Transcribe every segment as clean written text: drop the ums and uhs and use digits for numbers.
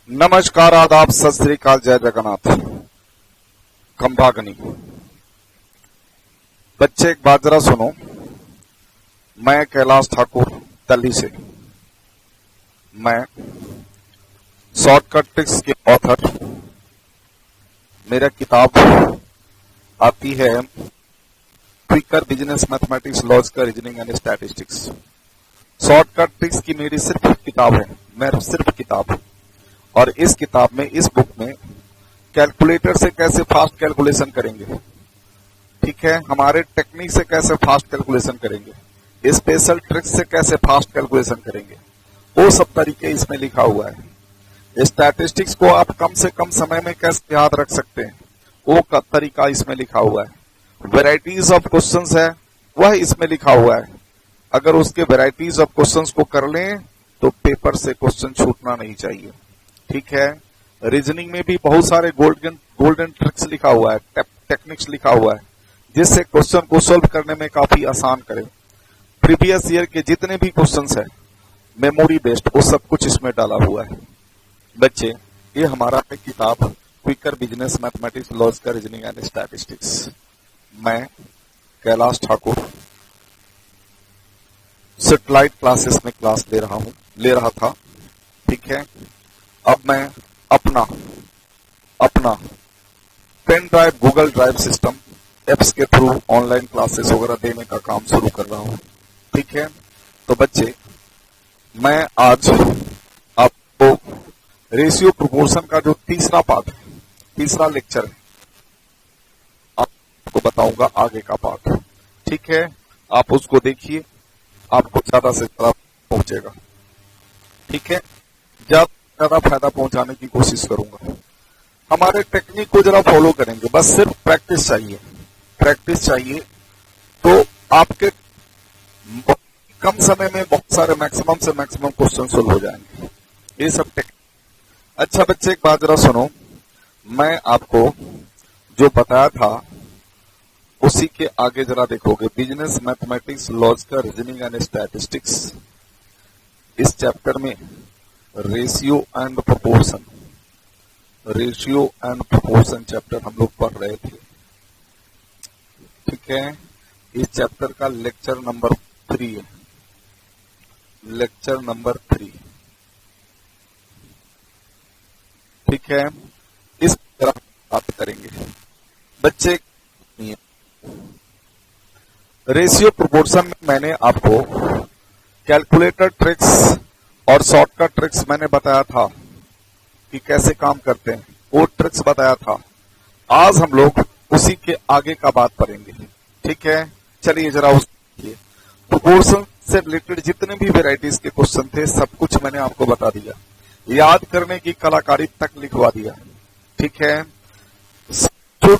नमस्कार, आदाब, सत श्री अकाल, जय जगन्नाथ। खंभागनी बच्चे एक बात जरा सुनो। मैं कैलाश ठाकुर दिल्ली से। मैं शॉर्टकट ट्रिक्स के ऑथर। मेरा किताब आती है quicker business mathematics, logical reasoning and statistics. Shortcut tricks की मेरी सिर्फ किताब है, मैं सिर्फ किताब। और इस किताब में, इस बुक में कैलकुलेटर से कैसे फास्ट कैलकुलेशन करेंगे, ठीक है, हमारे टेक्निक से कैसे फास्ट कैलकुलेशन करेंगे, स्पेशल ट्रिक्स से कैसे फास्ट कैलकुलेशन करेंगे, वो सब तरीके इसमें लिखा हुआ है। स्टैटिस्टिक्स को आप कम से कम समय में कैसे याद रख सकते हैं, वो का तरीका इसमें लिखा हुआ है। वेराइटीज ऑफ क्वेश्चंस है, वह इसमें लिखा हुआ है। अगर उसके वेराइटीज ऑफ क्वेश्चंस को कर लें तो पेपर से क्वेश्चन छूटना नहीं चाहिए, ठीक है। रीजनिंग में भी बहुत सारे गोल्डन ट्रिक्स लिखा हुआ है, टेक्निक्स लिखा हुआ है, जिससे क्वेश्चन को सोल्व करने में काफी आसान करे। प्रीवियस ईयर के जितने भी क्वेश्चंस है मेमोरी बेस्ड, वो सब कुछ इसमें डाला हुआ है। बच्चे, ये हमारा है किताब quicker business mathematics, logical reasoning and statistics. मैं कैलाश ठाकुर सेटेलाइट क्लासेस में क्लास ले रहा था, ठीक है। अब मैं अपना pen drive, Google drive system apps के थ्रू ऑनलाइन क्लासेस वगैरह देने का काम शुरू कर रहा हूं, ठीक है। तो बच्चे, मैं आज आपको रेशियो प्रोपोर्शन का जो तीसरा पार्ट है, तीसरा लेक्चर है, आपको बताऊंगा आगे का पार्ट, ठीक है। आप उसको देखिए, आपको ज्यादा से ज्यादा पहुंचेगा, ठीक है। ज्यादा फायदा पहुंचाने की कोशिश करूंगा। हमारे टेक्निक को जरा फॉलो करेंगे, बस सिर्फ प्रैक्टिस चाहिए तो आपके कम समय में बहुत सारे मैक्सिमम से मैक्सिमम क्वेश्चन सोल्व हो जाएंगे। ये सब टेक्निक। अच्छा बच्चे, एक बात जरा सुनो। मैं आपको जो बताया था उसी के आगे जरा देखोगे। Business mathematics, logical reasoning and statistics, इस चैप्टर में रेशियो एंड प्रोपोर्शन चैप्टर हम लोग पढ़ रहे थे, ठीक है। इस चैप्टर का लेक्चर नंबर 3 है, लेक्चर नंबर 3, ठीक है। इस तरह बात करेंगे बच्चे। रेशियो प्रोपोर्शन में मैंने आपको कैलकुलेटर ट्रिक्स और शॉर्टकट ट्रिक्स मैंने बताया था कि कैसे काम करते हैं, वो ट्रिक्स बताया था। आज हम लोग उसी के आगे का बात करेंगे, ठीक है। चलिए जरा उस प्रोपोर्शन से रिलेटेड जितने भी वेराइटीज के क्वेश्चन थे सब कुछ मैंने आपको बता दिया, याद करने की कलाकारी तक लिखवा दिया, ठीक है। जो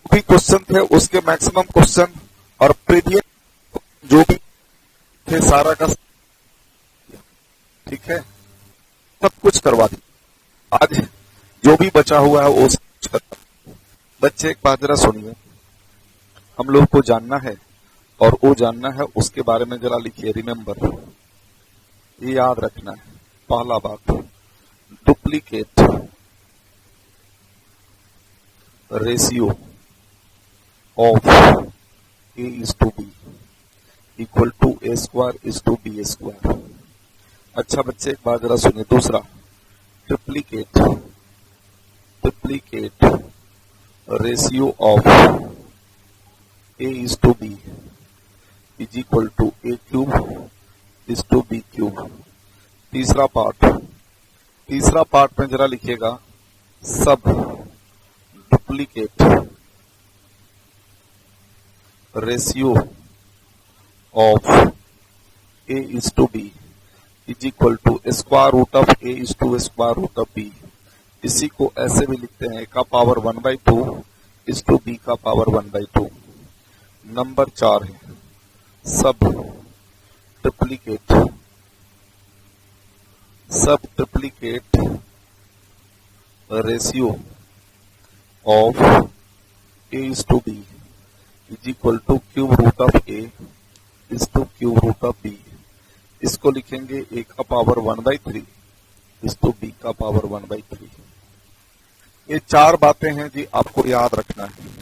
भी क्वेश्चन थे उसके मैक्सिमम क्वेश्चन और प्रीवियस जो भी थे सारा का, ठीक है, सब कुछ करवा दिया। आज जो भी बचा हुआ है वो सब कुछ करवा। बच्चे, एक बात जरा सुनिए। हम लोग को जानना है और वो जानना है उसके बारे में जरा लिखिए। रिमेंबर, ये याद रखना है। पहला बात, duplicate ratio of A is to B equal to A square is to B square. अच्छा बच्चे, एक बात जरा सुनिए। दूसरा, triplicate ratio of A is to B is equal to A cube is to B cube. तीसरा part में जरा लिखिएगा, सब duplicate ratio of A is to B is equal to square root of A is to square root of B। इसी को ऐसे भी लिखते हैं, A का पावर 1/2 is to B का पावर 1/2। नंबर 4 है सब triplicate ratio of A is to B is equal to cube root of A is to cube root of B। इसको लिखेंगे A का पावर 1/3 इज टू बी का power 1/3। ये चार बातें हैं जी, आपको याद रखना है।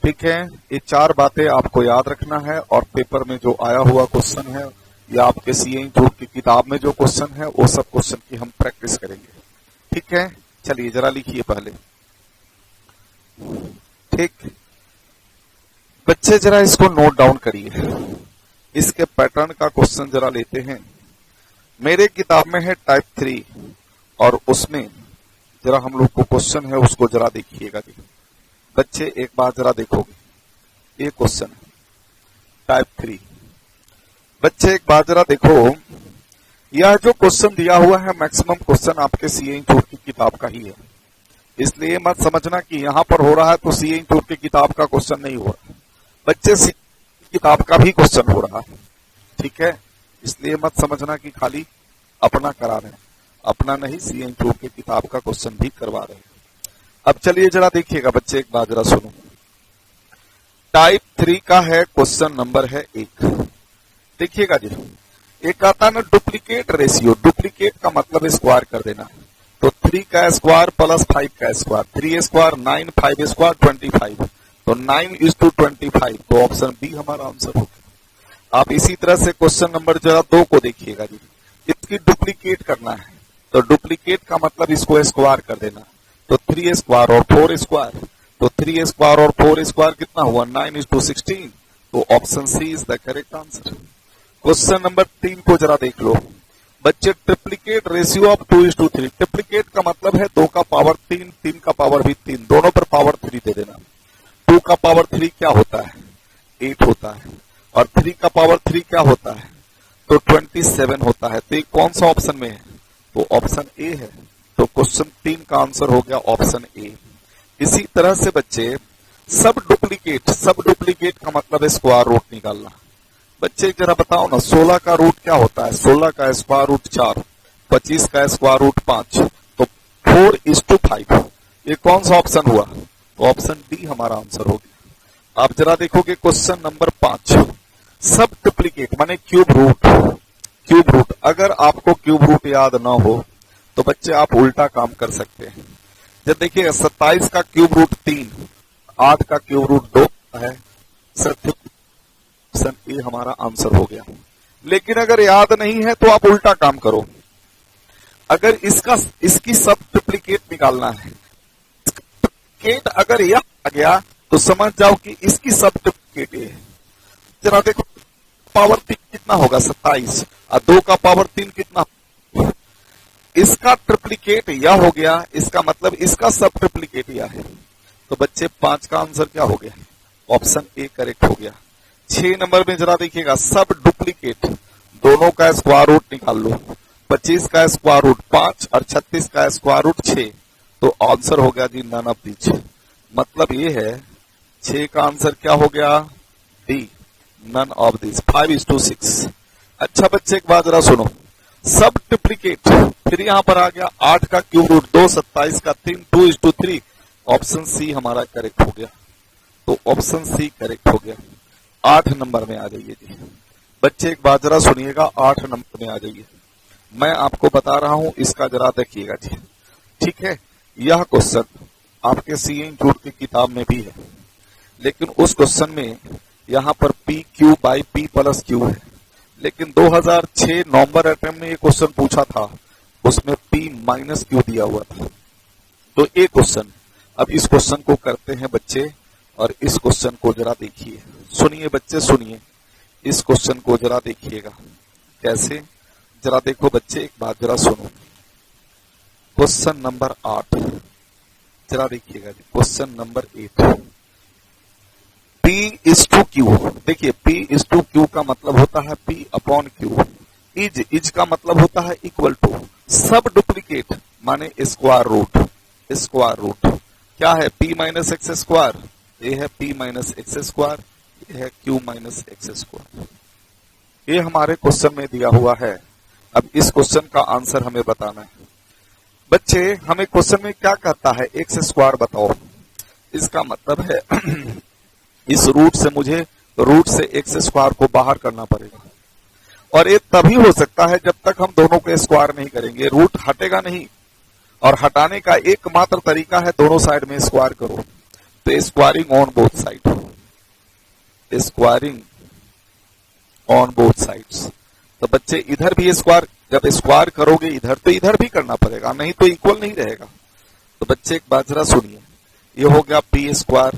ठीक है, ये चार बातें आपको याद रखना है और पेपर में जो आया हुआ क्वेश्चन है या आपके सीए इंस्टीट्यूट की किताब में जो क्वेश्चन है वो सब क्वेश्चन की हम प्रैक्टिस करेंगे। ठीक है, चलिए जरा लिखिए पहले। ठीक बच्चे, जरा इसको नोट डाउन करिए। इसके पैटर्न का क्वेश्चन जरा लेते हैं। मेरे किताब में है टाइप 3 और उसमें जरा हम लोग को क्वेश्चन है उसको जरा देखिएगा जी। बच्चे एक बार जरा देखोगे, ये क्वेश्चन है टाइप 3। बच्चे एक बार जरा देखो, यह जो क्वेश्चन दिया हुआ है मैक्सिमम क्वेश्चन आपके सीए इंस्टीट्यूट की किताब का ही है, इसलिए मत समझना कि यहां पर हो रहा है तो सीए इंस्टीट्यूट की किताब का क्वेश्चन नहीं हो रहा है। बच्चे सीए की किताब का भी क्वेश्चन हो रहा है। ठीक है, इसलिए मत समझना कि खाली अपना करा रहे हैं, अपना नहीं सीए इंस्टीट्यूट की किताब का क्वेश्चन भी करवा रहे हैं। अब चलिए जरा देखिएगा बच्चे, एक बार जरा सुनो। टाइप 3 का है क्वेश्चन नंबर है 1। देखिएगा जी, एक आता है ना डुप्लीकेट रेशियो। डुप्लीकेट का मतलब स्क्वायर कर देना, तो 3 का स्क्वायर प्लस 5 का स्क्वायर, 3 स्क्वायर 9, 5 स्क्वायर 25, तो 9:25, तो ऑप्शन बी हमारा आंसर होगा। आप इसी तरह से क्वेश्चन नंबर जरा 2 को देखिएगा जी, इसकी डुप्लीकेट करना है, तो डुप्लीकेट का मतलब इसको स्क्वायर कर देना, तो 3 स्क्वायर और 4 स्क्वायर, तो 3 स्क्वायर और 4 स्क्वायर कितना हुआ 9:16, तो option C is the correct answer. Question number 3 को जरा देख लो बच्चे, ट्रिप्लीकेट रेशियो ऑफ 2:3। ट्रिप्लीकेट का मतलब है 2 का पावर 3, 3 का पावर भी 3, दोनों पर पावर 3 दे देना। 2 का पावर 3 क्या होता है 8 होता है, और 3 का पावर 3 क्या होता है तो 27 होता है। तो ये कौन सा ऑप्शन में है, तो ऑप्शन ए है। तो क्वेश्चन 3 का आंसर हो गया ऑप्शन ए। इसी तरह से बच्चे सब डुप्लीकेट का मतलब है स्क्वायर रूट निकालना। बच्चे जरा बताओ ना, 16 का रूट क्या होता है, 16 का स्क्वायर रूट 4, 25 का स्क्वायर रूट 5, तो 4:5। ये कौन सा ऑप्शन हुआ, तो ऑप्शन डी हमारा आंसर हो गया। आप जरा देखोगे क्वेश्चन नंबर 5, सब डुप्लीकेट माने क्यूब रूट। अगर आपको क्यूब रूट याद ना हो तो बच्चे आप उल्टा काम कर सकते हैं। जब देखिए 27 का क्यूब रूट 3, 8 का क्यूब रूट 2 है, ऑप्शन ए हमारा आंसर हो गया। लेकिन अगर याद नहीं है तो आप उल्टा काम करो। अगर इसकी सब डुप्लीकेट निकालना है, डुप्लीकेट अगर यह आ गया तो समझ जाओ कि इसकी सब डुप्लीकेट ये है। जरा देखो पावर 3 कितना होगा 27, और 2 का पावर 3 कितना, इसका ट्रिप्लीकेट यह हो गया, इसका मतलब इसका सब ट्रिप्लीकेट यह है। तो बच्चे 5 का आंसर क्या हो गया, ऑप्शन ए करेक्ट हो गया। 6 नंबर में जरा देखिएगा, सब डुप्लीकेट दोनों का स्क्वायर रूट निकाल लो, 25 का स्क्वायर रूट 5 और 36 का स्क्वायर रूट 6, तो आंसर हो गया जी नन ऑफ दीज। मतलब ये है 6 का आंसर क्या हो गया, डी नन ऑफ दिस, 5:6। अच्छा बच्चे एक बात जरा सुनो, सब डुप्लीकेट फिर यहां पर आ गया 8 का क्यूब रूट 2, 27 का 3, 2:3, ऑप्शन सी हमारा करेक्ट हो गया। तो ऑप्शन सी करेक्ट हो गया। 8 नंबर में आ जाइए जी बच्चे, एक बात जरा सुनिएगा, 8 नंबर में आ जाइए। मैं आपको बता रहा हूं, इसका जरा देखिएगा जी। ठीक है, यह क्वेश्चन आपके सीए इंस्टीट्यूट की किताब में भी है, लेकिन उस क्वेश्चन में यहां पर P Q by P plus Q है, लेकिन 2006 नवंबर अटेम्प्ट में ये क्वेश्चन पूछा था, उसमें पी माइनस क्यू दिया हुआ था। तो ये क्वेश्चन, अब इस क्वेश्चन को करते हैं बच्चे, और इस क्वेश्चन को जरा देखिए, सुनिए बच्चे सुनिए, इस क्वेश्चन को जरा देखिएगा कैसे। जरा देखो बच्चे, एक बात जरा सुनो, क्वेश्चन नंबर 8 जरा देखिएगा जी, क्वेश्चन नंबर 8, P:Q। देखिए P:Q का मतलब होता है P अपॉन Q, इज का मतलब होता है इक्वल टू, सब डुप्लीकेट माने स्क्वायर रूट क्या है P माइनस एक्स स्क्वायर, ये है P माइनस एक्स स्क्वायर, ये है Q माइनस एक्स स्क्वायर। ये हमारे क्वेश्चन में दिया हुआ है। अब इस क्वेश्चन का आंसर हमें बताना है। बच्चे हमें क्वेश्चन में क्या कहता है, एक्स स्क्वायर बताओ, इसका मतलब है इस रूट से मुझे रूट से एक्स स्क्वायर को बाहर करना पड़ेगा, और ये तभी हो सकता है जब तक हम दोनों को स्क्वायर नहीं करेंगे। रूट हटेगा नहीं, और हटाने का एकमात्र तरीका है दोनों साइड में स्क्वायर करो। तो squaring on both side, squaring on both sides. तो बच्चे इधर भी स्क्वायर, जब स्क्वायर करोगे इधर तो इधर भी करना पड़ेगा, नहीं तो इक्वल नहीं रहेगा। तो बच्चे एक बात जरा सुनिए, ये हो गया P square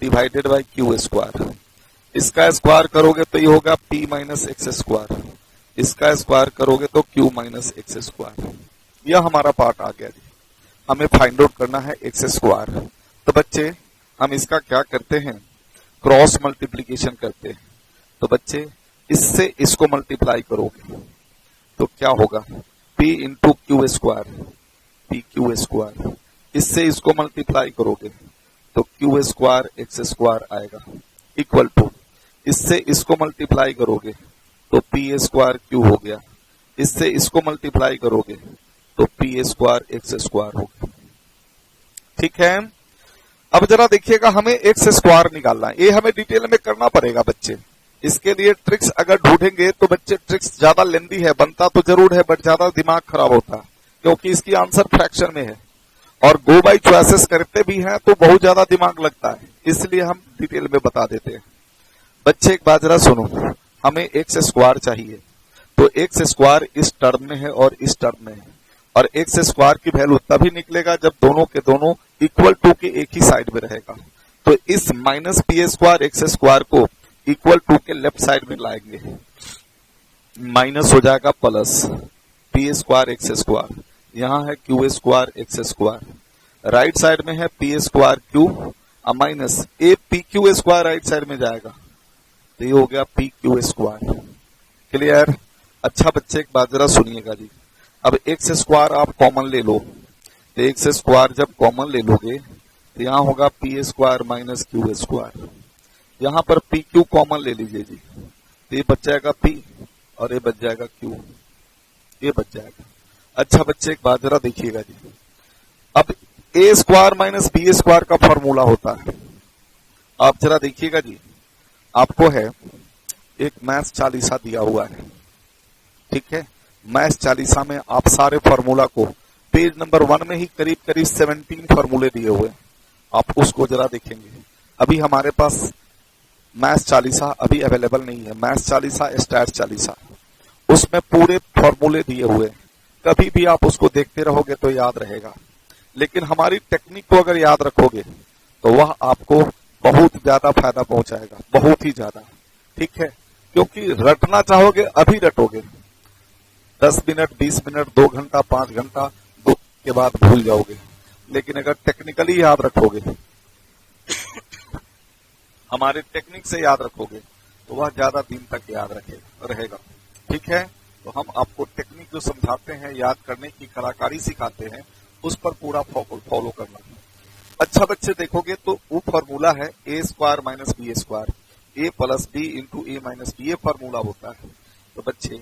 divided by Q square. इसका स्क्वायर करोगे तो ये होगा पी माइनस एक्स स्क्वायर, इसका स्क्वायर करोगे तो क्यू माइनस एक्स स्क्वायर। यह हमारा पार्ट आ गया जी। हमें फाइंड आउट करना है एक्स स्क्वायर। तो बच्चे हम इसका क्या करते हैं, क्रॉस मल्टीप्लीकेशन करते हैं। तो बच्चे इससे इसको मल्टीप्लाई करोगे तो क्या होगा, p into Q square, P Q square. इससे इसको मल्टीप्लाई करोगे तो क्यू स्क्वायर एक्स स्क्वायर आएगा, इक्वल टू इससे इसको मल्टीप्लाई करोगे तो पी स्क्वायर क्यू हो गया, इससे इसको मल्टीप्लाई करोगे तो पी स्क्वायर एक्स स्क्वायर हो गया। ठीक है, अब जरा देखिएगा, हमें एक्स स्क्वायर निकालना है। ये हमें डिटेल में करना पड़ेगा बच्चे। इसके लिए ट्रिक्स अगर ढूंढेंगे तो बच्चे ट्रिक्स ज्यादा लेंदी है, बनता तो जरूर है बट ज्यादा दिमाग खराब होता है, क्योंकि इसकी आंसर फ्रैक्शन में है और गो बाई चॉइसेस करते भी हैं तो बहुत ज्यादा दिमाग लगता है, इसलिए हम डिटेल में बता देते हैं। बच्चे एक बात जरा सुनो, हमें एक्स स्क्वायर चाहिए, तो एक्स स्क्वायर इस टर्म में है और इस टर्म में है, और एक्स स्क्वायर की वैल्यू तभी निकलेगा जब दोनों के दोनों इक्वल टू के एक ही साइड में रहेगा। तो इस minus P square x square को इक्वल टू के लेफ्ट साइड में लाएंगे, माइनस हो जाएगा plus P square x square, यहां है Q square x square, right side में है P square Q minus A P Q square right side में जाएगा, तो ये हो गया पी क्यू स्क्वायर। क्लियर? अच्छा बच्चे एक बात जरा सुनिएगा जी, अब एक्स स्क्वायर आप कॉमन ले लो, तो एक्स स्क्वायर जब कॉमन ले लोगे तो यहां होगा P square minus Q square, यहां पर पी क्यू कॉमन ले लीजिए जी, तो ये बच जाएगा पी और ये बच जाएगा क्यू, ये बच जाएगा। अच्छा बच्चे एक बात जरा देखिएगा जी, अब ए स्क्वायर माइनस बी स्क्वायर का फॉर्मूला होता है, आप जरा देखिएगा जी, आपको है एक मैथ्स चालीसा दिया हुआ है, ठीक है, मैथ्स चालीसा में आप सारे फॉर्मूला को पेज नंबर 1 में ही करीब करीब 17 फॉर्मूले दिए हुए, आप उसको जरा देखेंगे। अभी हमारे पास मैथ्स चालीसा अभी अवेलेबल नहीं है, मैथ्स चालीसा स्टैट्स चालीसा, उसमें पूरे फॉर्मूले दिए हुए, कभी भी आप उसको देखते रहोगे तो याद रहेगा। लेकिन हमारी टेक्निक को अगर याद रखोगे तो वह आपको बहुत ज्यादा फायदा पहुंचाएगा, बहुत ही ज्यादा, ठीक है, क्योंकि रटना चाहोगे अभी रटोगे, 10 मिनट 20 मिनट 2 घंटा 5 घंटा दो के बाद भूल जाओगे, लेकिन अगर टेक्निकली याद रखोगे हमारे टेक्निक से याद रखोगे तो वह ज्यादा दिन तक याद रहेगा। ठीक है, तो हम आपको टेक्निक जो समझाते हैं, याद करने की कलाकारी सिखाते हैं, उस पर पूरा फॉलो करना। अच्छा बच्चे देखोगे तो वो फॉर्मूला है ए स्क्वायर माइनस बी स्क्वायर, ए प्लस बी इंटू ए माइनस बी, ये फॉर्मूला होता है। तो बच्चे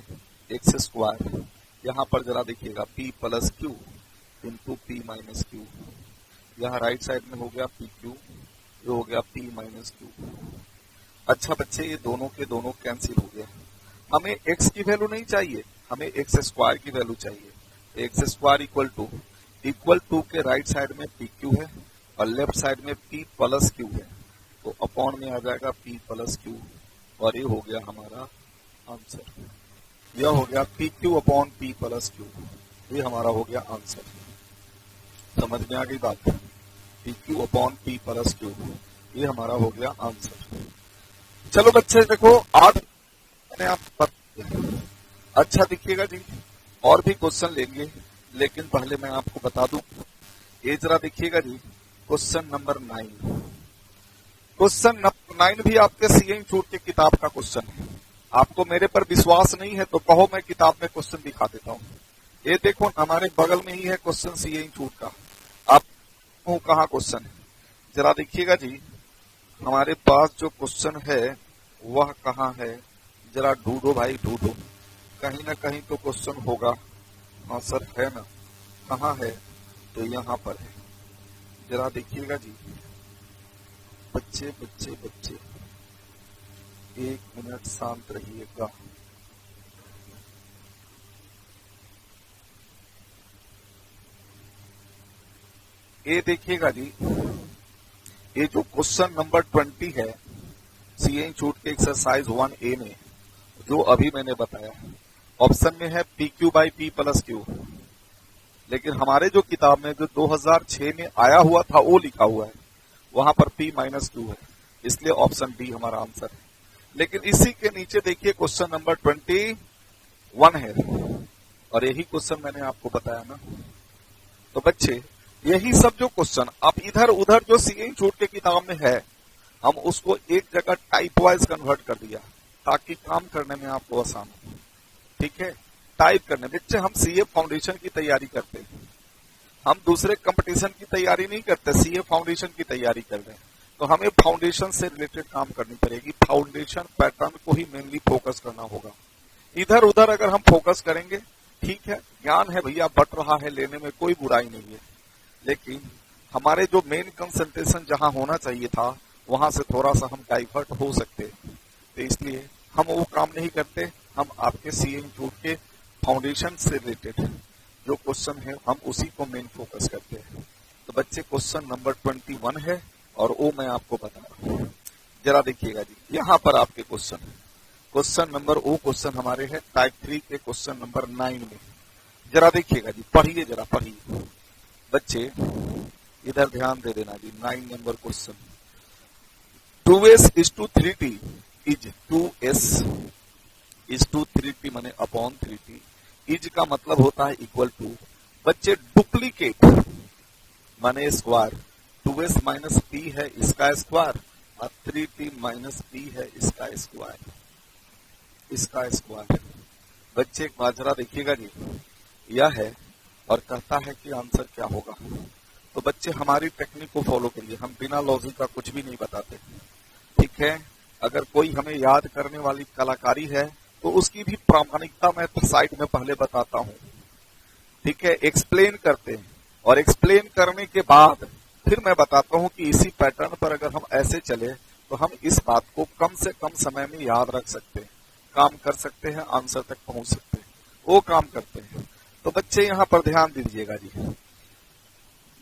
एक्स स्क्वायर, यहाँ पर जरा देखिएगा P plus Q into P minus Q, यहाँ राइट साइड में हो गया पी क्यू, ये हो गया पी माइनस क्यू। अच्छा बच्चे ये दोनों के दोनों कैंसिल हो गया, हमें एक्स की वैल्यू नहीं चाहिए, हमें एक्स स्क्वायर की वैल्यू चाहिए। एक्स स्क्वायर इक्वल टू के राइट साइड में पी क्यू है और लेफ्ट साइड में पी प्लस क्यू है, तो अपॉन में आ जाएगा पी प्लस क्यू, और ये हो गया हमारा आंसर, यह हो गया P Q upon P plus Q, ये हमारा हो गया आंसर। समझ में आ गई बात? P Q upon P plus Q, ये हमारा हो गया आंसर। चलो बच्चे देखो, आज मैंने आप अच्छा देखिएगा जी, और भी क्वेश्चन लेंगे, लेकिन पहले मैं आपको बता दूं, ये जरा देखिएगा जी, क्वेश्चन नंबर 9, क्वेश्चन नंबर 9 भी आपके सीए इंस्टीट्यूट की किताब का क्वेश्चन है। आपको मेरे पर विश्वास नहीं है तो कहो, मैं किताब में क्वेश्चन दिखा देता हूँ। ये देखो हमारे बगल में ही है क्वेश्चन सीए इंस्टीट्यूट का, आप कहाँ क्वेश्चन है, जरा देखिएगा जी, हमारे पास जो क्वेश्चन है वह कहाँ है, जरा ढूंढो भाई ढूंढो, कहीं ना कहीं तो क्वेश्चन होगा। हाँ सर है ना, कहाँ है, तो यहाँ पर है, जरा देखिएगा जी। बच्चे बच्चे बच्चे 1 मिनट शांत रहिएगा, ये देखिएगा जी, ये जो क्वेश्चन नंबर 20 है सीए छूट के एक्सरसाइज 1A में, जो अभी मैंने बताया, ऑप्शन में है P Q by P plus Q, लेकिन हमारे जो किताब में जो 2006 में आया हुआ था वो लिखा हुआ है, वहां पर पी माइनस क्यू है, इसलिए ऑप्शन डी हमारा आंसर है। लेकिन इसी के नीचे देखिए क्वेश्चन नंबर 21 है, और यही क्वेश्चन मैंने आपको बताया ना। तो बच्चे यही सब जो क्वेश्चन आप इधर उधर जो सीए छूट के किताब में है, हम उसको एक जगह टाइप वाइज कन्वर्ट कर दिया ताकि काम करने में आपको आसान हो। ठीक है, टाइप करने बच्चे हम सीए फाउंडेशन की तैयारी करते हैं, हम दूसरे कंपटीशन की तैयारी नहीं करते, सीए फाउंडेशन की तैयारी कर रहे हैं, तो हमें फाउंडेशन से रिलेटेड काम करनी पड़ेगी। फाउंडेशन पैटर्न को ही मेनली फोकस करना होगा। इधर उधर अगर हम फोकस करेंगे, ठीक है, ज्ञान है भैया बट रहा है, लेने में कोई बुराई नहीं है, लेकिन हमारे जो मेन कंसंट्रेशन जहां होना चाहिए था वहां से थोड़ा सा हम डाइवर्ट हो सकते हैं, तो इसलिए हम वो काम नहीं करते। हम आपके सीए छूट के फाउंडेशन से रिलेटेड जो क्वेश्चन है हम उसी को मेन फोकस करते हैं। तो बच्चे क्वेश्चन नंबर 21 है और वो मैं आपको बता रहा हूं, जरा देखिएगा जी। यहां पर आपके क्वेश्चन नंबर वो क्वेश्चन हमारे है टाइप 3 के क्वेश्चन नंबर 9 में, जरा देखिएगा जी, पढ़िए, जरा पढ़िए बच्चे, इधर ध्यान दे देना जी। 9 number question, 2s is to 3t is 2s is to 3t माने अपॉन 3t, इज का मतलब होता है इक्वल टू, बच्चे डुप्लीकेट माने स्क्वायर, 2s माइनस p है इसका स्क्वायर और 3t माइनस p है इसका स्क्वायर, इसका स्क्वायर। बच्चे एक बात जरा देखिएगा जी, यह है और कहता है कि आंसर क्या होगा। तो बच्चे हमारी टेक्निक को फॉलो करिए, हम बिना लॉजिक का कुछ भी नहीं बताते। ठीक है, अगर कोई हमें याद करने वाली कलाकारी है तो उसकी भी प्रामाणिकता मैं साइड में पहले बताता हूं। ठीक है, एक्सप्लेन करते हैं और एक्सप्लेन करने के बाद फिर मैं बताता हूं कि इसी पैटर्न पर अगर हम ऐसे चले तो हम इस बात को कम से कम समय में याद रख सकते हैं, काम कर सकते हैं, आंसर तक पहुंच सकते हैं, वो काम करते हैं। तो बच्चे यहां पर ध्यान दीजिएगा जी,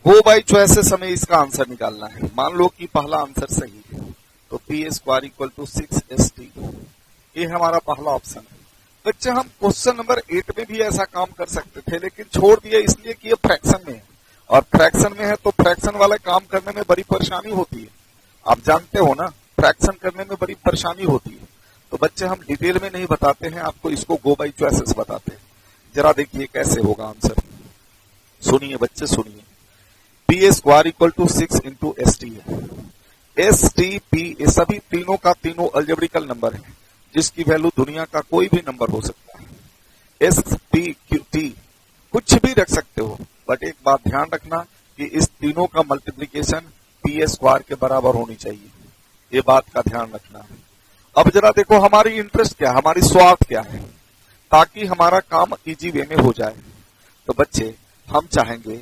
गो बाई चॉइसेस हमें इसका आंसर निकालना है। मान लो कि पहला आंसर सही है तो P square equal to 6st, ये हमारा पहला ऑप्शन है। बच्चे हम क्वेश्चन नंबर 8 में भी ऐसा काम कर सकते थे, लेकिन छोड़ दिया इसलिए कि ये फ्रैक्शन में है, और फ्रैक्शन में है तो फ्रैक्शन वाला काम करने में बड़ी परेशानी होती है। आप जानते हो ना, फ्रैक्शन करने में बड़ी परेशानी होती है। तो बच्चे हम डिटेल में नहीं बताते हैं आपको, इसको गो बाई चॉइसेस बताते हैं। जरा देखिए कैसे होगा आंसर, सुनिए बच्चे सुनिए। P square equal to 6 into S T है, एस टी पी ये सभी तीनों का तीनों अल्जेब्रिकल नंबर है, जिसकी वैल्यू दुनिया का कोई भी नंबर हो सकता है। एस पी क्यू टी कुछ भी रख सकते हो, बट एक बात ध्यान रखना कि इस तीनों का मल्टीप्लीकेशन पी स्क्वायर के बराबर होनी चाहिए, ये बात का ध्यान रखना है। अब जरा देखो हमारी इंटरेस्ट क्या है, हमारी स्वार्थ क्या है, ताकि हमारा काम इजी वे में हो जाए। तो बच्चे हम चाहेंगे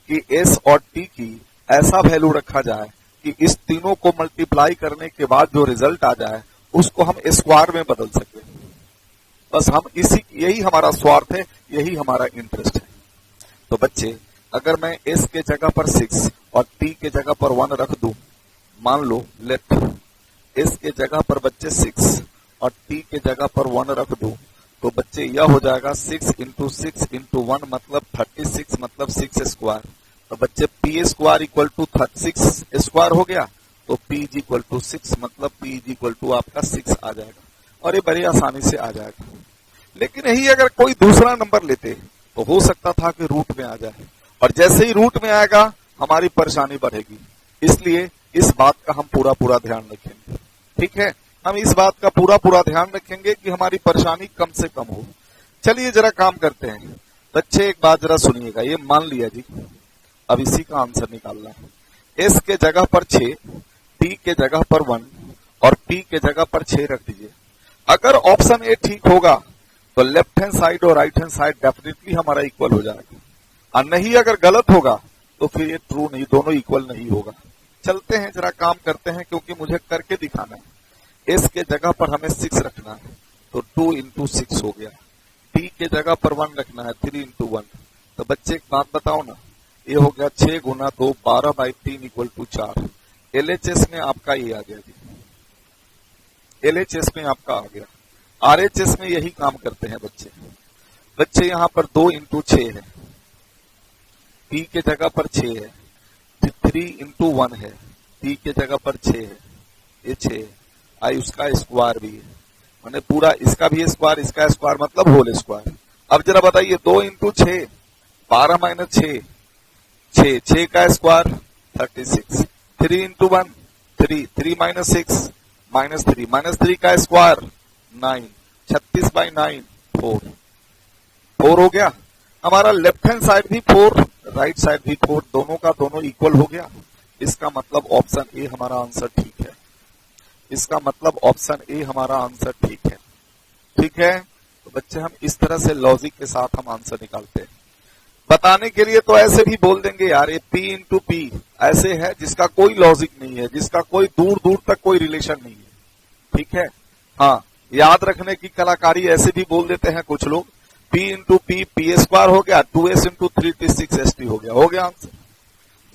कि एस और टी की ऐसा वैल्यू रखा जाए कि इस तीनों को मल्टीप्लाई करने के बाद जो रिजल्ट आ जाए उसको हम स्क्वायर में बदल सके। बस हम यही हमारा स्वार्थ है, यही हमारा इंटरेस्ट है। तो बच्चे अगर मैं एस के जगह पर 6 और टी के जगह पर 1 रख दूं, मान लो लेफ्ट एस के जगह पर बच्चे 6 और टी के जगह पर 1 रख दूं, तो बच्चे यह हो जाएगा 6 इंटू 6 इंटू 1 मतलब 36 मतलब 6 स्क्वायर। तो बच्चे P square equal to 36 square हो गया, तो पी इज इक्वल टू 6 मतलब पी इज इक्वल टू आपका 6 आ जाएगा, और ये बड़ी आसानी से आ जाएगा। लेकिन यही अगर कोई दूसरा नंबर लेते तो हो सकता था कि रूट में आ जाए, और जैसे ही रूट में आएगा हमारी परेशानी बढ़ेगी। इसलिए इस बात का हम पूरा ध्यान रखेंगे। ठीक है, हम इस बात का पूरा ध्यान रखेंगे कि हमारी परेशानी कम से कम हो। चलिए जरा काम करते हैं बच्चे, एक बात जरा सुनिएगा। ये मान लिया जी, अब इसी का आंसर निकालना है। एस के जगह पर 6, टी के जगह पर 1 और पी के जगह पर 6 रख दीजिए। अगर ऑप्शन ए ठीक होगा तो लेफ्ट हैंड साइड और राइट हैंड साइड डेफिनेटली हमारा इक्वल हो जाएगा, और नहीं अगर गलत होगा तो फिर ये ट्रू नहीं, दोनों इक्वल नहीं होगा। चलते हैं जरा काम करते हैं, क्योंकि मुझे करके दिखाना है। एस के जगह पर हमें 6 रखना है तो 2 इंटू 6 हो गया, टी के जगह पर 1 रखना है 3 इंटू 1। तो बच्चे एक बात बताओ ना, ये हो गया 6 गुना 2 12/3 इक्वल टू 4। एलएचएस में आपका ये आ गया जी, एलएचएस में आपका आ गया। आरएचएस में यही काम करते हैं बच्चे यहाँ पर 2 इंटू 6 है, पी के जगह पर 6 है, 3 इंटू 1 है, पी के जगह पर 6 है, ये 6 है, आई उसका स्क्वायर भी है, मैंने पूरा इसका भी स्क्वायर, इसका स्क्वायर मतलब होल स्क्वायर। अब जरा बताइए 2 इंटू 6 12 माइनस 6 6 का स्क्वायर 36, 3 इंटू 1 3 माइनस 6 -3 का स्क्वायर 9, 36/9 4 हो गया। हमारा लेफ्ट हैंड साइड भी 4, राइट साइड भी 4, दोनों का दोनों इक्वल हो गया। इसका मतलब ऑप्शन ए हमारा आंसर ठीक है, इसका मतलब ऑप्शन ए हमारा आंसर ठीक है। ठीक है, तो बच्चे हम इस तरह से लॉजिक के साथ हम आंसर निकालते हैं। बताने के लिए तो ऐसे भी बोल देंगे यार, ये P इंटू P ऐसे है जिसका कोई लॉजिक नहीं है, जिसका कोई दूर दूर तक कोई रिलेशन नहीं है। ठीक है, हाँ, याद रखने की कलाकारी ऐसे भी बोल देते हैं कुछ लोग, P into P P square हो गया, 2S इंटू 3T 6ST हो गया आंसर,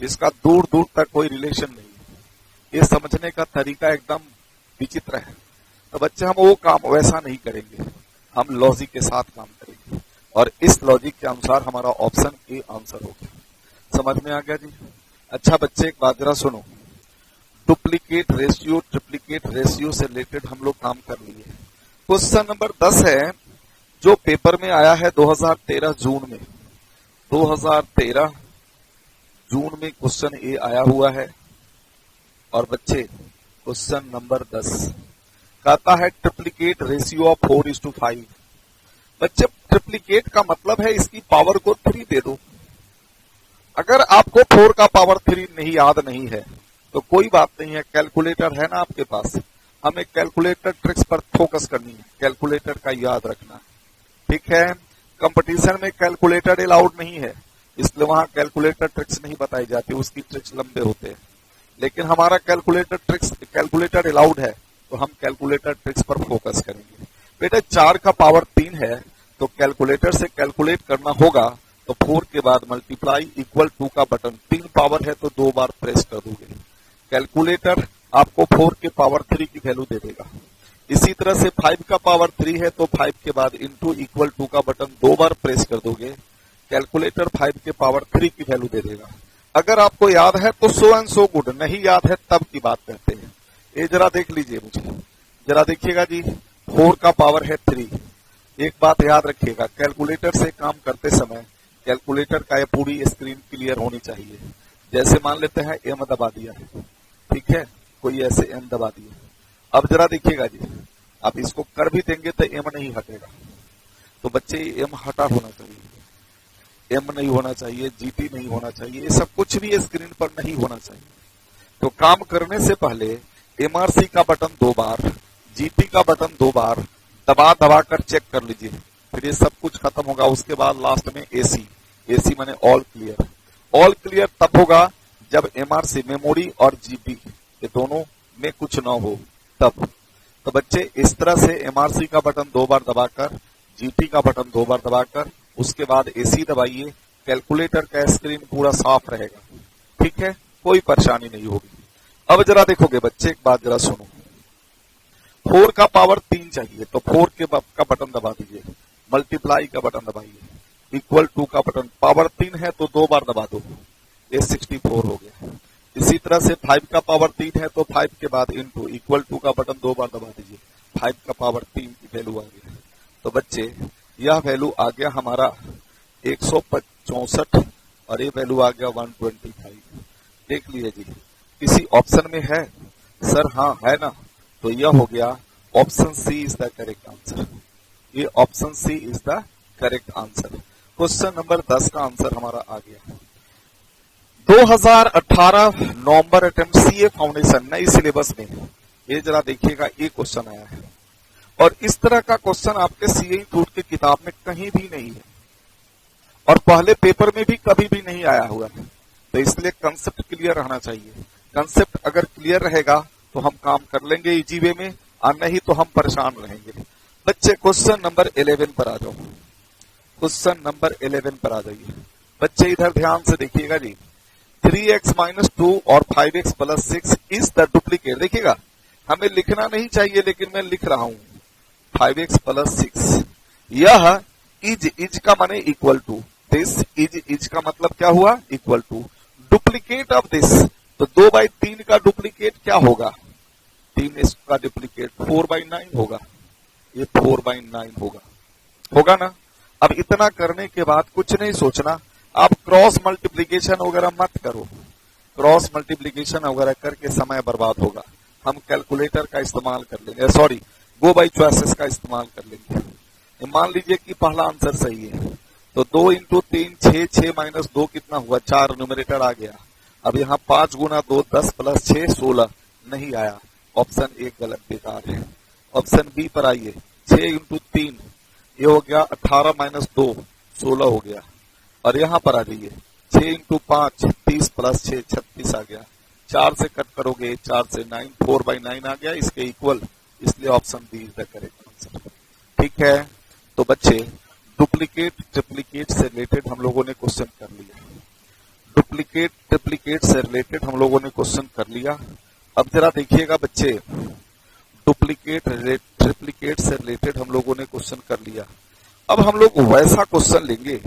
जिसका दूर दूर तक कोई रिलेशन नहीं है। ये समझने का तरीका एकदम विचित्र है। तो बच्चे हम वो काम वैसा नहीं करेंगे, हम लॉजिक के साथ काम करेंगे, और इस लॉजिक के अनुसार हमारा ऑप्शन ए आंसर हो गया। समझ में आ गया जी? अच्छा बच्चे एक बात जरा सुनो, डुप्लीकेट रेशियो ट्रिप्लीकेट रेशियो से रिलेटेड हम लोग काम कर लिए। क्वेश्चन नंबर 10 है जो पेपर में आया है 2013 जून में, 2013 जून में क्वेश्चन ए आया हुआ है। और बच्चे क्वेश्चन नंबर 10 कहता है ट्रिप्लीकेट रेशियो ऑफ 4:5। बच्चे ट्रिप्लीकेट का मतलब है इसकी पावर को 3 दे दो। अगर आपको 4 का पावर 3 नहीं याद नहीं है तो कोई बात नहीं है, कैलकुलेटर है ना आपके पास, हमें कैलकुलेटर ट्रिक्स पर फोकस करनी है, कैलकुलेटर का याद रखना है। ठीक है, कंपटीशन में कैलकुलेटर अलाउड नहीं है, इसलिए वहां कैलकुलेटर ट्रिक्स नहीं बताई जाती, उसकी ट्रिक्स लंबे होते हैं। लेकिन हमारा कैलकुलेटर अलाउड है, तो हम कैलकुलेटर ट्रिक्स पर फोकस करेंगे। बेटा 4 का पावर 3 है तो कैलकुलेटर से कैलकुलेट करना होगा, तो 4 के बाद मल्टीप्लाई इक्वल 2 का बटन, 3 पावर है तो 2 बार प्रेस कर दोगे, कैलकुलेटर आपको 4 के पावर 3 की वैल्यू दे देगा। इसी तरह से 5 का पावर 3 है तो 5 के बाद इंटू इक्वल 2 का बटन 2 बार प्रेस कर दोगे, कैलकुलेटर 5 के पावर 3 की वैल्यू दे देगा। अगर आपको याद है तो सो एंड सो गुड, नहीं याद है तब की बात करते हैं। ये जरा देख लीजिए, मुझे जरा देखिएगा जी, 4 का पावर है 3। एक बात याद रखिएगा, कैलकुलेटर से काम करते समय कैलकुलेटर का ये पूरी स्क्रीन क्लियर होनी चाहिए। जैसे मान लेते हैं एम दबा दिया है, ठीक है, कोई ऐसे एम दबा दिया, अब जरा देखिएगा जी, आप इसको कर भी देंगे तो एम नहीं हटेगा। तो बच्चे एम हटा होना चाहिए, एम नहीं होना चाहिए, जीटी नहीं होना चाहिए, ये सब कुछ भी स्क्रीन पर नहीं होना चाहिए। तो काम करने से पहले एमआरसी का बटन 2 बार, जीटी का बटन 2 बार दबा दबा कर चेक कर लीजिए, फिर ये सब कुछ खत्म होगा। उसके बाद लास्ट में एसी, एसी माने ऑल क्लियर। ऑल क्लियर तब होगा जब एमआरसी मेमोरी और जीटी ये दोनों में कुछ ना हो तब। तो बच्चे इस तरह से एमआरसी का बटन 2 बार दबाकर, जीटी का बटन 2 बार दबाकर, उसके बाद एसी दबाइए, कैलकुलेटर का स्क्रीन पूरा साफ रहेगा। ठीक है, कोई परेशानी नहीं होगी। अब जरा देखोगे बच्चे, एक बात जरा सुनो, 4 का पावर 3 चाहिए तो 4 का बटन दबा दीजिए, मल्टीप्लाई का बटन दबाइए, इक्वल 2 का बटन, पावर 3 है तो 2 बार दबा दो, ये 64 हो गया। इसी तरह से 5 का पावर 3 है तो 5 के बाद इंटू इक्वल 2 का बटन 2 बार दबा दीजिए, 5 का पावर 3 की वैल्यू आ गई। तो बच्चे यह वैल्यू आ गया हमारा 164 और ये वैल्यू आ गया 125। देख लीजिए जी, किसी ऑप्शन में है सर? हाँ है ना, तो यह हो गया option C is the correct answer. ये option C is the correct answer. Question number 10 का आंसर हमारा आ गया। 2018 नवंबर अटेम्प्ट सीए फाउंडेशन नई सिलेबस में, ये जरा देखिएगा, ये क्वेश्चन आया है और इस तरह का क्वेश्चन आपके सीए इंस्टीट्यूट की किताब में कहीं भी नहीं है और पहले पेपर में भी कभी भी नहीं आया हुआ है। तो इसलिए कंसेप्ट क्लियर रहना चाहिए। कंसेप्ट अगर क्लियर रहेगा तो हम काम कर लेंगे इजी वे में, और नहीं तो हम परेशान रहेंगे। बच्चे क्वेश्चन नंबर 11 पर आ जाओ, क्वेश्चन नंबर 11 पर आ जाइए। बच्चे इधर ध्यान से देखिएगा जी, 3x माइनस 2 और 5x plus 6 is the duplicate. देखिएगा हमें लिखना नहीं चाहिए लेकिन मैं लिख रहा हूं 5x प्लस 6, यह इज का माने इक्वल टू, दिस इज का मतलब क्या हुआ, equal to duplicate of this. तो 2/3 का डुप्लीकेट क्या होगा, 3 का डुप्लीकेट 4/9 होगा, ये 4/9 होगा ना। अब इतना करने के बाद कुछ नहीं सोचना, आप क्रॉस मल्टीप्लीकेशन वगैरह मत करो, क्रॉस मल्टीप्लीकेशन वगैरह करके समय बर्बाद होगा। हम कैलकुलेटर का इस्तेमाल कर लेंगे, सॉरी गो बाई चॉइसेस का इस्तेमाल कर लेंगे। मान लीजिए कि पहला आंसर सही है, तो 2 इंटू 3 6, 6 माइनस 2 कितना हुआ 4, न्यूमरेटर आ गया। अब यहाँ 5 गुना 2 10 प्लस 6 16 नहीं आया, ऑप्शन ए गलत बेकार है। ऑप्शन बी पर आइए, 6 इंटू 3 ये हो गया 18 माइनस 2 16 हो गया। और यहाँ पर आ जाइए, 6 इंटू 5 30 प्लस 6 36 आ गया। 4 से कट करोगे 4 से 9, 4/9 आ गया, इसके इक्वल, इसलिए option B is the correct answer. ठीक है, तो बच्चे डुप्लीकेट ट्रिप्लीकेट से रिलेटेड हम लोगों ने क्वेश्चन कर लिया, डुप्लीकेट ट्रिप्लीकेट से रिलेटेड हम लोगों ने क्वेश्चन कर लिया। अब जरा देखिएगा बच्चे, डुप्लीकेट ट्रिप्लीकेट से रिलेटेड हम लोगों ने क्वेश्चन कर लिया। अब हम लोग वैसा क्वेश्चन लेंगे,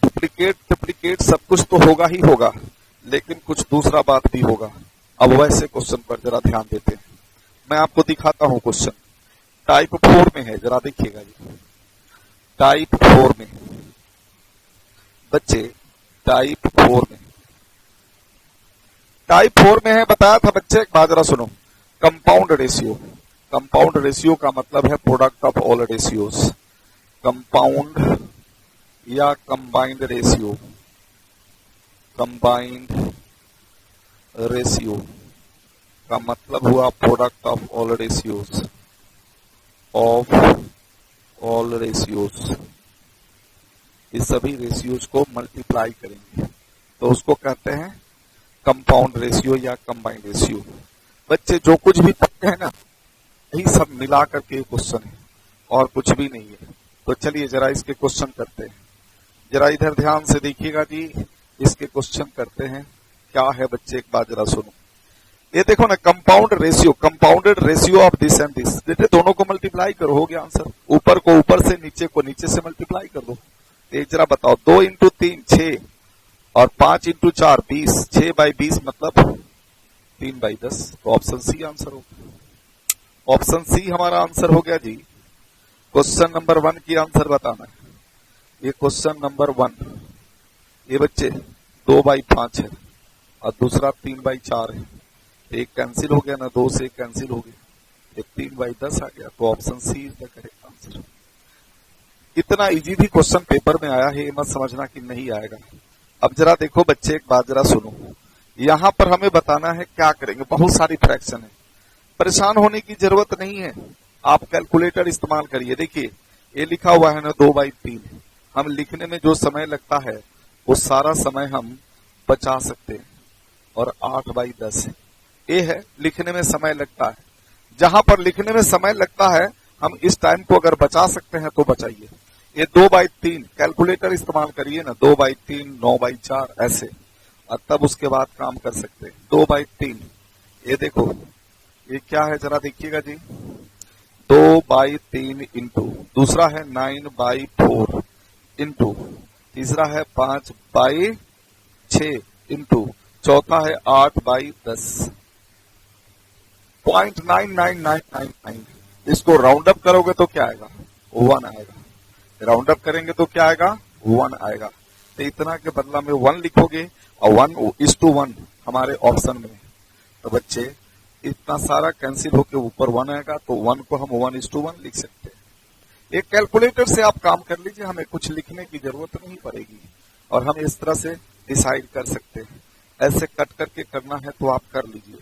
डुप्लीकेट ट्रिप्लीकेट सब कुछ तो होगा ही होगा, लेकिन कुछ दूसरा बात भी होगा। अब वैसे क्वेश्चन पर जरा ध्यान देते हैं, मैं आपको दिखाता हूं क्वेश्चन टाइप 4 में है, जरा देखिएगा जी। टाइप 4 में बच्चे, टाइप 4 में, टाइप 4 में है, बताया था बच्चे, एक बात जरा सुनो, कंपाउंड रेशियो। कंपाउंड रेशियो का मतलब है product of all ratios, compound या कंबाइंड रेशियो, कंबाइंड रेशियो का मतलब हुआ product of all ratios, of all ratios. इस सभी रेशियोज को मल्टीप्लाई करेंगे तो उसको कहते हैं कंपाउंड रेशियो या कंबाइंड रेशियो। बच्चे जो कुछ भी पढ़ते हैं ना, यही सब मिला करके क्वेश्चन है और कुछ भी नहीं है। तो चलिए जरा इसके क्वेश्चन करते हैं, जरा इधर ध्यान से देखिएगा जी, इसके क्वेश्चन करते हैं। क्या है बच्चे, एक बात जरा सुनो, ये देखो ना, compound ratio, compounded ratio of this and this, देखते दोनों को मल्टीप्लाई करो, हो गया आंसर। ऊपर को ऊपर से, नीचे को नीचे से मल्टीप्लाई कर दो। एक जरा बताओ, 2 इंटू 3 6 और 5 इंटू 4 20, 6/20 मतलब 3/10, तो ऑप्शन सी आंसर हो गया। ऑप्शन सी हमारा आंसर हो गया जी। क्वेश्चन नंबर 1 की आंसर बताना है, ये क्वेश्चन नंबर 1, ये बच्चे 2/5 है और दूसरा 3/4 है, एक कैंसिल हो गया ना, 2 से कैंसिल हो गया, एक 3/10 आ गया, तो option C is the correct answer. इतना इजी भी क्वेश्चन पेपर में आया है, ये मत समझना कि नहीं आएगा। अब जरा देखो बच्चे, एक बात जरा सुनो, यहां पर हमें बताना है क्या करेंगे, बहुत सारी फ्रैक्शन है, परेशान होने की जरूरत नहीं है, आप कैलकुलेटर इस्तेमाल करिए। देखिए ये लिखा हुआ है ना 2/3, हम लिखने में जो समय लगता है वो सारा समय हम बचा सकते हैं, और 8/10 ये है लिखने में समय लगता है। जहां पर लिखने में समय लगता है हम इस टाइम को अगर बचा सकते हैं तो बचाइए। ये 2/3 कैलकुलेटर इस्तेमाल करिए ना, 2/3 9/4 ऐसे, और तब उसके बाद काम कर सकते हैं। 2/3 ये देखो, ये क्या है जरा देखिएगा जी, 2/3 इंटू, दूसरा है 9/4 इंटू, तीसरा है 5/6 इंटू, चौथा है 8/10, 0.99999। इसको राउंड अप करोगे तो क्या आएगा, 1 आएगा। राउंड अप करेंगे तो क्या आएगा, 1 आएगा। तो इतना के बदला में 1 लिखोगे और 1:1 हमारे ऑप्शन में। तो बच्चे इतना सारा कैंसिल होके ऊपर 1 आएगा, तो 1 को हम 1:1 लिख सकते हैं। एक कैलकुलेटर से आप काम कर लीजिए, हमें कुछ लिखने की जरूरत नहीं पड़ेगी और हम इस तरह से डिसाइड कर सकते हैं। ऐसे कट करके करना है तो आप कर लीजिए।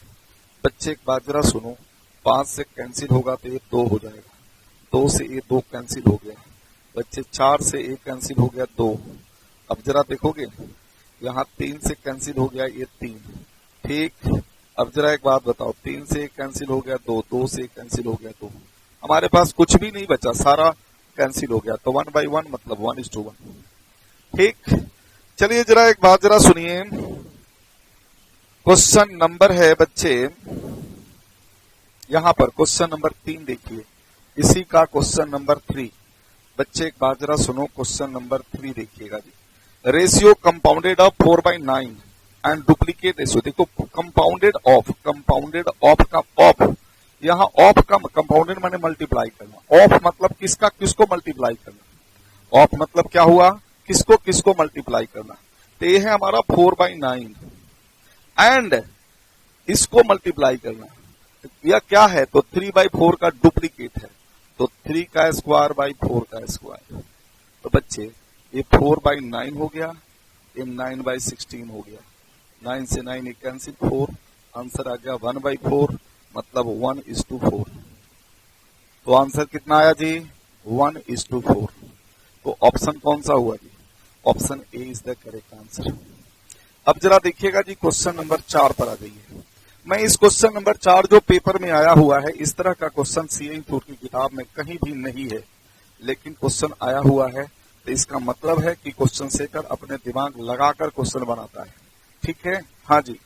बच्चे एक बात जरा सुनो, 5 से कैंसिल होगा तो ये 2 हो जाएगा, 2 से ये 2 कैंसिल हो गया, बच्चे 4 से 1 कैंसिल हो गया 2। अब जरा देखोगे यहाँ 3 से कैंसिल हो गया ये 3, ठीक। अब जरा एक बात बताओ, 3 से 1 कैंसिल हो गया 2, 2 से 1 कैंसिल हो गया 2, हमारे पास कुछ भी नहीं बचा, सारा कैंसिल हो गया, तो 1/1 मतलब 1:1, ठीक। चलिए जरा एक बात जरा सुनिए। क्वेश्चन नंबर है बच्चे, यहां पर क्वेश्चन नंबर 3 देखिए, इसी का क्वेश्चन नंबर 3। बच्चे एक बात जरा सुनो, क्वेश्चन नंबर 3 देखिएगा जी। Ratio compounded of 4/9 and duplicate ratio. देखो कंपाउंडेड ऑफ का ऑफ, यहाँ ऑफ का कंपाउंडेड माने मल्टीप्लाई करना, ऑफ मतलब किसका किसको मल्टीप्लाई करना, ऑफ मतलब क्या हुआ, किसको किसको मल्टीप्लाई करना। तो ये है हमारा 4/9 एंड इसको मल्टीप्लाई करना, यह क्या है, तो 3/4 का डुप्लीकेट है, तो 3 का स्क्वायर बाई 4 का स्क्वायर। तो बच्चे ये 4/9 हो गया, ये 9/16 हो गया, 9 से 9 कैंसिल, 4 आंसर आ गया 1/4, मतलब 1:4। तो आंसर कितना आया जी, 1:4। तो ऑप्शन कौन सा हुआ जी, option A is the correct answer. अब जरा देखिएगा जी, क्वेश्चन नंबर 4 पर आ जाइए। मैं इस क्वेश्चन नंबर 4 जो पेपर में आया हुआ है, इस तरह का क्वेश्चन सीए इंस्टीट्यूट की किताब में कहीं भी नहीं है, लेकिन क्वेश्चन आया हुआ है, तो इसका मतलब है कि क्वेश्चन सेटर अपने दिमाग लगाकर क्वेश्चन बनाता है। ठीक है, हाँ जी,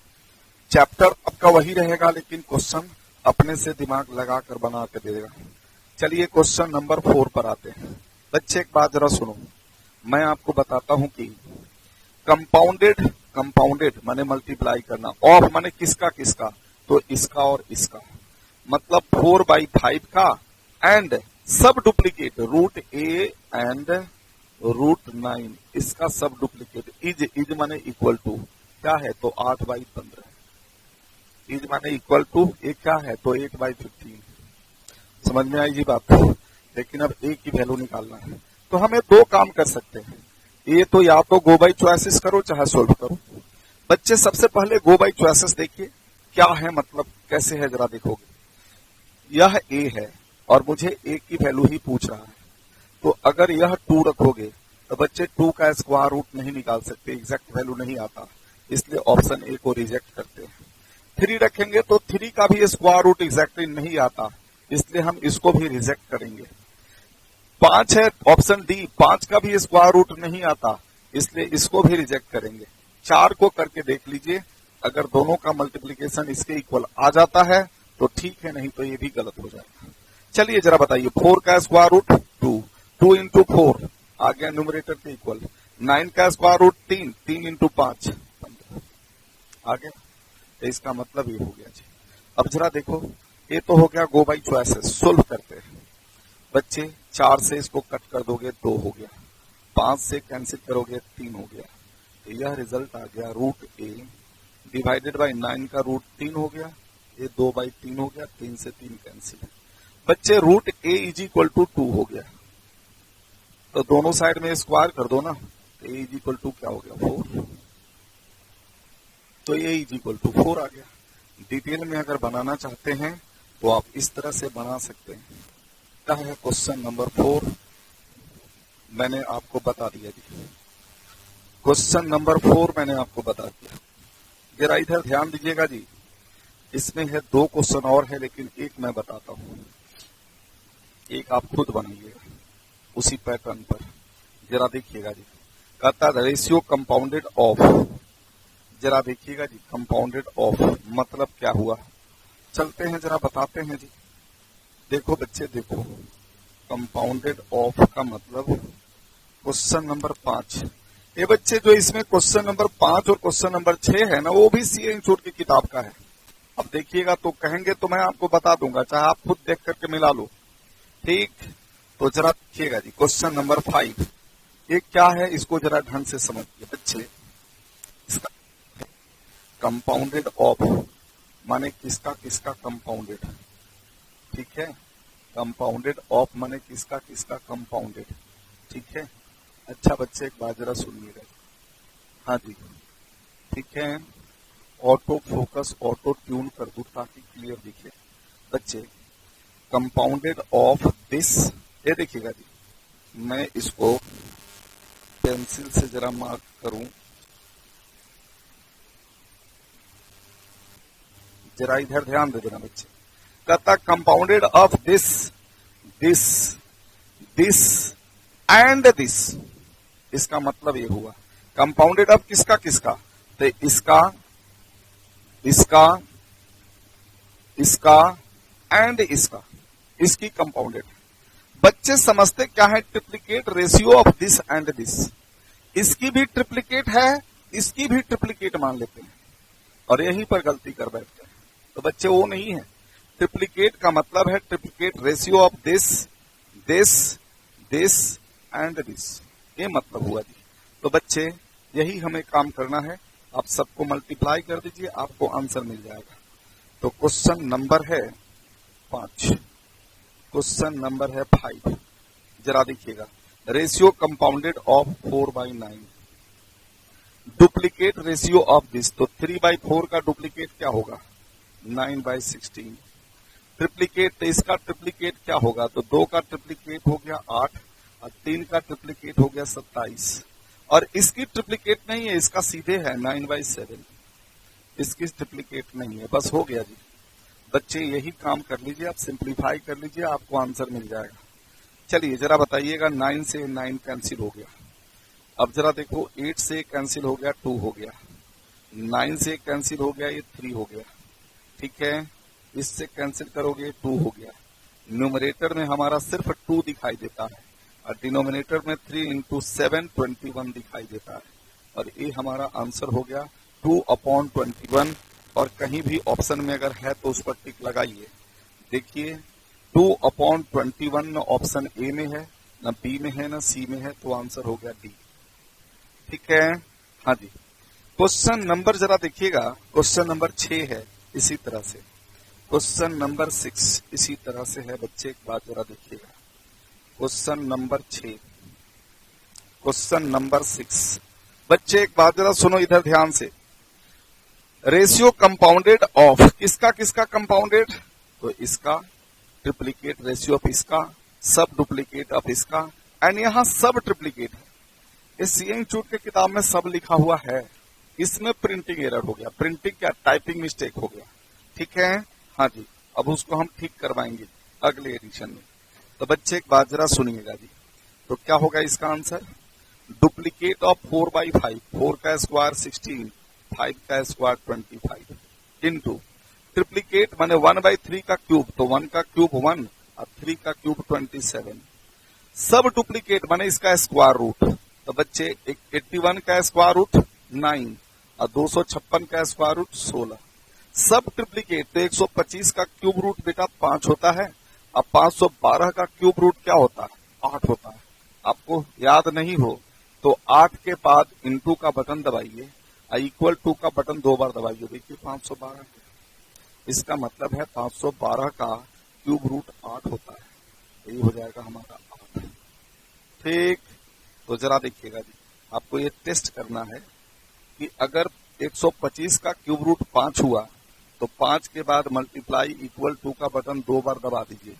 चैप्टर आपका वही रहेगा, लेकिन क्वेश्चन अपने से दिमाग लगाकर बना के दे देगा। चलिए क्वेश्चन नंबर 4 पर आते हैं। बच्चे एक बात जरा सुनो, मैं आपको बताता हूं कि कंपाउंडेड माने मल्टीप्लाई करना, ऑफ माने किसका किसका, तो इसका और इसका, मतलब 4/5 का एंड सब डुप्लीकेट √a एंड √9, इसका सब डुप्लीकेट, इज माने इक्वल टू क्या है, तो 8/15, इज माने इक्वल टू ए क्या है, तो 8/15। समझ में आई जी बात, लेकिन अब ए की वैल्यू निकालना है, तो हमें दो काम कर सकते हैं, ये तो या तो गो बाई चॉइसेस करो चाहे सोल्व करो। बच्चे सबसे पहले गो बाई चॉइसेस देखिए क्या है, मतलब कैसे है जरा देखोगे। यह ए है और मुझे ए की वैल्यू ही पूछ रहा है, तो अगर यह 2 रखोगे तो बच्चे 2 का स्क्वायर रूट नहीं निकाल सकते, एग्जैक्ट वैल्यू नहीं आता, इसलिए ऑप्शन ए को रिजेक्ट करते हैं। 3 रखेंगे तो 3 का भी स्क्वायर रूट एग्जैक्टली नहीं आता, इसलिए हम इसको भी रिजेक्ट करेंगे। 5 है ऑप्शन डी, 5 का भी स्क्वायर रूट नहीं आता, इसलिए इसको भी रिजेक्ट करेंगे। 4 को करके देख लीजिए, अगर दोनों का मल्टीप्लीकेशन इसके इक्वल आ जाता है तो ठीक है, नहीं तो ये भी गलत हो जाएगा। चलिए जरा बताइए, 4 का स्क्वायर रूट 2, 2 इंटू 4 आ गया न्यूमरेटर के इक्वल, 9 का स्क्वायर रूट 3, 3 इंटू 5 15 आ गया, तो इसका मतलब ये हो गया जी। अब जरा देखो, ये तो हो गया गो बाई चॉइसेस, सोल्व करते हैं। बच्चे 4 से इसको कट कर दोगे 2 हो गया, 5 से कैंसिल करोगे 3 हो गया, तो यह रिजल्ट आ गया √a डिवाइडेड बाई 9 का √3 हो गया, ये 2/3 हो गया, 3 से 3 कैंसिल। बच्चे √a इज इक्वल टू 2 हो गया, तो दोनों साइड में स्क्वायर कर दो ना, तो a इज इक्वल टू क्या हो गया 4, तो a इज इक्वल टू 4 आ गया। डिटेल में अगर बनाना चाहते हैं तो आप इस तरह से बना सकते हैं। क्या है क्वेश्चन नंबर 4, मैंने आपको बता दिया जी, क्वेश्चन नंबर 4 मैंने आपको बता दिया। जरा इधर ध्यान दीजिएगा जी, इसमें है 2 क्वेश्चन और है, लेकिन एक मैं बताता हूं, एक आप खुद बनाइएगा उसी पैटर्न पर। जरा देखिएगा जी, कहता है रेशियो कंपाउंडेड ऑफ, जरा देखिएगा जी, कंपाउंडेड ऑफ मतलब क्या हुआ, चलते हैं जरा बताते हैं जी। देखो बच्चे देखो, कंपाउंडेड ऑफ का मतलब क्वेश्चन नंबर 5, ये बच्चे जो इसमें क्वेश्चन नंबर 5 और क्वेश्चन नंबर 6 है ना, वो भी सीए इंस्टीट्यूट की किताब का है। अब देखिएगा तो कहेंगे तो मैं आपको बता दूंगा, चाहे आप खुद देख करके मिला लो, ठीक। तो जरा देखिएगा जी, क्वेश्चन नंबर 5 ये क्या है, इसको जरा ढंग से समझिए बच्चे। इसका कंपाउंडेड ऑफ माने किसका किसका कंपाउंडेड, ठीक है, कंपाउंडेड ऑफ माने किसका किसका कंपाउंडेड, ठीक है। अच्छा बच्चे एक बात जरा सुनिएगा, हाँ जी, ठीक है, ऑटो फोकस ऑटो ट्यून कर दूं ताकि क्लियर दिखे। बच्चे कंपाउंडेड ऑफ दिस, ये देखिएगा जी, मैं इसको पेंसिल से जरा मार्क करूं, जरा इधर ध्यान दे देना बच्चे। कहता compounded of this this this and this, इसका मतलब ये हुआ कंपाउंडेड अब किसका किसका, तो इसका, इसका, इसका एंड इसका, इसकी कंपाउंडेड। बच्चे समझते क्या है, triplicate ratio of this and this, इसकी भी ट्रिप्लीकेट है, इसकी भी ट्रिप्लीकेट मान लेते हैं और यहीं पर गलती कर बैठते हैं। तो बच्चे वो नहीं है, ट्रिप्लीकेट का मतलब है triplicate ratio of this, this, this and this, ये मतलब हुआ जी। तो बच्चे यही हमें काम करना है, आप सबको मल्टीप्लाई कर दीजिए, आपको आंसर मिल जाएगा। तो क्वेश्चन नंबर है 5, क्वेश्चन नंबर है 5, जरा देखिएगा, ratio compounded of 4/9, duplicate ratio of this, तो 3/4 का डुप्लीकेट क्या होगा, 9/16, ट्रिप्लीकेट, तो इसका ट्रिप्लीकेट क्या होगा, तो 2 का ट्रिप्लीकेट हो गया 8 और 3 का ट्रिप्लीकेट हो गया 27, और इसकी ट्रिप्लीकेट नहीं है, इसका सीधे है 9/7, इसकी ट्रिप्लीकेट नहीं है, बस हो गया जी। बच्चे यही काम कर लीजिए, आप सिंप्लीफाई कर लीजिए, आपको आंसर मिल जाएगा। चलिए जरा बताइएगा, 9 से 9 कैंसिल हो गया, अब जरा देखो 8 से कैंसिल हो गया 2 हो गया, 9 से कैंसिल हो गया ये 3 हो गया, ठीक है, इससे कैंसिल करोगे 2 हो गया, न्यूमरेटर में हमारा सिर्फ 2 दिखाई देता है और डिनोमिनेटर में 3 × 7 21 दिखाई देता है, और ये हमारा आंसर हो गया 2/21। और कहीं भी ऑप्शन में अगर है तो उस पर टिक लगाइए, देखिए 2/21 न ऑप्शन ए में है, न बी में है, न सी में है, तो आंसर हो गया डी, ठीक है। हाँ जी, क्वेश्चन नंबर जरा देखिएगा, क्वेश्चन नंबर 6 है इसी तरह से, क्वेश्चन नंबर 6 इसी तरह से है बच्चे, एक बात जरा देखिएगा, क्वेश्चन नंबर 6, क्वेश्चन नंबर 6, बच्चे एक बात जरा सुनो इधर ध्यान से, रेशियो कंपाउंडेड ऑफ, किसका किसका कंपाउंडेड, तो इसका, ट्रिप्लीकेट रेशियो ऑफ इसका, सब डुप्लीकेट ऑफ इसका, एंड यहां सब ट्रिप्लीकेट है। इस सीए इंस्टीट्यूट के किताब में सब लिखा हुआ है, इसमें प्रिंटिंग एरर हो गया, प्रिंटिंग क्या, टाइपिंग मिस्टेक हो गया, ठीक है। हाँ जी, अब उसको हम ठीक करवाएंगे अगले एडिशन में। तो बच्चे एक बात जरा सुनिएगा जी, तो क्या होगा इसका आंसर, डुप्लीकेट ऑफ 4/5, 4 का स्क्वायर 16, 5 का स्क्वायर 25, इंटू ट्रिप्लीकेट माने 1/3 का क्यूब, तो 1 का क्यूब 1 और 3 का क्यूब 27, सब डुप्लीकेट माने इसका स्क्वायर रूट, तो बच्चे 81 का स्क्वायर रूट 9 और 256 का स्क्वायर रूट 16, सब ट्रिप्लीकेट, तो 125 का क्यूब रूट बेटा 5 होता है, अब 512 का क्यूब रूट क्या होता है, 8 होता है। आपको याद नहीं हो तो 8 के बाद इंटू का बटन दबाइए, इक्वल टू का बटन 2 बार दबाइए, देखिए 512, इसका मतलब है 512 का क्यूब रूट 8 होता है, तो ये हो जाएगा हमारा 8, ठीक। तो जरा देखिएगा जी, आपको ये टेस्ट करना है कि अगर 125 का क्यूब रूट 5 हुआ तो 5 के बाद मल्टीप्लाई इक्वल टू का बटन 2 बार दबा दीजिए,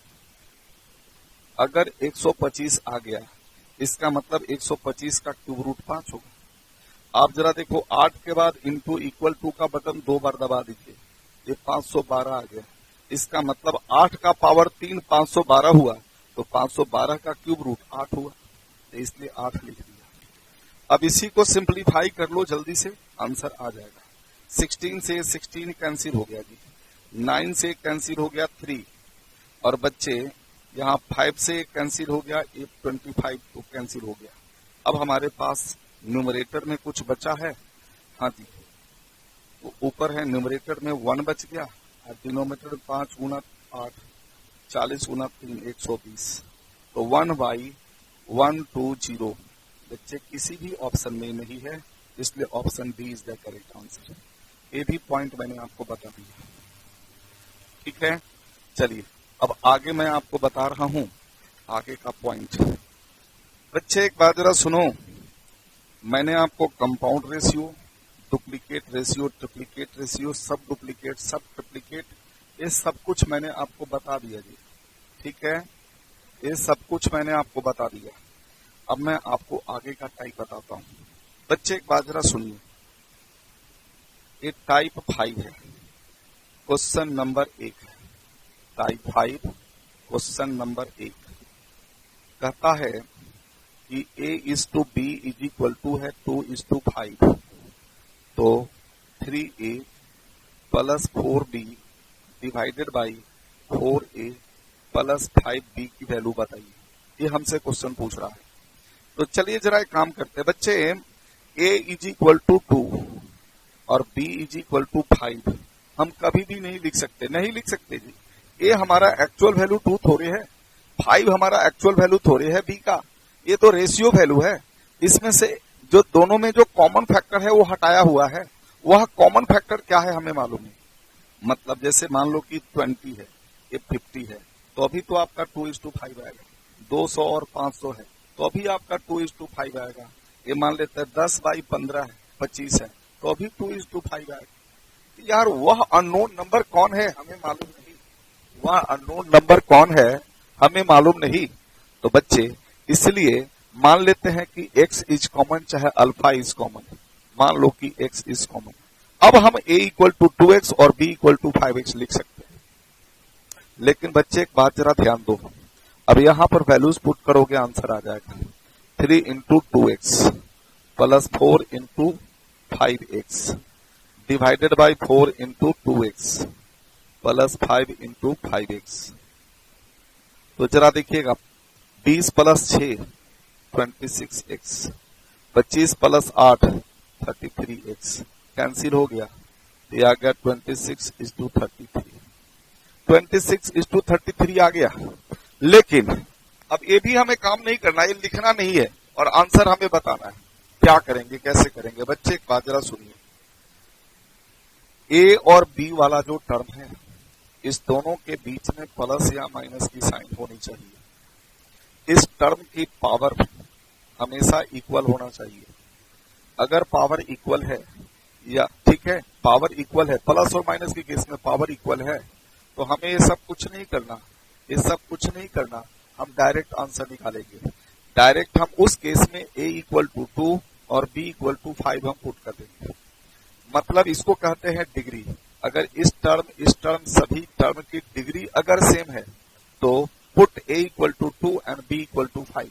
अगर 125 आ गया इसका मतलब 125 का क्यूब रूट 5 होगा। आप जरा देखो 8 के बाद इंटू इक्वल टू का बटन 2 बार दबा दीजिए, ये 512 आ गया, इसका मतलब 8 का पावर 3 512 हुआ, तो 512 का क्यूब रूट 8 हुआ, तो इसलिए 8 लिख दिया। अब इसी को सिंप्लीफाई कर लो जल्दी से, आंसर आ जाएगा। 16 से 16 कैंसिल हो गया जी, 9 से कैंसिल हो गया 3, और बच्चे यहाँ 5 से कैंसिल हो गया, 25 तो कैंसिल हो गया। अब हमारे पास न्यूमरेटर में कुछ बचा है, हाँ जी, तो ऊपर है न्यूमरेटर में 1 बच गया और डिनोमिनेटर में 5 × 8 40 × 3 120, तो 1/120 बच्चे किसी भी ऑप्शन में नहीं है, इसलिए option B is the correct answer. ये भी पॉइंट मैंने आपको बता दिया, ठीक है। चलिए अब आगे मैं आपको बता रहा हूं आगे का पॉइंट। बच्चे एक बात जरा सुनो, मैंने आपको compound ratio, duplicate ratio, triplicate ratio, सब डुप्लीकेट, सब ट्रिप्लीकेट, ये सब कुछ मैंने आपको बता दिया जी, ठीक है, ये सब कुछ मैंने आपको बता दिया। अब मैं आपको आगे का टाइप बताता हूं। बच्चे एक बात जरा सुनिए, ये टाइप 5 है, क्वेश्चन नंबर 1 है, टाइप 5 क्वेश्चन नंबर 1 कहता है कि a is to B is equal to है 2:5, तो 3a plus 4b divided by 4a plus 5b की वैल्यू बताइए। ये हमसे क्वेश्चन पूछ रहा है। तो चलिए जरा एक काम करते हैं बच्चे, a इज इक्वल टू 2 और b इज इक्वल टू 5 हम कभी भी नहीं लिख सकते, नहीं लिख सकते जी। a हमारा एक्चुअल वैल्यू 2 थोड़े है, 5 हमारा एक्चुअल वैल्यू थोड़े है b का, ये तो रेशियो वैल्यू है। इसमें से जो दोनों में जो कॉमन फैक्टर है वो हटाया हुआ है, वह कॉमन फैक्टर क्या है हमें मालूम है। मतलब जैसे मान लो कि 20 है, ये 50 है, तो अभी तो आपका 2:5 आएगा। 200 और 500 है, तो अभी आपका 2:5 आएगा। ये मान लेते हैं 10/15 है, 25 है, तो अभी 2:5 आएगा। यार वह अननोन नंबर कौन है हमें मालूम नहीं, वह अननोन नंबर कौन है हमें मालूम नहीं। तो बच्चे इसलिए मान लेते हैं कि x इज कॉमन चाहे अल्फा इज कॉमन, मान लो कि x इज कॉमन। अब हम a इक्वल टू 2x और b इक्वल टू 5x लिख सकते हैं। लेकिन बच्चे एक बात जरा ध्यान दो, अब यहां पर वैल्यूज पुट करोगे आंसर आ जाएगा 3 into 2x plus 4 into 5x divided by 4 into 2x plus 5 into 5x। तो जरा देखिएगा 20 plus 6 26x, 25 plus 8 33x, cancel हो गया, ये आ गया 26:33, 26:33 आ गया। लेकिन अब ये भी हमें काम नहीं करना, ये लिखना नहीं है और आंसर हमें बताना है। क्या करेंगे, कैसे करेंगे बच्चे, एक बात जरा सुनिए। ए और बी वाला जो टर्म है, इस दोनों के बीच में प्लस या माइनस की साइन होनी चाहिए। इस टर्म की पावर हमेशा इक्वल होना चाहिए। अगर पावर इक्वल है, या ठीक है पावर इक्वल है, प्लस और माइनस के केस में पावर इक्वल है, तो हमें ये सब कुछ नहीं करना, ये सब कुछ नहीं करना, हम डायरेक्ट आंसर निकालेंगे। डायरेक्ट हम उस केस में a इक्वल टू 2 और b इक्वल टू 5 हम पुट कर देंगे। मतलब इसको कहते हैं डिग्री। अगर इस टर्म सभी टर्म की डिग्री अगर सेम है तो put a equal to 2 and b equal to 5,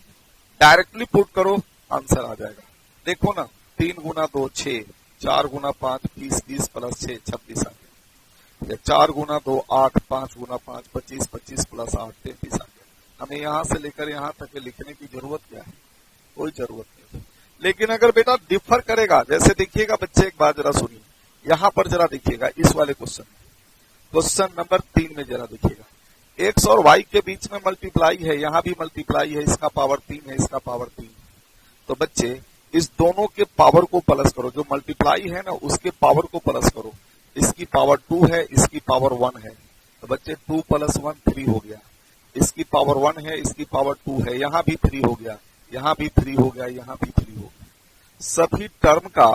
directly put करो आंसर आ जाएगा। देखो ना, 3 गुना 2 6, 4 गुना 5 20, 20 प्लस 6 26 आ गया, 4 गुना 2 8, 5 गुना 5 25, 25 प्लस 8 33 आ गया। हमें यहां से लेकर यहां तक लिखने की जरूरत क्या है, कोई जरूरत नहीं। लेकिन अगर बेटा डिफर करेगा, जैसे देखिएगा बच्चे एक बात जरा सुनिए, यहां पर जरा देखिएगा इस वाले क्वेश्चन नंबर 3 में जरा देखिएगा, एक्स और वाई के बीच में मल्टीप्लाई है, यहां भी मल्टीप्लाई है, इसका पावर 3 है, इसका पावर 3। तो बच्चे इस दोनों के पावर को प्लस करो, जो मल्टीप्लाई है ना उसके पावर को प्लस करो। इसकी पावर 2 है, इसकी पावर 1 है, तो बच्चे 2 + 1 3 हो गया। इसकी पावर 1 है, इसकी पावर 2 है, यहां भी 3 हो गया, यहां भी 3 हो गया, यहां भी 3 हो गया। सभी टर्म का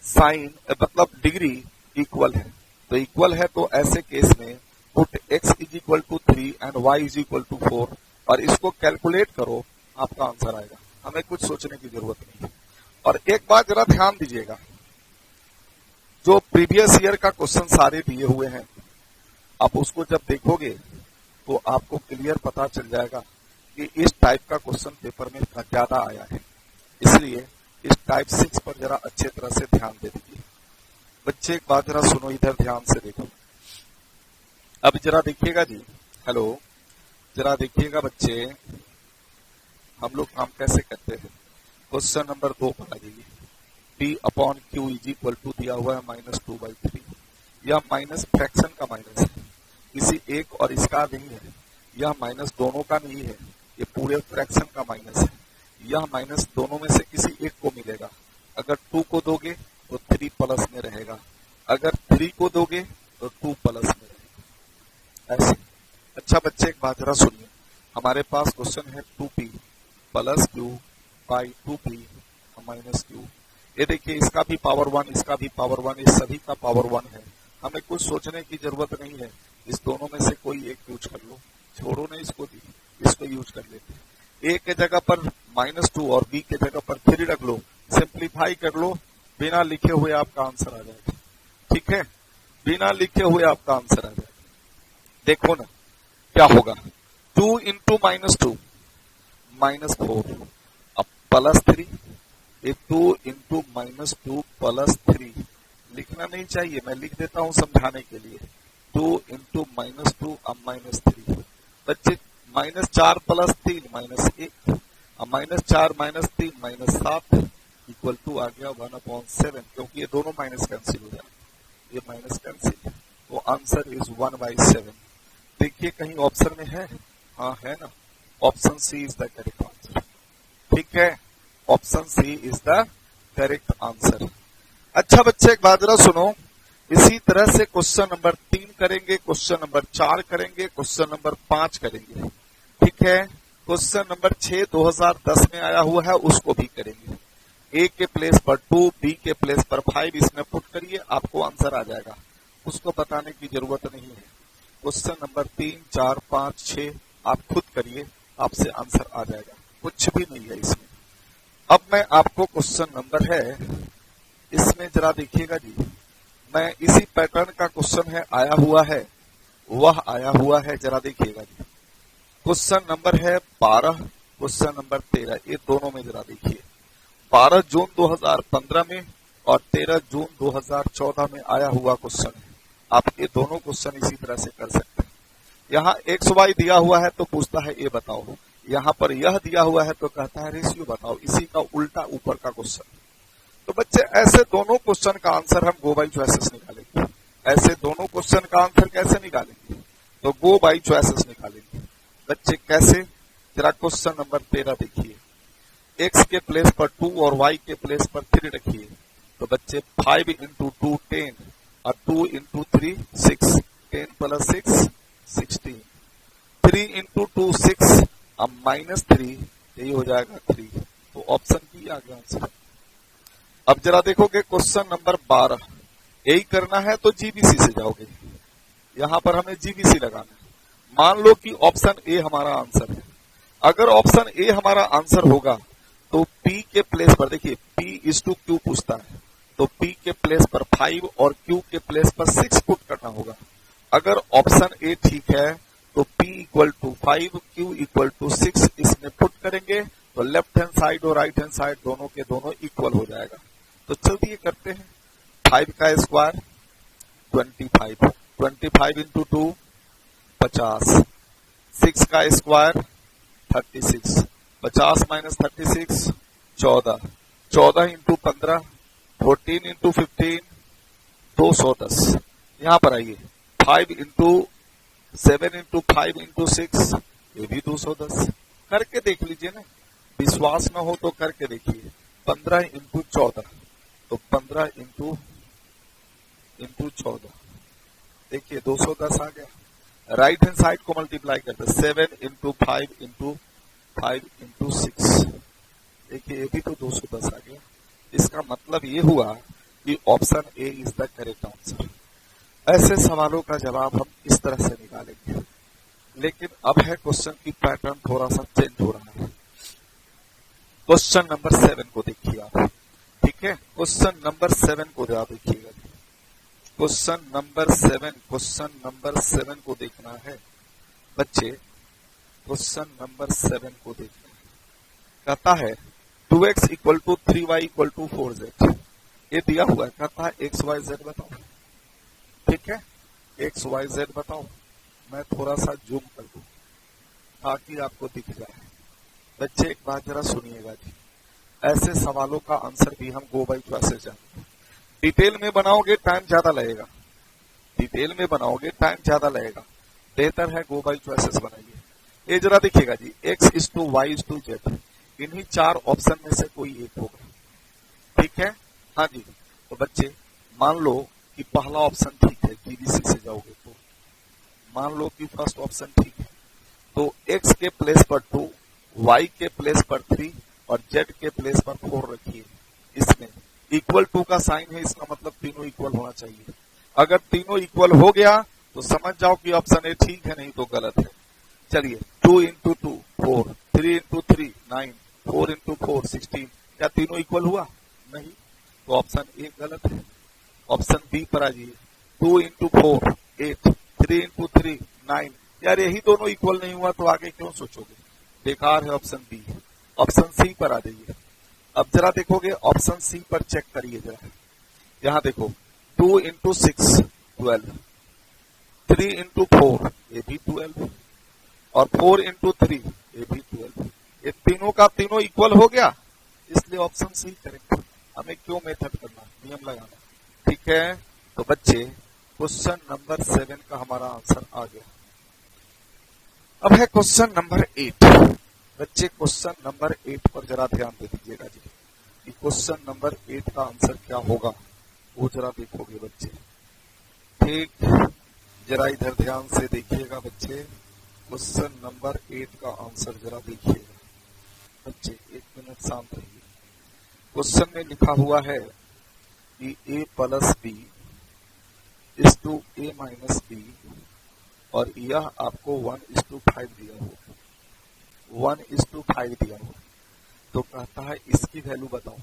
साइन मतलब डिग्री इक्वल है। तो इक्वल है तो ऐसे केस में put x is equal to 3 and y is equal to 4 और इसको कैलकुलेट करो, आपका आंसर आएगा। हमें कुछ सोचने की जरूरत नहीं। और एक बात जरा ध्यान दीजिएगा, जो प्रीवियस ईयर का क्वेश्चन सारे दिए हुए हैं, आप उसको जब देखोगे तो आपको क्लियर पता चल जाएगा कि इस टाइप का क्वेश्चन पेपर में ज्यादा आया है। इसलिए इस टाइप 6 पर जरा अच्छे तरह से ध्यान दे दीजिए। बच्चे एक बात जरा सुनो, इधर ध्यान से देखो। अब जरा देखिएगा जी, हेलो, जरा देखिएगा बच्चे, हम लोग काम कैसे करते हैं। क्वेश्चन नंबर 2 पर आ जाइए। P/Q इज इक्वल टू दिया हुआ है -2/3। यह माइनस फ्रैक्शन का माइनस है, किसी एक और इसका नहीं है। यह माइनस दोनों का नहीं है, ये पूरे फ्रैक्शन का माइनस है। यह माइनस दोनों में से किसी एक को मिलेगा। अगर 2 को दोगे तो 3 प्लस में रहेगा, अगर 3 को दोगे तो 2 प्लस में रहेगा, ऐसे। अच्छा बच्चे एक बात जरा सुनिए, हमारे पास क्वेश्चन है 2p + q by 2p minus q। ये देखिए, इसका भी पावर 1, इसका भी पावर 1, इस सभी का पावर 1 है। हमें कुछ सोचने की जरूरत नहीं है, इस दोनों में से कोई एक यूज कर लो, छोड़ो ना इसको भी, इसको यूज कर लेते हैं। ए के जगह पर -2 और बी के जगह पर 3 रख लो, सिंप्लीफाई कर लो, बिना लिखे हुए आपका आंसर आ जाएगा। ठीक है, बिना लिखे हुए आपका आंसर आ जाएगा। देखो ना क्या होगा, 2 × -2 -4। अब +3, ये 2 इंटू -2 +3 लिखना नहीं चाहिए, मैं लिख देता हूं समझाने के लिए। 2 इंटू -2 अब -3, बच्चे -4 + 3 -1, अब -4 -3 -7 इक्वल टू आ गया 1/7, क्योंकि ये दोनों माइनस कैंसिल हो जाए, ये माइनस कैंसिल, तो आंसर इज 1/7। देखिए कहीं ऑप्शन में है, हाँ है ना, option C is the correct answer. ठीक है, option C is the correct answer. अच्छा बच्चे एक बात जरा सुनो, इसी तरह से क्वेश्चन नंबर 3 करेंगे, क्वेश्चन नंबर 4 करेंगे, क्वेश्चन नंबर 5 करेंगे। ठीक है, क्वेश्चन नंबर 6 2010 में आया हुआ है, उसको भी करेंगे। ए के प्लेस पर 2, बी के प्लेस पर 5 इसमें पुट करिए, आपको आंसर आ जाएगा, उसको बताने की जरूरत नहीं है। क्वेश्चन नंबर 3, 4, 5, 6 आप खुद करिए, आपसे आंसर आ जाएगा, कुछ भी नहीं है इसमें। अब मैं आपको क्वेश्चन नंबर है, इसमें जरा देखिएगा जी, मैं इसी पैटर्न का क्वेश्चन है आया हुआ है, वह आया हुआ है, जरा देखिएगा जी। क्वेश्चन नंबर है 12, क्वेश्चन नंबर 13, ये दोनों में जरा देखिए। 12 जून 2015 में और 13 जून 2014 में आया हुआ क्वेश्चन है। आप ये दोनों क्वेश्चन इसी तरह से कर सकते हैं। यहाँ एक्स वाई दिया हुआ है तो पूछता है ये बताओ, यहाँ पर यह दिया हुआ है तो कहता है रेशियो बताओ, इसी का उल्टा ऊपर का क्वेश्चन। तो बच्चे ऐसे दोनों क्वेश्चन का आंसर हम गो बाई चॉइसेस निकालेंगे। ऐसे दोनों क्वेश्चन का आंसर कैसे निकालेंगे, तो गो बाई चॉइसेस निकालेंगे। बच्चे कैसे, जरा क्वेश्चन नंबर 13 देखिए। एक्स के प्लेस पर 2 और वाई के प्लेस पर 3 रखिए, तो बच्चे 5 इंटू 2 10 और 2 इंटू 3 6, 10 + 6 16, 3 इंटू 2 6 अब -3, यही हो जाएगा 3, तो ऑप्शन बी आ गया आंसर। अब जरा देखोगे क्वेश्चन नंबर 12, यही करना है तो जीबीसी से जाओगे, यहां पर हमें जीबीसी लगाना है। मान लो कि ऑप्शन ए हमारा आंसर है, अगर ऑप्शन ए हमारा आंसर होगा तो P के प्लेस पर देखिए, P/Q पूछता है, तो P के प्लेस पर 5 और Q के प्लेस पर 6 पुट करना होगा। अगर ऑप्शन ए ठीक है तो P = 5, Q = 6 इसमें पुट करेंगे तो लेफ्ट हैंड साइड और राइट हैंड साइड दोनों के दोनों इक्वल हो जाएगा। तो चलिए करते हैं, 5 का स्क्वायर 25, 25 इंटू 2 50, 6 का स्क्वायर 36, 50 - 36 14, 14 इंटू 15 14 इंटू 15 210। यहां पर आइए, 5 इंटू 7 इंटू 5 इंटू 6 ये भी 210। करके देख लीजिए ना, विश्वास न हो तो करके देखिए। 15 इंटू 14, तो 15 इंटू 14, देखिए 210 आ गया। राइट हैंड साइड को मल्टीप्लाई करते, 7 इंटू 5 इंटू 5 इंटू 6, देखिए ये भी तो 210 आ गया। इसका मतलब ये हुआ कि option A is the correct answer. ऐसे सवालों का जवाब हम इस तरह से निकालेंगे, लेकिन अब है क्वेश्चन की पैटर्न थोड़ा सा चेंज हो रहा है। क्वेश्चन नंबर 7 को देखिए आप, ठीक है, क्वेश्चन नंबर 7 को जरा देखिएगा। क्वेश्चन नंबर 7 को देखना है बच्चे, क्वेश्चन नंबर 7 को देखना है। कहता है 2x = 3y = 4z, ये दिया हुआ है, कहता है x y z बताओ। ठीक है, x y z बताओ। मैं थोड़ा सा जूम कर दूं ताकि आपको दिख जाए। बच्चे एक बात जरा सुनिएगा जी, ऐसे सवालों का आंसर भी हम गो बाई चॉइसेस जानते हैं। डिटेल में बनाओगे टाइम ज्यादा लगेगा, डिटेल में बनाओगे टाइम ज्यादा लगेगा, बेहतर है गो बाई चॉइसेस बनाइए। ये जरा देखिएगा जी, x/y/z, इन्हीं 4 ऑप्शन में से कोई एक होगा। ठीक है, हाँ जी। तो बच्चे मान लो कि पहला ऑप्शन ठीक है, जीबीसी से जाओगे तो मान लो कि फर्स्ट ऑप्शन ठीक है, तो x के प्लेस पर 2, y के प्लेस पर 3 और z के प्लेस पर 4 रखिए। इसमें =2 का साइन है, इसका मतलब तीनों इक्वल होना चाहिए। अगर तीनों इक्वल हो गया तो समझ जाओ कि ऑप्शन ए ठीक है, नहीं तो गलत है। चलिए, 2 इंटू 2 4, 3 इंटू 3 9, 4 इंटू 4 16, क्या तीनों इक्वल हुआ? नहीं, तो ऑप्शन ए गलत है। ऑप्शन बी पर आ जाइए, 2 इंटू 4 8, 3 इंटू 3 9, यार यही दोनों इक्वल नहीं हुआ तो आगे क्यों सोचोगे, बेकार है ऑप्शन बी। ऑप्शन सी पर आ जाइए, अब जरा देखोगे ऑप्शन सी पर चेक करिए जरा, यहां देखो 2 इंटू 6 12, 3 इंटू 4 ये भी 12 और 4 इंटू 3 ये भी 12। ये तीनों का तीनों इक्वल हो गया, इसलिए ऑप्शन सी करेक्ट। हमें क्यों मेथड करना, नियम लगाना, ठीक है। तो बच्चे क्वेश्चन नंबर 7 का हमारा आंसर आ गया। अब है क्वेश्चन नंबर 8। बच्चे क्वेश्चन नंबर 8 पर जरा ध्यान दे दीजिएगा जी, कि क्वेश्चन नंबर 8 का आंसर क्या होगा वो जरा देखोगे बच्चे, ठीक। जरा इधर ध्यान से देखिएगा बच्चे, क्वेश्चन नंबर 8 का आंसर जरा देखिएगा बच्चे, 1 मिनट शांत रहिए। क्वेश्चन में लिखा हुआ है कि a plus B is to A minus B, और यह आपको 1:5 दिया हुआ, 1:5 दिया हुआ। तो कहता है इसकी वैल्यू बताओ।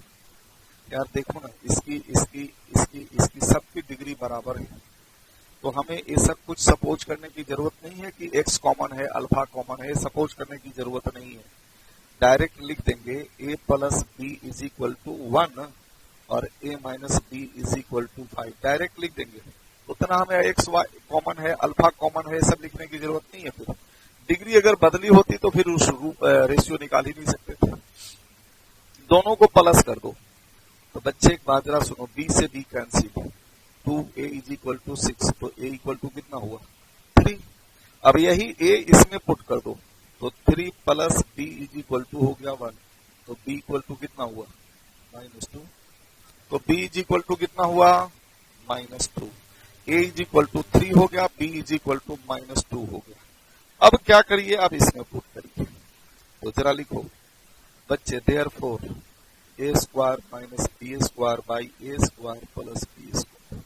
यार देखो ना, इसकी इसकी इसकी इसकी सबकी डिग्री बराबर है, तो हमें ये सब कुछ सपोज करने की जरूरत नहीं है कि x कॉमन है, अल्फा कॉमन है, सपोज करने की जरूरत नहीं है। डायरेक्ट लिख देंगे a plus B is equal to 1 और a minus B is equal to 5, direct लिख देंगे। उतना हमें x y कॉमन है, अल्फा कॉमन है, सब लिखने की जरूरत नहीं है। फिर डिग्री अगर बदली होती तो फिर उस रेशियो निकाल ही नहीं सकते थे। दोनों को प्लस कर दो। तो बच्चे एक बात जरा सुनो, b से b cancel, 2a is equal to 6, तो a इक्वल टू कितना हुआ 3। अब यही a इसमें पुट कर दो, तो 3 plus b is equal to हो गया 1, तो b इक्वल टू कितना हुआ -2, तो b इज इक्वल टू कितना हुआ -2। a इज इक्वल टू 3 हो गया, b इज इक्वल टू -2 हो गया। अब क्या करिए, अब इसमें पुट करिए, तो जरा लिखो बच्चे, therefore a square minus b square by a square plus b square.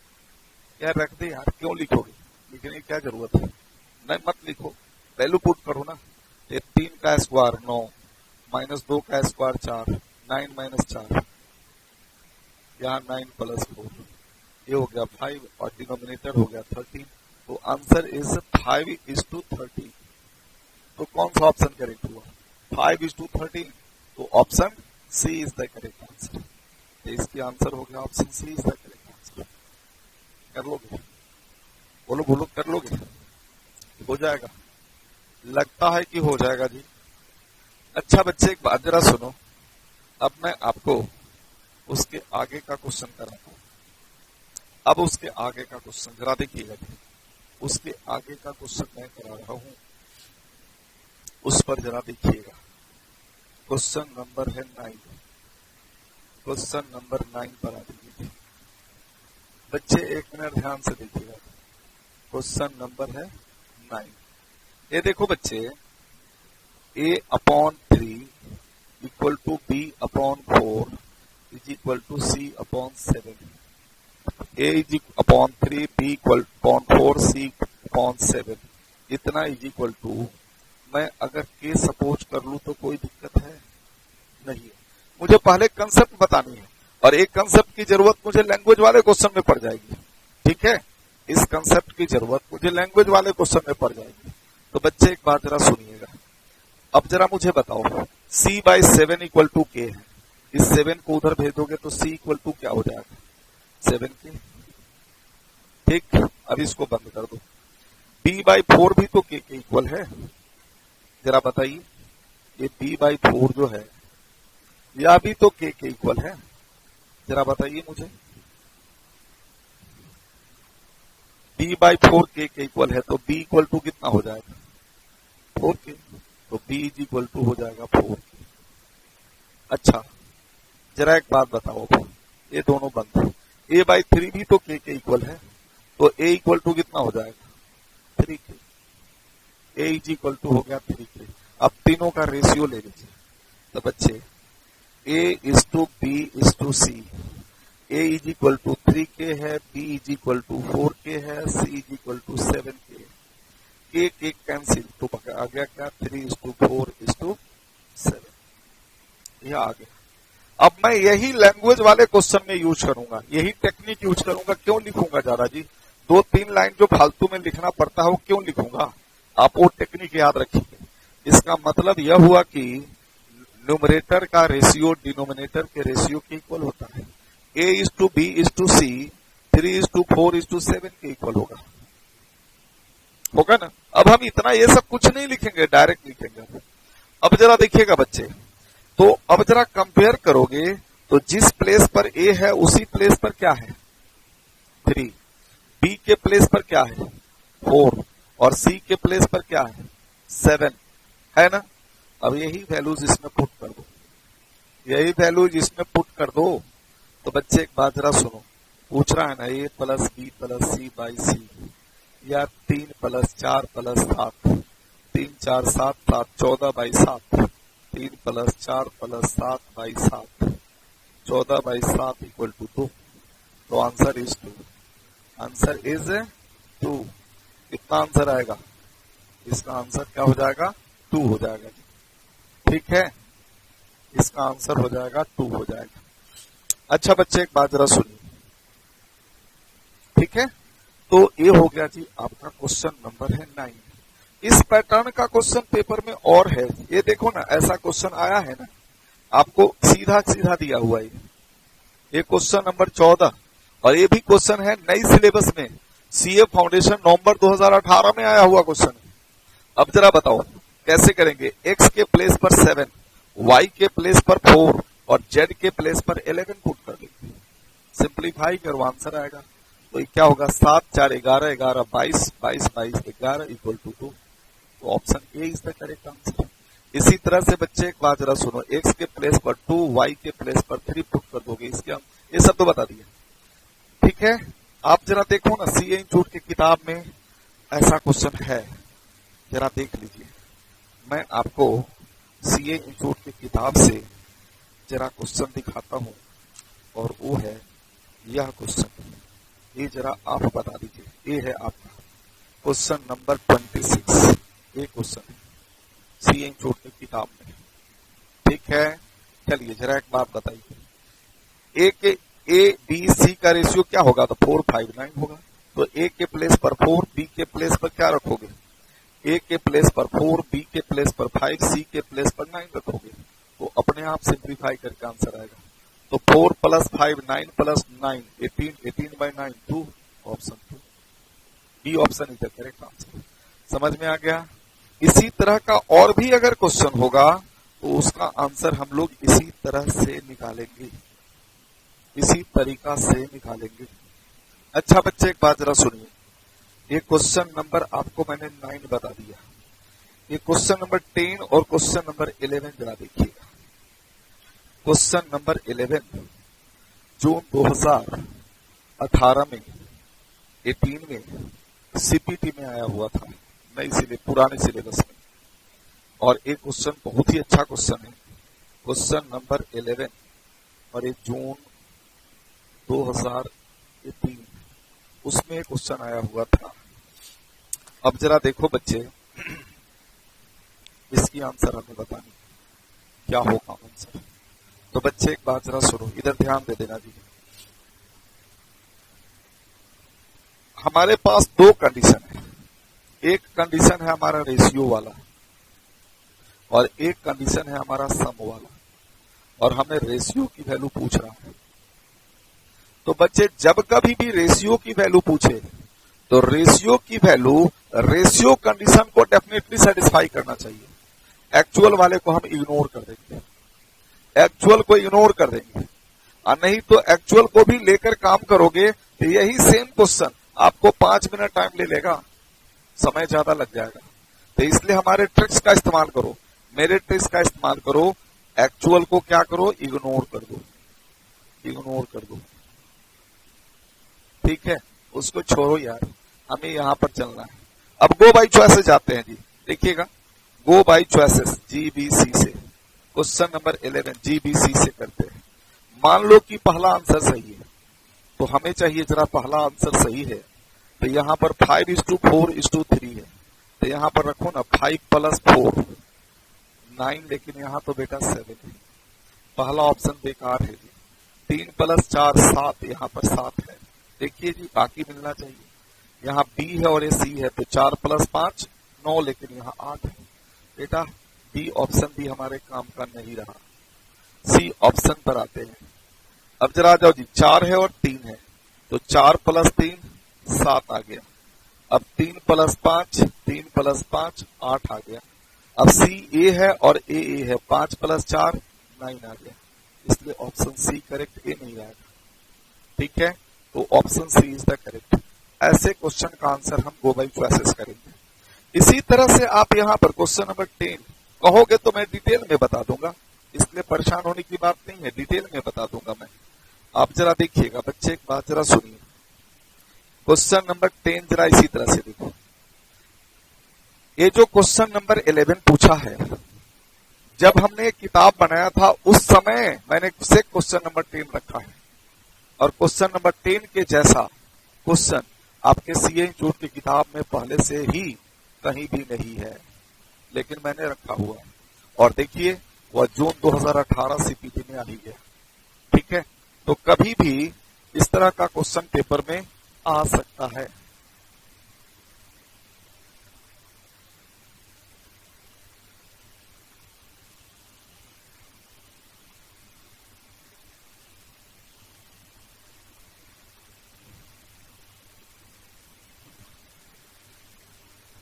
यार रख दे यार, क्यों लिखोगे, लिखने की क्या जरूरत है, नहीं मत लिखो, वैल्यू पुट करो ना। ये 3 का स्क्वायर 9, -2 का स्क्वायर 4, 9 माइनस 4, यहाँ 9 प्लस 4, ये हो गया 5 और डिनोमिनेटर हो गया 13। तो आंसर इज 5:13। तो कौन सा ऑप्शन करेक्ट हुआ, 5:13। तो option C is the correct answer. तो इसकी आंसर हो गया option C is the correct answer. कर लोगे, बोलो बोलो, कर लोगे, हो जाएगा, लगता है कि हो जाएगा जी। अच्छा बच्चे एक बात जरा सुनो, अब मैं आपको उसके आगे का क्वेश्चन कराता हूं। अब उसके आगे का क्वेश्चन जरा देखिएगा, उसके आगे का क्वेश्चन मैं करा रहा हूं, उस पर जरा देखिएगा। क्वेश्चन नंबर है 9, क्वेश्चन नंबर 9 पर आ दीजिए बच्चे, 1 मिनट ध्यान से देखिएगा। क्वेश्चन नंबर है 9, ये देखो बच्चे, a/3 equal to b/4 is equal to c/7, a/3 b/4 c/7, इतना इज इक्वल टू, मैं अगर के सपोज कर लूं तो कोई दिक्कत है नहीं है। मुझे पहले कंसेप्ट बतानी है, और एक कंसेप्ट की जरूरत मुझे लैंग्वेज वाले क्वेश्चन में पड़ जाएगी, ठीक है। इस कंसेप्ट की जरूरत मुझे लैंग्वेज वाले क्वेश्चन में पड़ जाएगी। तो बच्चे एक बात जरा सुनिएगा, अब जरा मुझे बताओ, c/7 इक्वल टू के है, इस 7 को उधर भेज दोगे तो c इक्वल टू क्या हो जाएगा 7 के, ठीक। अब इसको बंद कर दो। b/4 भी तो के इक्वल है, जरा बताइए, ये b/4 जो है या भी तो के इक्वल है, जरा बताइए मुझे। b/4 के इक्वल है, तो b इक्वल टू कितना हो जाएगा 4 के, तो b इज इक्वल टू हो जाएगा 4 के। अच्छा जरा एक बात बताओ, ये दोनों बंद, a/3 भी तो के इक्वल है, तो a इक्वल टू कितना हो जाएगा 3 के, a इज इक्वल टू हो गया 3 के। अब तीनों का रेशियो ले लीजिए, तो बच्चे a:b:c, a is equal to 3 के है, b इज इक्वल टू 4 के है, c इज इक्वल टू 7 के, के कैंसिल, तो आ गया क्या 3:4:7, यह आ गया। अब मैं यही लैंग्वेज वाले क्वेश्चन में यूज करूंगा, यही टेक्निक यूज करूंगा। क्यों लिखूंगा ज्यादा जी, 2-3 लाइन जो फालतू में लिखना पड़ता है वो क्यों लिखूंगा, आप वो टेक्निक याद रखिए। इसका मतलब यह हुआ कि न्यूमरेटर का रेशियो डिनोमिनेटर के रेशियो के इक्वल होता है। A/B/C 3/4/7 के इक्वल होगा ना। अब हम इतना ये सब कुछ नहीं लिखेंगे, डायरेक्ट लिखेंगे। अब जरा देखिएगा बच्चे, तो अब जरा कंपेयर करोगे तो जिस प्लेस पर A है उसी प्लेस पर क्या है 3, B के प्लेस पर क्या है 4 और C के प्लेस पर क्या है 7 है ना। अब यही वैल्यूज इसमें पुट कर दो, यही वैल्यूज इसमें पुट कर दो। तो बच्चे एक बात जरा सुनो, पूछ रहा है ना A + B + C / C या 3 + 4 + 7, 3 4 7 7 14/7, 3 + 4 + 7/7, 14/7 = 2। तो आंसर इज 2, आंसर इज 2। कितना आंसर आएगा इसका? आंसर क्या हो जाएगा 2 हो जाएगा जी, ठीक है। इसका आंसर हो जाएगा 2 हो जाएगा। अच्छा बच्चे एक बात जरा सुनिए, ठीक है। तो ये हो गया जी आपका क्वेश्चन नंबर है 9। इस पैटर्न का क्वेश्चन पेपर में और है, ये देखो ना, ऐसा क्वेश्चन आया है ना आपको, सीधा सीधा दिया हुआ है। ये क्वेश्चन नंबर 14 और ये भी क्वेश्चन है नई सिलेबस में, सीए फाउंडेशन नवंबर 2018 में आया हुआ क्वेश्चन है। अब जरा बताओ कैसे करेंगे? एक्स के प्लेस पर 7, वाई के प्लेस पर 4 और जेड के प्लेस पर 11 पुट कर देंगे। सिंप्लीफाई करो, आंसर आएगा। तो ये क्या होगा 7 4 11 11 22 22 22 11 = 2। तो option A is the correct answer. इसी तरह से बच्चे एक बात जरा सुनो, एक्स के प्लेस पर 2, वाई के प्लेस पर 3 पुट कर दोगे। इसके ये सब तो बता दिया, ठीक है। आप जरा देखो ना, सीए इंस्टीट्यूट की किताब में ऐसा क्वेश्चन है, जरा देख लीजिए। मैं आपको सीए इंस्टीट्यूट की किताब से जरा क्वेश्चन दिखाता हूं और वो है यह क्वेश्चन। ये जरा आप बता दीजिए। ये है आपका क्वेश्चन नंबर 26। ये क्वेश्चन है सीए इंस्टीट्यूट की किताब में, ठीक है। चलिए जरा एक बात बताइए, ए बी सी का रेशियो क्या होगा? तो 4 5 9 होगा। तो ए के प्लेस पर 4, बी के प्लेस पर क्या रखोगे? ए के प्लेस पर 4, बी के प्लेस पर 5, सी के प्लेस पर 9 रखोगे। तो अपने आप सिंप्लीफाई करके आंसर आएगा। तो 4 + 5 9 + 9 18 18/9 2, option 2 B option is the correct answer. समझ में आ गया? इसी तरह का और भी अगर क्वेश्चन होगा तो उसका आंसर हम लोग इसी तरह से निकालेंगे, इसी तरीका से निकालेंगे। अच्छा बच्चे एक बात जरा सुनिए, ये क्वेश्चन नंबर आपको मैंने 9 बता दिया। ये क्वेश्चन नंबर 10 और क्वेश्चन नंबर 11 जरा देखिएगा। क्वेश्चन नंबर 11 जून 2018 में 18 में सीपीटी में आया हुआ था, नई पुराने सिलेबस में। और एक क्वेश्चन बहुत ही अच्छा क्वेश्चन है, क्वेश्चन नंबर 11 और ये जून 2018 उसमें क्वेश्चन आया हुआ था। अब जरा देखो बच्चे, इसकी आंसर हमें बतानी क्या होगा आंसर। तो बच्चे एक बात जरा सुनो, इधर ध्यान दे देना जी। हमारे पास 2 कंडीशन है, एक कंडीशन है हमारा रेशियो वाला और एक कंडीशन है हमारा सम वाला, और हमें रेशियो की वैल्यू पूछ रहा है। तो बच्चे जब कभी भी रेशियो की वैल्यू पूछे तो रेशियो की वैल्यू रेशियो कंडीशन को डेफिनेटली सेटिस्फाई करना चाहिए। एक्चुअल वाले को हम इग्नोर कर देंगे, एक्चुअल को इग्नोर कर देंगे, और नहीं तो एक्चुअल को भी लेकर काम करोगे तो यही सेम क्वेश्चन आपको 5 मिनट टाइम ले लेगा, समय ज्यादा लग जाएगा। तो इसलिए हमारे ट्रिक्स का इस्तेमाल करो, मेरे ट्रिक्स का इस्तेमाल करो। एक्चुअल को क्या करो? इग्नोर कर दो, इग्नोर कर दो, ठीक है। उसको छोड़ो यार, हमें यहां पर चलना है। अब गो बाई चॉइसेस जाते हैं जी, देखिएगा। गो बाई चॉइसेस जीबीसी से, क्वेश्चन नंबर 11 जीबीसी से करते हैं। मान लो कि पहला आंसर सही है, तो हमें चाहिए जरा पहला आंसर सही है, तो यहां पर 5:4:3 है। तो यहां पर रखो ना 5 + 4 9, लेकिन यहां तो बेटा 7 है। पहला ऑप्शन बेकार है जी। 3 + 4 7, यहां पर 7 है। देखिए जी बाकी मिलना चाहिए। यहाँ बी है और ये सी है, तो 4 + 5 9, लेकिन यहाँ 8 है। बेटा डी ऑप्शन भी हमारे काम का नहीं रहा। सी ऑप्शन पर आते हैं। अब जरा आ जाओ जी, 4 है और 3 है, तो 4 + 3 7 आ गया। अब 3 + 5 3 + 5 8 आ गया। अब सी ए है और ए है, 5 + 4 9 आ गया। इसलिए ऑप्शन सी करेक्ट, ए नहीं आएगा। ठीक है, तो option C is the correct. ऐसे क्वेश्चन का आंसर हम गो बाई चॉइसेस करेंगे। इसी तरह से आप यहां पर क्वेश्चन नंबर 10 कहोगे तो मैं डिटेल में बता दूंगा, इसलिए परेशान होने की बात नहीं है, डिटेल में बता दूंगा मैं। आप जरा देखिएगा बच्चे, एक बात जरा सुनिए। क्वेश्चन नंबर 10 जरा इसी तरह से देखो। ये जो क्वेश्चन नंबर 11 पूछा है, जब हमने किताब बनाया था उस समय मैंने से क्वेश्चन नंबर 10 रखा है, और क्वेश्चन नंबर 10 के जैसा क्वेश्चन आपके सीए इंस्टीट्यूट की किताब में पहले से ही कहीं भी नहीं है, लेकिन मैंने रखा हुआ है। और देखिए वह जून 2018 सीपीटी में आ ही गया। ठीक है, तो कभी भी इस तरह का क्वेश्चन पेपर में आ सकता है।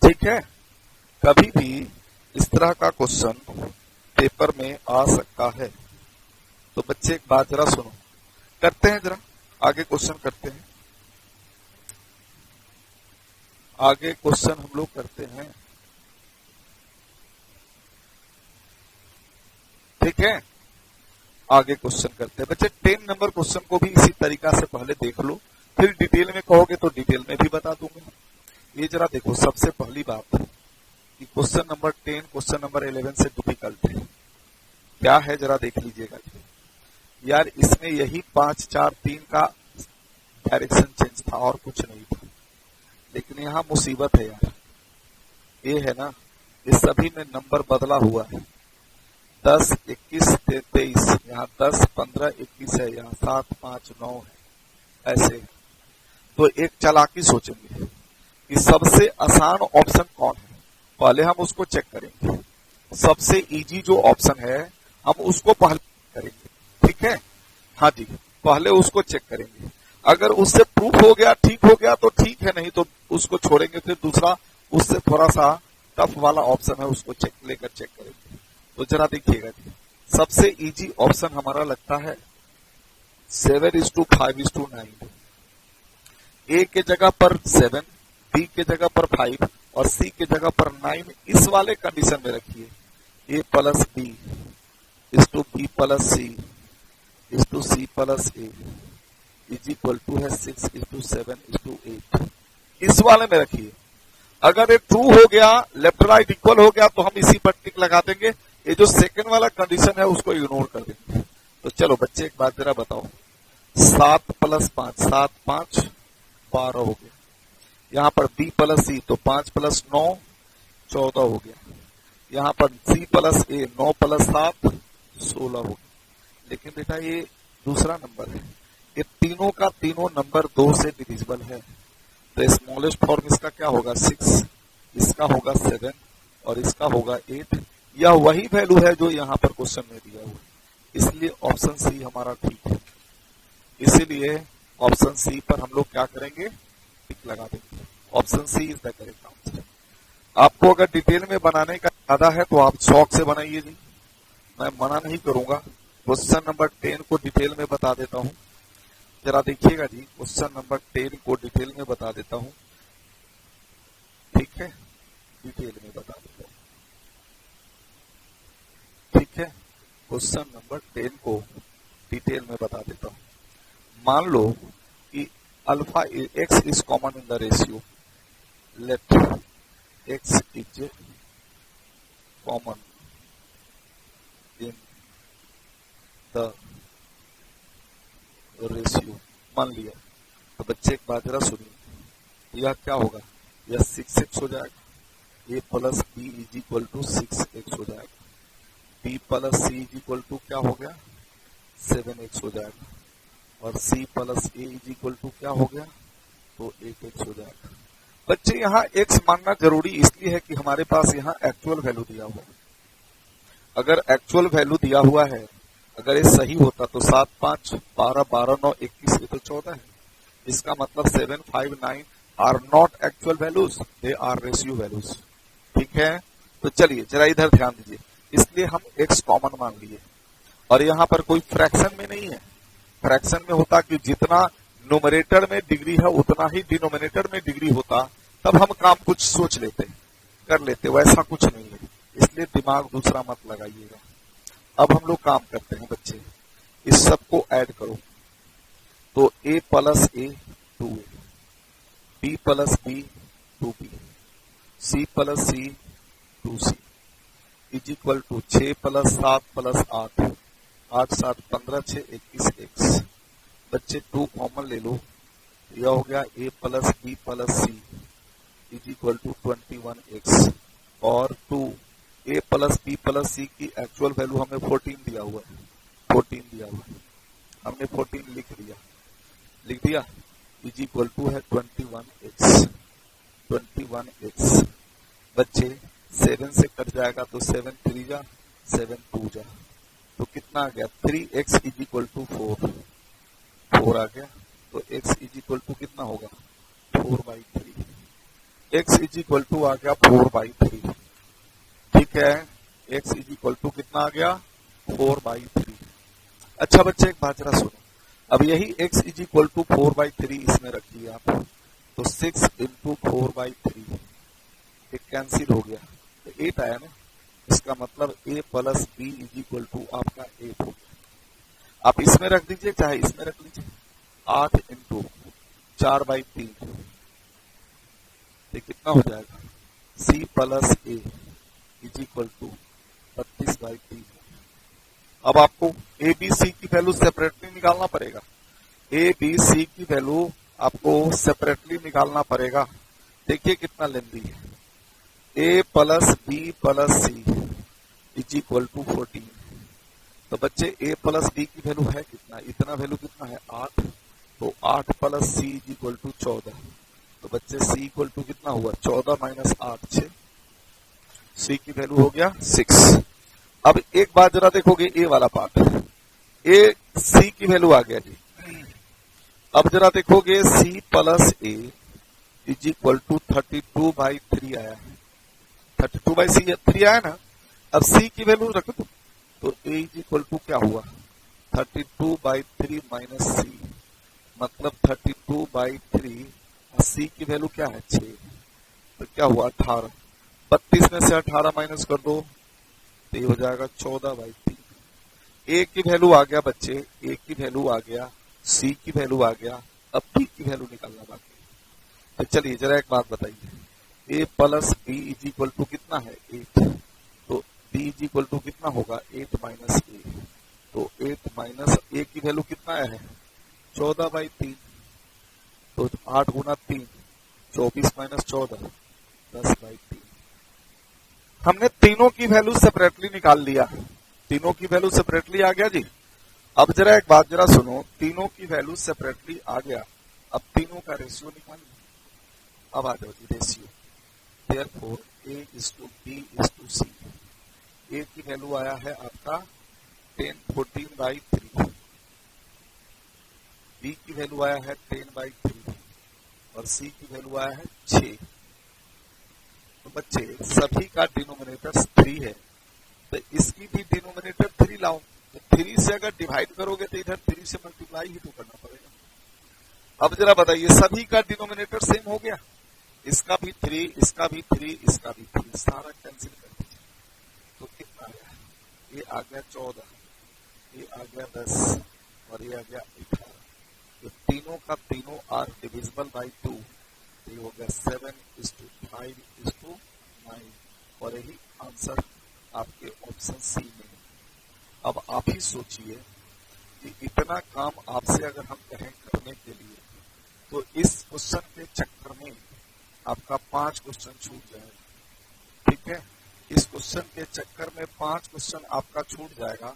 ठीक है, कभी भी इस तरह का क्वेश्चन पेपर में आ सकता है। तो बच्चे एक बात जरा सुनो, करते हैं जरा आगे क्वेश्चन करते हैं, आगे क्वेश्चन हम लोग करते हैं। ठीक है, आगे क्वेश्चन करते हैं बच्चे। 10 नंबर क्वेश्चन को भी इसी तरीका से पहले देख लो, फिर डिटेल में कहोगे तो डिटेल में भी बता दूंगा। ये जरा देखो, सबसे पहली बात कि क्वेश्चन नंबर 10 क्वेश्चन नंबर 11 से डिफिकल्ट है। क्या है जरा देख लीजिएगा यार, इसमें यही 5 4 3 का डायरेक्शन चेंज था और कुछ नहीं था, लेकिन यहाँ मुसीबत है यार, ये है ना, इस सभी में नंबर बदला हुआ है। 10 21 23, यहाँ 10 15 21 है, यहाँ 7 5 9 है, ऐसे। तो एक चालाकी सोचेंगे कि सबसे आसान ऑप्शन कौन है, पहले हम उसको चेक करेंगे। सबसे इजी जो ऑप्शन है हम उसको पहले करेंगे। ठीक है, हाँ जी, पहले उसको चेक करेंगे। अगर उससे प्रूफ हो गया, ठीक हो गया तो ठीक है, नहीं तो उसको छोड़ेंगे। फिर दूसरा उससे थोड़ा सा टफ वाला ऑप्शन है, उसको चेक करेंगे। तो जरा देखिएगा जी, सबसे इजी ऑप्शन हमारा लगता है 7:5:9। ए के जगह पर 7, बी के जगह पर 5 और सी के जगह पर 9 इस वाले कंडीशन में रखिए। ए + बी = बी + सी = सी + ए = 6:7:8 इस वाले में रखिए। अगर ये ट्रू हो गया, लेफ्ट राइट इक्वल हो गया, तो हम इसी पर टिक लगा देंगे। ये जो सेकंड वाला कंडीशन है उसको इग्नोर कर देंगे। तो चलो बच्चे एक बात जरा बताओ, 7 + 5 7 5 12 हो गया। यहाँ पर बी + सी तो 5 + 9 14 हो गया। यहाँ पर सी + ए 9 + 7 16 हो गया। लेकिन बेटा ये दूसरा नंबर है, ये तीनों का तीनों नंबर 2 से डिविजिबल है, तो स्मॉलेस्ट फॉर्म इसका क्या होगा 6, इसका होगा 7 और इसका होगा 8। यह वही वैल्यू है जो यहाँ पर क्वेश्चन में दिया हुआ है, इसलिए ऑप्शन सी हमारा ठीक है। इसीलिए ऑप्शन सी पर हम लोग क्या करेंगे, टिक लगा देंगे। Option C is the correct answer. आपको अगर डिटेल में बनाने का इरादा है तो आप शौक से बनाइए जी, मैं मना नहीं करूंगा। क्वेश्चन नंबर 10 को डिटेल में बता देता हूं, जरा देखिएगा जी। क्वेश्चन नंबर 10 को डिटेल में बता देता हूं, ठीक है, डिटेल में बता देता हूं, ठीक है। क्वेश्चन नंबर 10 को डिटेल में बता देता हूं। मान लो कि alpha x is common in the ratio, let x is common in the ratio, मान लिया। तो बच्चे एक बात जरा सुनिए, यह क्या होगा, यह 6x हो जाएगा। a + b = 6x हो जाएगा। b + c = क्या हो गया 7x हो जाएगा। और c + a क्या हो गया, तो 8x हो जाएगा। बच्चे यहाँ x मानना जरूरी इसलिए है कि हमारे पास यहाँ एक्चुअल वैल्यू दिया हुआ है। अगर एक्चुअल वैल्यू दिया हुआ है, अगर ये सही होता तो 7, 5, 12, 12, 9, 21, ये तो 14 है। इसका मतलब 7, 5, 9 are not actual values, they are ratio values. ठीक है, तो चलिए जरा इधर ध्यान दीजिए। इसलिए हम x कॉमन मान लिए, और यहां पर कोई फ्रैक्शन में नहीं है। फ्रैक्शन में होता कि जितना न्यूमरेटर में डिग्री है उतना ही डिनोमिनेटर में डिग्री होता, तब हम काम कुछ सोच लेते, कर लेते, वैसा कुछ नहीं है। इसलिए दिमाग दूसरा मत लगाइएगा। अब हम लोग काम करते हैं बच्चे, इस सब को ऐड करो। तो a plus a 2a, b plus b 2b, c plus c 2c is equal to 6 plus 7 plus 8, 8 7 15, 6 21 x। बच्चे 2 कॉमन ले लो, यह हो गया a plus b plus c is equal to 21x, और 2 a plus b plus c की actual value हमें 14 दिया हुआ है, 14 दिया हुआ है, हमने 14 लिख दिया इज इक्वल टू है 21x, 21x। बच्चे 7 से कट जाएगा तो 7 3 जा, 7 2 जा, तो कितना आ गया 3x इज इक्वल टू 4 आ गया। तो x इज इक्वल टू कितना होगा 4/3, x इज इक्वल टू आ गया 4/3। ठीक है, x इज इक्वल टू कितना आ गया 4/3। अच्छा बच्चे एक बात जरा सुनो, अब यही x इज इक्वल टू 4/3 इसमें रखिए आप, तो 6 इंटू 4/3 एक कैंसिल हो गया, तो 8 आया ना। इसका मतलब a plus b is equal to आपका 8 हो गया। आप इसमें रख दीजिए चाहे इसमें रख लीजिए, 8 इंटू 4/3, ये कितना हो जाएगा c plus a is equal to 32/3। अब आपको a b c की वैल्यू सेपरेटली निकालना पड़ेगा, a b c की वैल्यू आपको सेपरेटली निकालना पड़ेगा। देखिए कितना लेंदी है, a plus b plus c is equal to 14। तो बच्चे a प्लस b की वैल्यू है कितना, इतना वैल्यू कितना है 8, तो 8 plus c is equal to 14। तो बच्चे c इक्वल टू कितना हुआ 14 माइनस 8 6, c की वैल्यू हो गया 6। अब एक बात जरा देखोगे a वाला पार्ट, a c की वैल्यू आ गया जी। अब जरा देखोगे c plus a is equal to 32/3 आया है, 32/3 आया ना। अब c की वैल्यू रख दो, तो a इज इक्वल टू क्या हुआ 32/3 माइनस c, मतलब 32/3, c की वैल्यू क्या है 6, तो क्या हुआ 18। 32 में से 18 माइनस कर दो तो ये हो जाएगा 14/3। a की वैल्यू आ गया बच्चे, a की वैल्यू आ गया, c की वैल्यू आ गया, अब b की वैल्यू निकालना बाकी। तो चलिए जरा एक बात बताइए, a plus b is equal to कितना है 8, तो b इज इक्वल टू कितना होगा 8 माइनस a, तो 8 माइनस a की वैल्यू कितना आया है 14/3, तो 8 गुना 3 24 माइनस 14 10/3। हमने तीनों की वैल्यू सेपरेटली निकाल लिया, तीनों की वैल्यू सेपरेटली आ गया जी। अब जरा एक बात जरा सुनो, तीनों की वैल्यू सेपरेटली आ गया, अब तीनों का रेशियो निकालिए। अब आ जाओ जी ratio, therefore a is to b is to c। a की वैल्यू आया है आपका 14/3, b की वैल्यू आया है 10/3, और c की वैल्यू आया है 6। तो बच्चे सभी का डिनोमिनेटर 3 है, तो इसकी भी डिनोमिनेटर 3 लाओ। तो 3 से अगर डिवाइड करोगे तो इधर 3 से मल्टीप्लाई ही तो करना पड़ेगा। अब जरा बताइए सभी का डिनोमिनेटर सेम हो गया, इसका भी 3, इसका भी 3, इसका भी 3, सारा कैंसिल कर दीजिए। तो कितना आया, ये आ गया 14, ये आ गया 10, और ये आ गया 18। तो तीनों का तीनों आर डिविजिबल बाई 2, तो ये हो गया 7:5:9, और यही आंसर आपके ऑप्शन सी में। अब आप ही सोचिए कि इतना काम आपसे अगर हम कहें करने के लिए, तो इस क्वेश्चन के चक्कर में आपका 5 क्वेश्चन छूट जाएगा। ठीक है, इस क्वेश्चन के चक्कर में 5 क्वेश्चन आपका छूट जाएगा,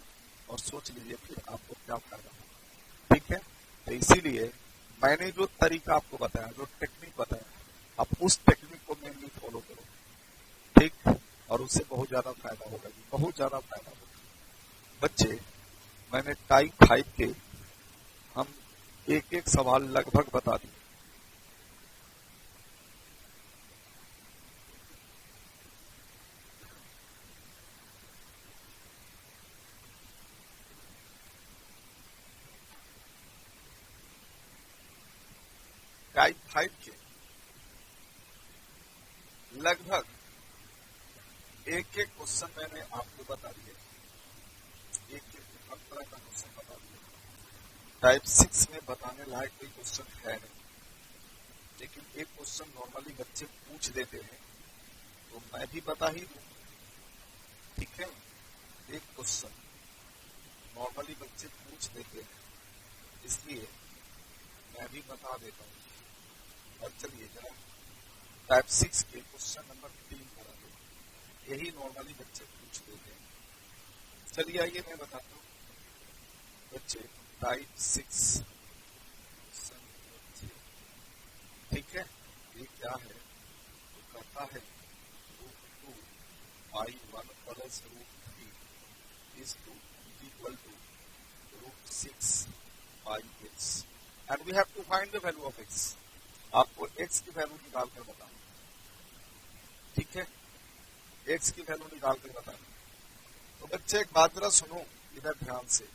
और सोच लीजिए फिर आपको क्या फायदा होगा। ठीक है, तो इसीलिए मैंने जो तरीका आपको बताया, जो टेक्निक बताया, आप उस टेक्निक को मेनली फॉलो करो। ठीक, और उससे बहुत ज्यादा फायदा होगा जी, बहुत ज्यादा फायदा। बच्चे, मैंने टाइप 5 के हम एक एक सवाल लगभग बता दिए। टाइप 5 के लगभग एक एक क्वेश्चन मैंने आपको बता दिया, एक एक हर तरह का क्वेश्चन बता दिया। टाइप 6 में बताने लायक कोई क्वेश्चन है नहीं, लेकिन एक क्वेश्चन नॉर्मली बच्चे पूछ देते हैं तो मैं भी बता ही दूं, ठीक है। एक क्वेश्चन नॉर्मली बच्चे पूछ देते हैं, इसलिए मैं भी बता देता हूं। और चलिए जरा टाइप 6 के क्वेश्चन नंबर 3 बता दो, यही नॉर्मली बच्चे पूछ देते हैं। चलिए आइए मैं बताता हूँ बच्चे। टाइप 6 ठीक है, ये क्या है? तो कहता है √2 plus √3 is equal to √6 and we have to find the value of x। आपको x की वैल्यू निकाल कर बताना, ठीक है, x की वैल्यू निकाल कर बताना। तो बच्चे एक बात जरा सुनो इधर ध्यान से,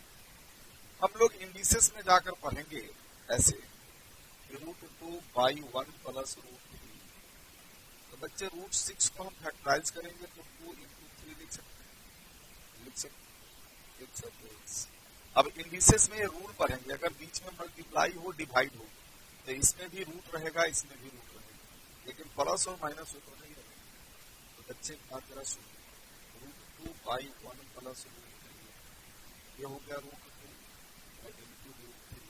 हम लोग इंडिसेस में जाकर पढ़ेंगे ऐसे √2/1 प्लस √3। तो बच्चे √6 को हम फैक्टराइज करेंगे तो 2 into 3 लिख सकते। अब इंडिसेस में रूल पढ़ेंगे, अगर बीच में मल्टीप्लाई हो डिवाइड हो तो इसमें भी रूट रहेगा, इसमें भी रूट रहेगा, लेकिन प्लस और माइनस हो तो नहीं रहेगा। तो बच्चे बात जरा सुनो, √2/1 प्लस √3 ये हो गया √2 into √3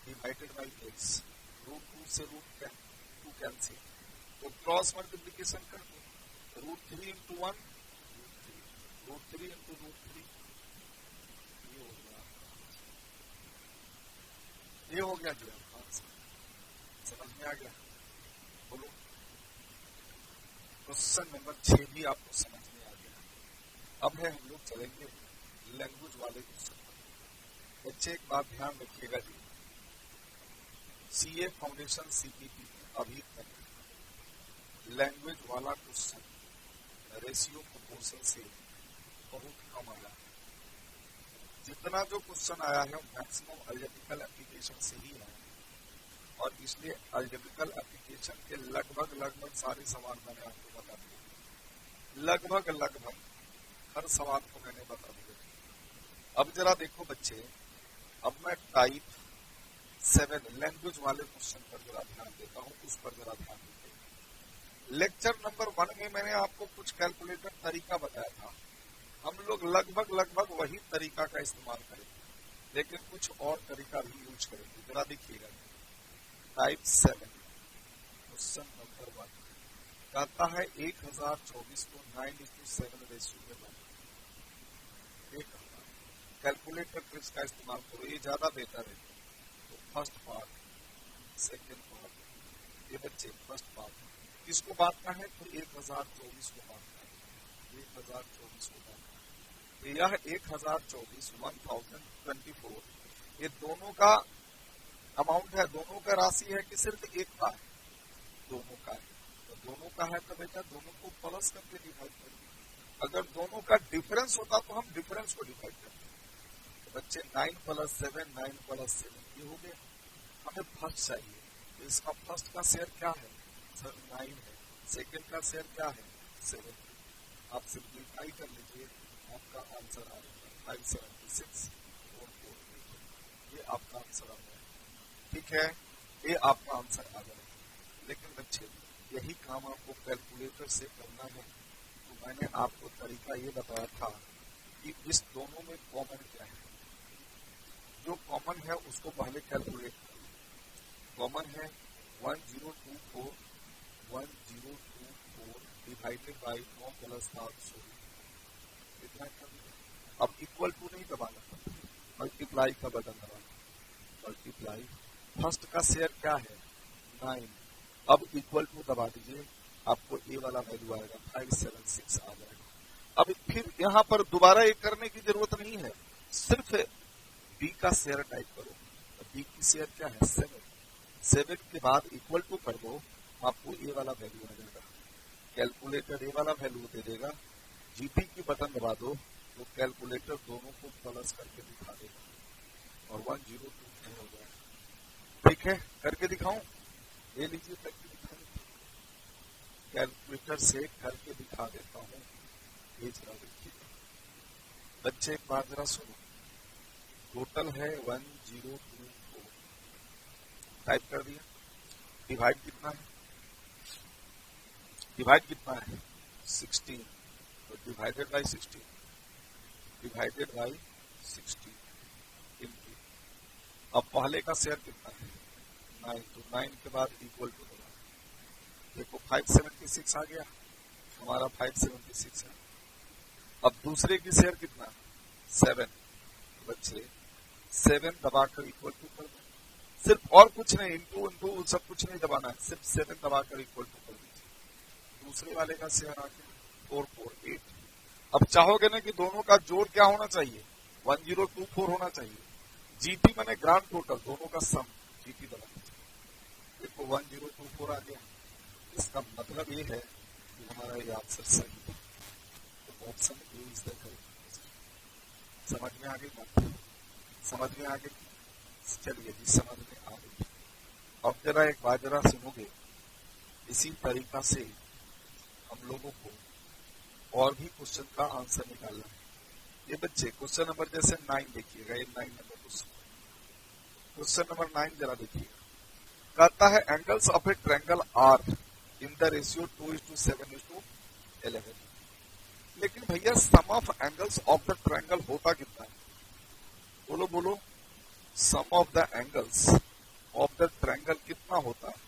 डिवाइडेड बाई x। √2 से √2 कैंसिल, तो क्रॉस मल्टीप्लीकेशन कर दो, √3 into 1 √3 into √3 ये हो गया जो समझ में आ गया। बोलो, क्वेश्चन नंबर 6 भी आपको समझ में आ गया। अब है हम लोग चलेंगे लैंग्वेज वाले क्वेश्चन पर। बच्चे एक बात ध्यान रखिएगा जी, सीए फाउंडेशन सीपीपी अभी तक लैंग्वेज वाला क्वेश्चन रेशियो प्रोपोर्शन से बहुत कम आया। जितना जो क्वेश्चन आया है मैक्सिमम अलजेब्रिकल एप्लीकेशन से ही आया, और इसलिए अलजेब्रिकल एप्लीकेशन के लगभग सारे सवाल मैंने आपको बता दिए, लगभग हर सवाल को मैंने बता दिया। अब जरा देखो बच्चे, अब मैं टाइप 7 लैंग्वेज वाले क्वेश्चन पर जरा ध्यान देता हूँ, उस पर जरा ध्यान दीजिए। लेक्चर नंबर 1 में मैंने आपको कुछ कैलकुलेटर तरीका बताया था, हम लोग लगभग वही तरीका का इस्तेमाल करेंगे, लेकिन कुछ और तरीका भी यूज करेंगे। जरा देखिएगा, टाइप 7 क्वेश्चन नंबर 1 कहता है 1024 को 9:7 रेशियो में बनाना। कैलकुलेटर पर इसका इस्तेमाल करो, ये ज्यादा बेहतर है। तो फर्स्ट पार्ट, सेकेंड पार्ट, ये बच्चे फर्स्ट पार्ट किसको बांटना है? तो 1024 को बांटना है, 1024 को बांटना है। यह 1024 1024 ये दोनों का अमाउंट है, दोनों का राशि है कि सिर्फ एक का है? दोनों का है। तो दोनों का है तो बेटा दोनों को प्लस करके डिवाइड करेंगे। अगर दोनों का डिफरेंस होता तो हम डिफरेंस को डिवाइड करते। तो बच्चे 9 + 7 9 + 7 ये हो गया। हमें फर्स्ट चाहिए, तो इसका फर्स्ट का शेयर क्या है? सर 9 है। सेकेंड का शेयर क्या है? 7। आप सिंप्लीफाई कर लीजिए, आपका आंसर आ जाएगा 576 और 4। ये आपका आंसर आ जाएगा, ठीक है, ये आपका आंसर आ जाएगा। लेकिन बच्चे यही काम आपको कैलकुलेटर से करना है, तो मैंने आपको तरीका ये बताया था कि इस दोनों में कॉमन क्या है। जो कॉमन है उसको पहले कैलकुलेट करिए। कॉमन है 1024 डिवाइडेड बाई 9 + 7 इतना कर। अब इक्वल टू नहीं दबाना, मल्टीप्लाई का बटन दबाना। मल्टीप्लाई, फर्स्ट का शेयर क्या है? 9। अब इक्वल टू दबा दीजिए, आपको ए वाला वैल्यू आएगा 576 आ जाएगा। अब फिर यहां पर दोबारा ये करने की जरूरत नहीं है, सिर्फ बी का शेयर टाइप करो। बी की शेयर क्या है 7, 7 के बाद इक्वल टू कर दो, आपको ये वाला वैल्यू आ जाएगा। कैलकुलेटर ये वाला वैल्यू दे देगा, जीटी की बटन दबा दो तो कैलकुलेटर दोनों को प्लस करके दिखा देगा और 102 हो जाएगा। ठीक है, करके दिखाऊं? ले लीजिए, करके दिखा देता हूं, कैलकुलेटर से करके दिखा देता हूं। ये जरा देखिए बच्चे, एक बात जरा सुनो, टोटल है 1024, टाइप कर दिया। डिवाइड कितना है? डिवाइड कितना है 16, तो divided by 16, divided by 16 into, अब पहले का शेयर कितना है 9, तो 9 के बाद इक्वल टू होगा, देखो 576 आ गया, हमारा 576 है। अब दूसरे की शेयर कितना 7, बच्चे 7 दबाकर इक्वल टू कर दो, सिर्फ और कुछ नहीं, इंटू इंटू सब कुछ नहीं दबाना है, सिर्फ 7 दबाकर इक्वल टू कर दीजिए। दूसरे वाले का शेयर आ गया 448। अब चाहोगे ना कि दोनों का जोड़ क्या होना चाहिए 1024 होना चाहिए, जीटी माने ग्रांड टोटल, दोनों का सम, जीटी दबा दीजिए, देखो 1024 आ गया। इसका मतलब ये है कि हमारा ये आंसर सही है, तो option A is the correct. समझ में आ गई बात? समझ में आ गई? चलिए जी, समझ में आ गई। अब जरा एक बात जरा सुनोगे, इसी तरीका से हम लोगों को और भी क्वेश्चन का आंसर निकालना है। ये बच्चे क्वेश्चन नंबर जैसे 9 देखिएगा, ये 9 नंबर क्वेश्चन नंबर 9 जरा देखिएगा। कहता है angles of a triangle are in the ratio 2:7:11। लेकिन भैया sum of angles of the triangle होता कितना है? बोलो बोलो, sum of the angles of the triangle कितना होता है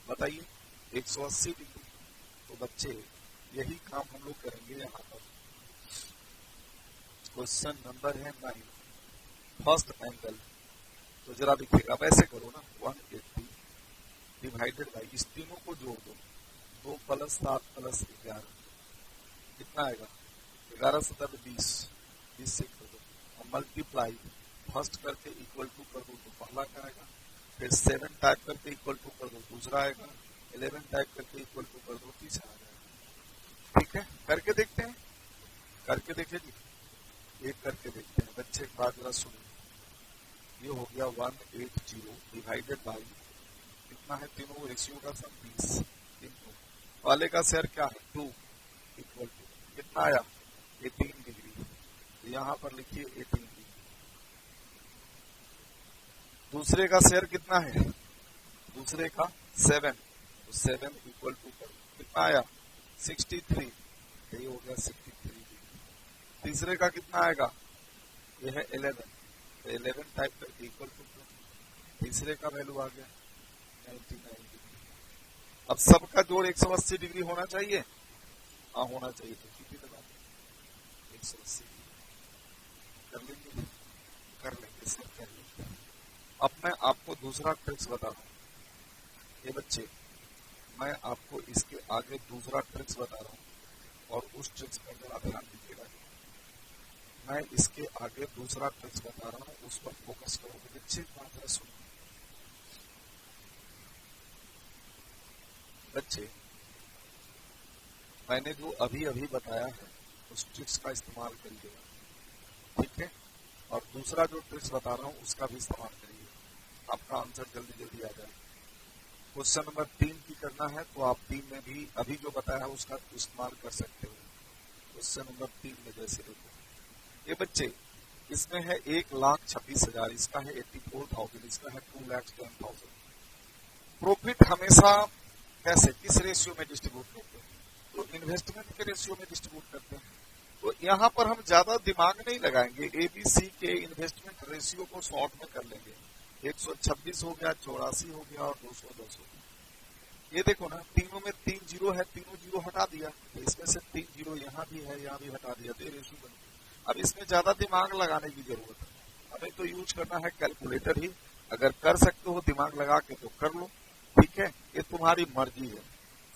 बताइए? 180 डिग्री। तो बच्चे यही काम हम लोग करेंगे यहाँ पर। क्वेश्चन नंबर है 9, फर्स्ट एंगल, तो जरा देखिएगा, वैसे करो ना, 180 डिवाइडेड बाई, इस तीनों को जोड़ दो, 2 + 7 + 11 कितना आएगा 11 × 7 = 20, 20 से कर दो और मल्टीप्लाई फर्स्ट करके इक्वल टू कर दो तो पहला का आएगा, फिर 7 टाइप करके इक्वल टू कर दो दूसरा आएगा, 11 टाइप करके इक्वल टू कर दो तीसरा आ जाएगा। ठीक है, करके देखते हैं, करके देखे जी, एक करके देखते हैं। बच्चे एक बात जरा सुनो, ये हो गया 180 डिवाइडेड बाई कितना है, तीनों रेशियो का सम 20, वाले का शेयर क्या है 2 इक्वल टू कितना आया 18 डिग्री, यहां पर लिखिए 18 डिग्री। दूसरे का शेयर कितना है, दूसरे का 7, तो 7 इक्वल टू कितना आया 63, ये हो गया 63 डिग्री। तीसरे का कितना आएगा, ये है 11, तो 11 टाइप करके इक्वल टू, तीसरे का वैल्यू आ गया 99 डिग्री। अब सबका जोड़ 180 डिग्री होना चाहिए, हाँ होना चाहिए, तो कितनी दबा 180 कर लेंगे, कर लेंगे सर, कर लेंगे। अब मैं आपको दूसरा ट्रिक्स बता रहा हूं, ये बच्चे मैं आपको इसके आगे दूसरा ट्रिक्स बता रहा हूं और उस ट्रिक्स पर जरा ध्यान दीजिएगा। मैं इसके आगे दूसरा ट्रिक्स बता रहा हूं, उस पर फोकस करोगे बच्चे, बात सुनो बच्चे, मैंने जो अभी अभी बताया है उस ट्रिक्स का इस्तेमाल करिएगा, ठीक है? और दूसरा जो ट्रिक्स बता रहा हूं उसका भी इस्तेमाल करिए, आपका आंसर जल्दी जल्दी आ जाए। क्वेश्चन नंबर 3 की करना है तो आप 3 में भी अभी जो बताया है उसका इस्तेमाल कर सकते हो। क्वेश्चन नंबर 3 में जैसे देखो, ये बच्चे इसमें है 1,26,000, इसका है 84,000, इसका है 2,10,000। प्रॉफिट हमेशा कैसे, किस रेशियो में डिस्ट्रीब्यूट करते हैं? तो इन्वेस्टमेंट के रेशियो में डिस्ट्रीब्यूट करते हैं। तो यहाँ पर हम ज्यादा दिमाग नहीं लगाएंगे, ABC के इन्वेस्टमेंट रेशियो को शॉर्ट में कर लेंगे। 126 हो गया, 84 हो गया और 210 हो गया। ये देखो ना, तीनों में 3 जीरो है, तीनों जीरो हटा दिया, तो इसमें से 3 जीरो यहाँ भी है, यहाँ भी हटा दिया, तो ये रेशियो बन गया। अब इसमें ज्यादा दिमाग लगाने की जरूरत है, हमें तो यूज करना है कैलकुलेटर ही। अगर कर सकते हो दिमाग लगा के तो कर लो, ठीक है, ये तुम्हारी मर्जी है।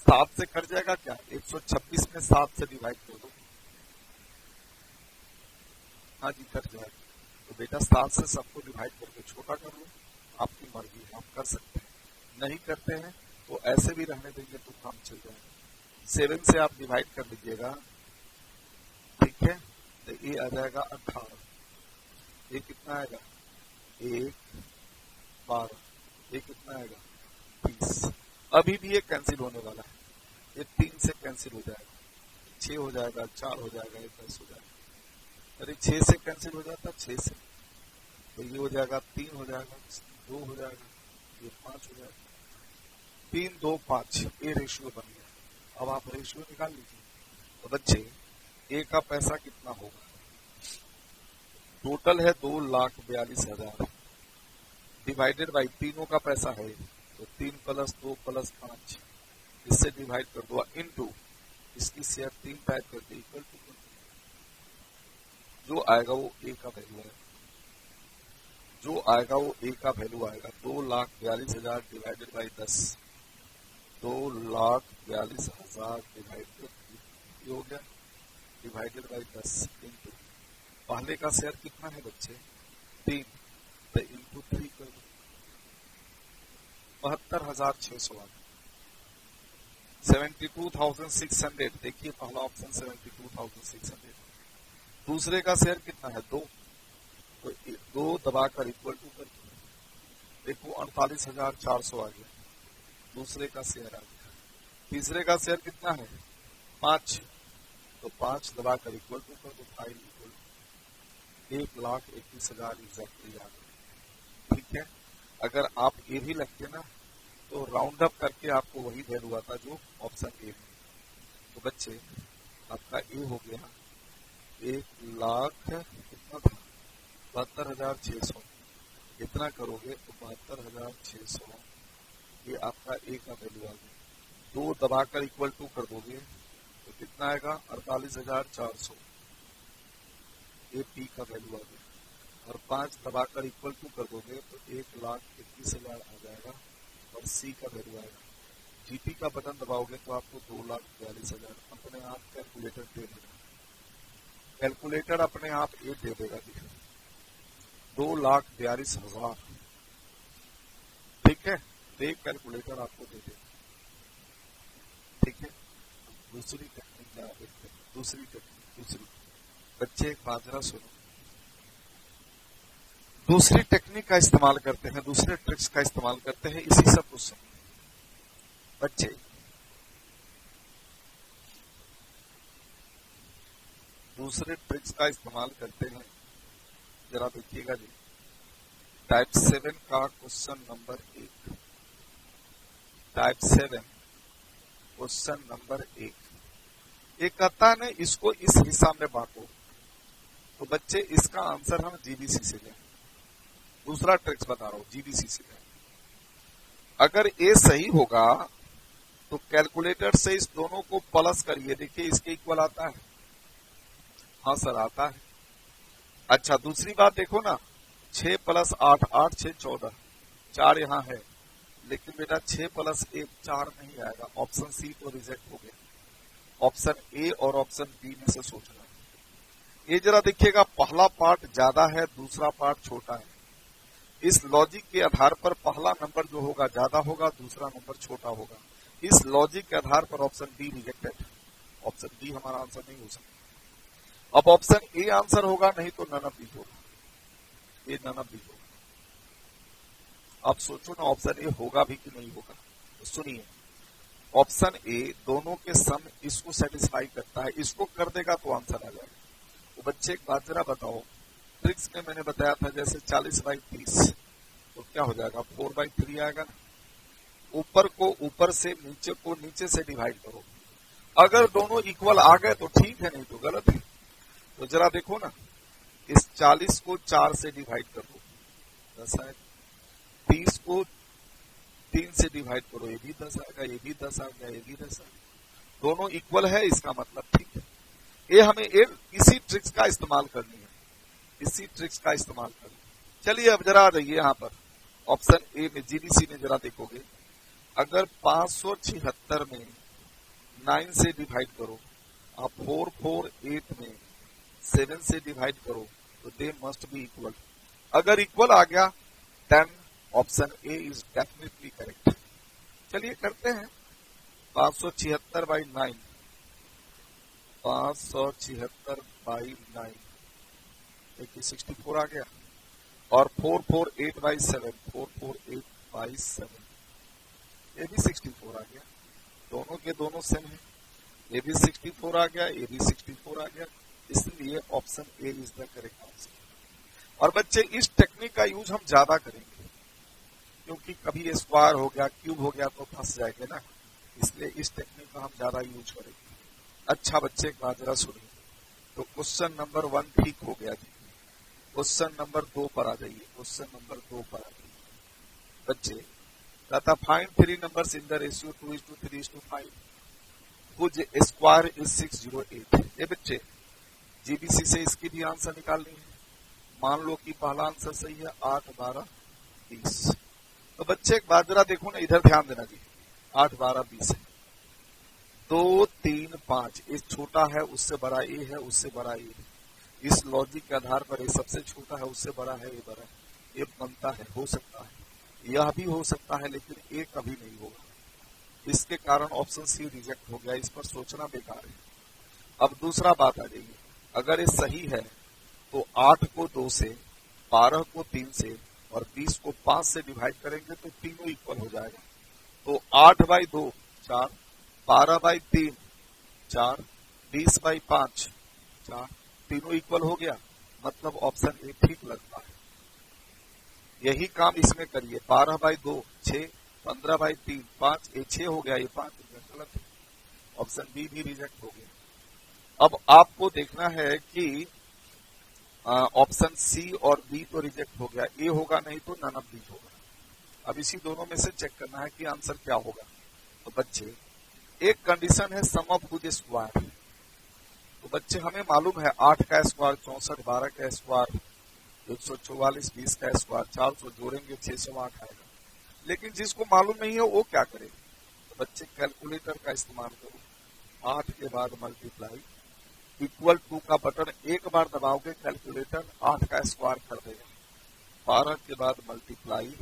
7 से कर जाएगा क्या, 126 में 7 से डिवाइड कर दो, हाँ जी कट जाएगा। तो बेटा 7 से सबको डिवाइड करके छोटा कर लो, आपकी मर्जी है, आप कर सकते हैं। नहीं करते हैं तो ऐसे भी रहने देंगे तो काम चल जाएगा। 7 से आप डिवाइड कर लीजिएगा, ठीक है, तो ये आ जाएगा 18। ये कितना आएगा 1 12, ये कितना आएगा 30। अभी भी ये कैंसिल होने वाला है, ये 3 से कैंसिल हो जाएगा, 6 हो जाएगा, 4 हो जाएगा, ये 10 हो जाएगा। अरे 6 से कैंसिल हो जाता, 6 से तो ये हो जाएगा 3 हो जाएगा, 2 हो जाएगा, ये 5 हो जाएगा, 3 2 5, ये रेशियो बन गया। अब आप रेशियो निकाल लीजिए। तो बच्चे ए का पैसा कितना होगा, टोटल है 2,42,000 डिवाइडेड बाई तीनों का पैसा है तो 3 + 2 + 5, इससे डिवाइड कर दो इनटू इसकी शेयर 3 टाइप करके इक्वल टू जो आएगा वो ए का वैल्यू है, जो आएगा वो ए का वैल्यू आएगा 2,42,000 डिवाइडेड बाई 10, 2,42,000 डिवाइडेड हो गया डिवाइडेड बाई 10 इंटू पहले का शेयर कितना है बच्चे 3, तो इंटू 3 कर दो 72,600 आ 72,600। देखिए पहला ऑप्शन 72,600। दूसरे का शेयर कितना है 2, तो 2 दबाकर इक्वल टू कर दो, देखो 48,400 आ गया, दूसरे का शेयर आ गया। तीसरे का शेयर कितना है 5, तो 5 दबाकर इक्वल टू कर दो, 5 इक्वल 1,21,000 एग्जैक्टली आ गया। ठीक है, अगर आप ये भी लगते ना तो राउंड अप करके आपको वही वैल्यू आता जो ऑप्शन ए में। तो बच्चे आपका ए हो गया 1,00,000 कितना था 72,600, इतना करोगे तो 72,600, ये आपका ए का वैल्यू आ गया। 2 दबाकर इक्वल टू कर दोगे तो कितना आएगा 48,400, ये पी का वैल्यू आ गया। और 5 दबाकर इक्वल टू कर दोगे तो 1,21,000 आ जाएगा और सी का वैल्यू आएगा। जीपी का बटन दबाओगे तो आपको 2,42,000 अपने आप कैलकुलेटर दे देगा, कैलकुलेटर अपने आप ये दे देगा 2,42,000। ठीक है, एक कैलकुलेटर आपको दे देगा। ठीक है, दूसरी टेक्निक क्या देखते हैं, दूसरी बच्चे एक बात जरा सुनो, दूसरी टेक्निक का इस्तेमाल करते हैं, दूसरे ट्रिक्स का इस्तेमाल करते हैं, इसी सब कुछ बच्चे दूसरे ट्रिक्स का इस्तेमाल करते हैं। जरा देखिएगा जी, टाइप 7 का question number 1, type 7 question number 1, एक कहता है ना इसको इस हिस्सा में बांटो, तो बच्चे इसका आंसर हम जीबीसी से लें। दूसरा ट्रिक्स बता रहा हूं, जीबीसी से लें। अगर ए सही होगा तो कैलकुलेटर से इस दोनों को प्लस करिए, देखिए इसके इक्वल आता है, हाँ सर आता है। अच्छा दूसरी बात देखो ना, 6 + 8, 8 6 14, 4 यहाँ है, लेकिन बेटा 6 + 1 4 नहीं आएगा, ऑप्शन सी तो रिजेक्ट हो गया, ऑप्शन ए और ऑप्शन बी में से सोचना। ये जरा देखिएगा, पहला पार्ट ज्यादा है, दूसरा पार्ट छोटा है। इस लॉजिक के आधार पर पहला नंबर जो होगा ज्यादा होगा, दूसरा नंबर छोटा होगा। इस लॉजिक के आधार पर option B rejected, option B हमारा आंसर नहीं हो सकता। अब ऑप्शन ए आंसर होगा, नहीं तो नन ऑफ बी होगा, ये नन ऑफ बी होगा। अब सोचो ना ऑप्शन ए होगा भी कि नहीं होगा। तो सुनिए, ऑप्शन ए दोनों के सम इसको सेटिस्फाई करता है, इसको कर देगा तो आंसर आ जाएगा। तो बच्चे एक बात जरा बताओ, ट्रिक्स में मैंने बताया था जैसे 40/30 तो क्या हो जाएगा 4/3 आएगा ना। ऊपर को ऊपर से, नीचे को नीचे से डिवाइड करो, अगर दोनों इक्वल आ गए तो ठीक है, नहीं तो गलत है। तो जरा देखो ना, इस 40 को 4 से डिवाइड कर दो 10 आएगा, 30 को 3 से डिवाइड करो, ये भी 10 आएगा, ये भी 10 आ गया, ये भी 10 आएगा, दोनों इक्वल है, इसका मतलब ठीक है। ये हमें इसी ट्रिक्स का इस्तेमाल करनी है, इसी ट्रिक्स का इस्तेमाल करनी है। चलिए अब जरा आ जाइए यहाँ पर ऑप्शन ए में, जीबीसी में जरा देखोगे, अगर 576 में 9 से डिवाइड करो, आप 448 में 7 से डिवाइड करो, तो दे मस्ट बी इक्वल। अगर इक्वल आ गया then option A is definitely correct. चलिए करते हैं 576/9, 576/9 देखिए 64 आ गया, और 448/7, 448/7 ये भी 64 आ गया, दोनों के दोनों सेम है, ये भी 64 आ गया, ये भी 64 आ गया, इसलिए option A is the correct answer. और बच्चे इस टेक्निक का यूज हम ज्यादा करेंगे, क्योंकि कभी स्क्वायर हो गया, क्यूब हो गया तो फंस जाएंगे ना, इसलिए इस टेक्निक का हम ज्यादा यूज करेंगे। अच्छा बच्चे एक बात जरा सुनिए, तो क्वेश्चन नंबर 1 ठीक हो गया जी, क्वेश्चन नंबर 2 पर आ जाइए, क्वेश्चन नंबर 2 पर आ जाइए बच्चे। कहता find 3 numbers in the ratio 2:3:5 कुछ स्क्वायर इज 608। ये बच्चे जीबीसी से इसकी भी आंसर निकालनी है। मान लो कि पहला आंसर सही है 8, 12, 20। तो बच्चे एक बात जरा देखो ना, इधर ध्यान देना जी, 8, 12, 20 है, 2, 3, 5 ये छोटा है, उससे बड़ा ए है, उससे बड़ा ए है। इस लॉजिक के आधार पर ये सबसे छोटा है, उससे बड़ा है, ये बड़ा है, ये बनता है, हो सकता है, यह भी हो सकता है, लेकिन ए कभी नहीं होगा। इसके कारण ऑप्शन सी रिजेक्ट हो गया, इस पर सोचना बेकार है। अब दूसरा बात आ जाइए, अगर ये सही है तो 8 को 2 से, 12 को 3 से और 20 को 5 से डिवाइड करेंगे तो तीनों इक्वल हो जाएगा। तो 8/2 4, 12/3 4, 20/5 4, तीनों इक्वल हो गया, मतलब ऑप्शन ए ठीक लगता है। यही काम इसमें करिए, 12/2 6, 15/3 5, ये 6 हो गया, ये 5 हो गया, गलत है, ऑप्शन बी भी रिजेक्ट हो गया। अब आपको देखना है कि ऑप्शन सी और बी तो रिजेक्ट हो गया, ए होगा नहीं तो नन ऑफ दीज होगा। अब इसी दोनों में से चेक करना है कि आंसर क्या होगा। तो बच्चे एक कंडीशन है सम ऑफ गुड स्क्वायर, तो बच्चे हमें मालूम है 8 का स्क्वायर 64, 12 का स्क्वायर 144, 20 का स्क्वायर 400, जोड़ेंगे 608 आएगा। लेकिन जिसको मालूम नहीं है वो क्या करे, तो बच्चे कैलकुलेटर का इस्तेमाल करो। 8 के बाद मल्टीप्लाई इक्वल टू का बटन एक बार दबाओगे कैलकुलेटर 8 का स्क्वायर कर देगा। 12 के बाद मल्टीप्लाई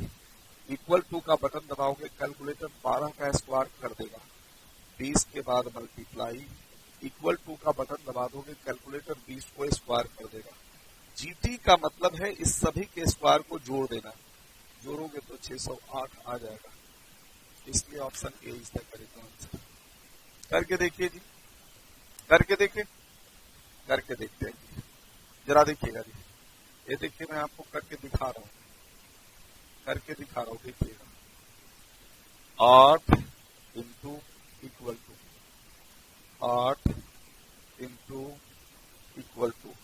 इक्वल टू का बटन दबाओगे कैलकुलेटर 12 का स्क्वायर कर देगा। 20 के बाद मल्टीप्लाई इक्वल टू का बटन दबा दोगे कैलकुलेटर 20 को स्क्वायर कर देगा। जीटी का मतलब है इस सभी के स्क्वायर को जोड़ देना, जोड़ोगे तो 608 आ जाएगा, इसलिए option A is the correct answer. करके देखिए जी, करके देखिए, करके देखते हैं, जरा देखिएगा जी, ये देखिए मैं आपको करके दिखा रहा हूं, करके दिखा रहा हूं, देखिएगा 8 into equal to 8 into equal to,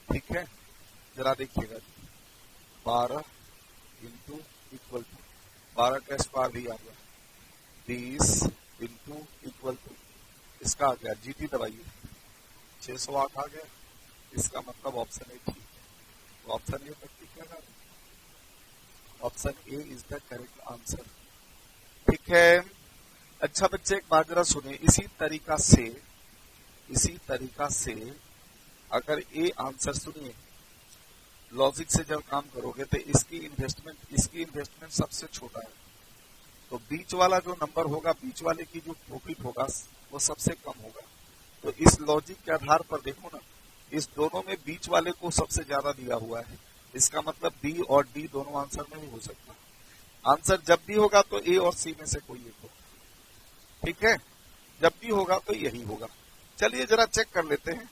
ठीक है, जरा देखिएगा जी 12 इंटू इक्वल टू 12 का स्क्वायर भी आ गया, 20 इंटू इक्वल टू इसका आ गया, जीटी दबाइए 608 आ गया, इसका मतलब ऑप्शन ए ठीक है। तो ऑप्शन ए तक ठीक है ना, option A is the correct answer, ठीक है। अच्छा बच्चे एक बात जरा सुने, इसी तरीका से अगर ए आंसर सुनिए, लॉजिक से जब काम करोगे तो इसकी इन्वेस्टमेंट सबसे छोटा है, तो बीच वाला जो नंबर होगा, बीच वाले की जो प्रॉफिट होगा वो सबसे कम होगा। तो इस लॉजिक के आधार पर देखो ना, इस दोनों में बीच वाले को सबसे ज्यादा दिया हुआ है, इसका मतलब बी और डी दोनों आंसर नहीं हो सकता। आंसर जब भी होगा तो ए और सी में से कोई एक होगा, ठीक है, जब भी होगा तो यही होगा। चलिए जरा चेक कर लेते हैं,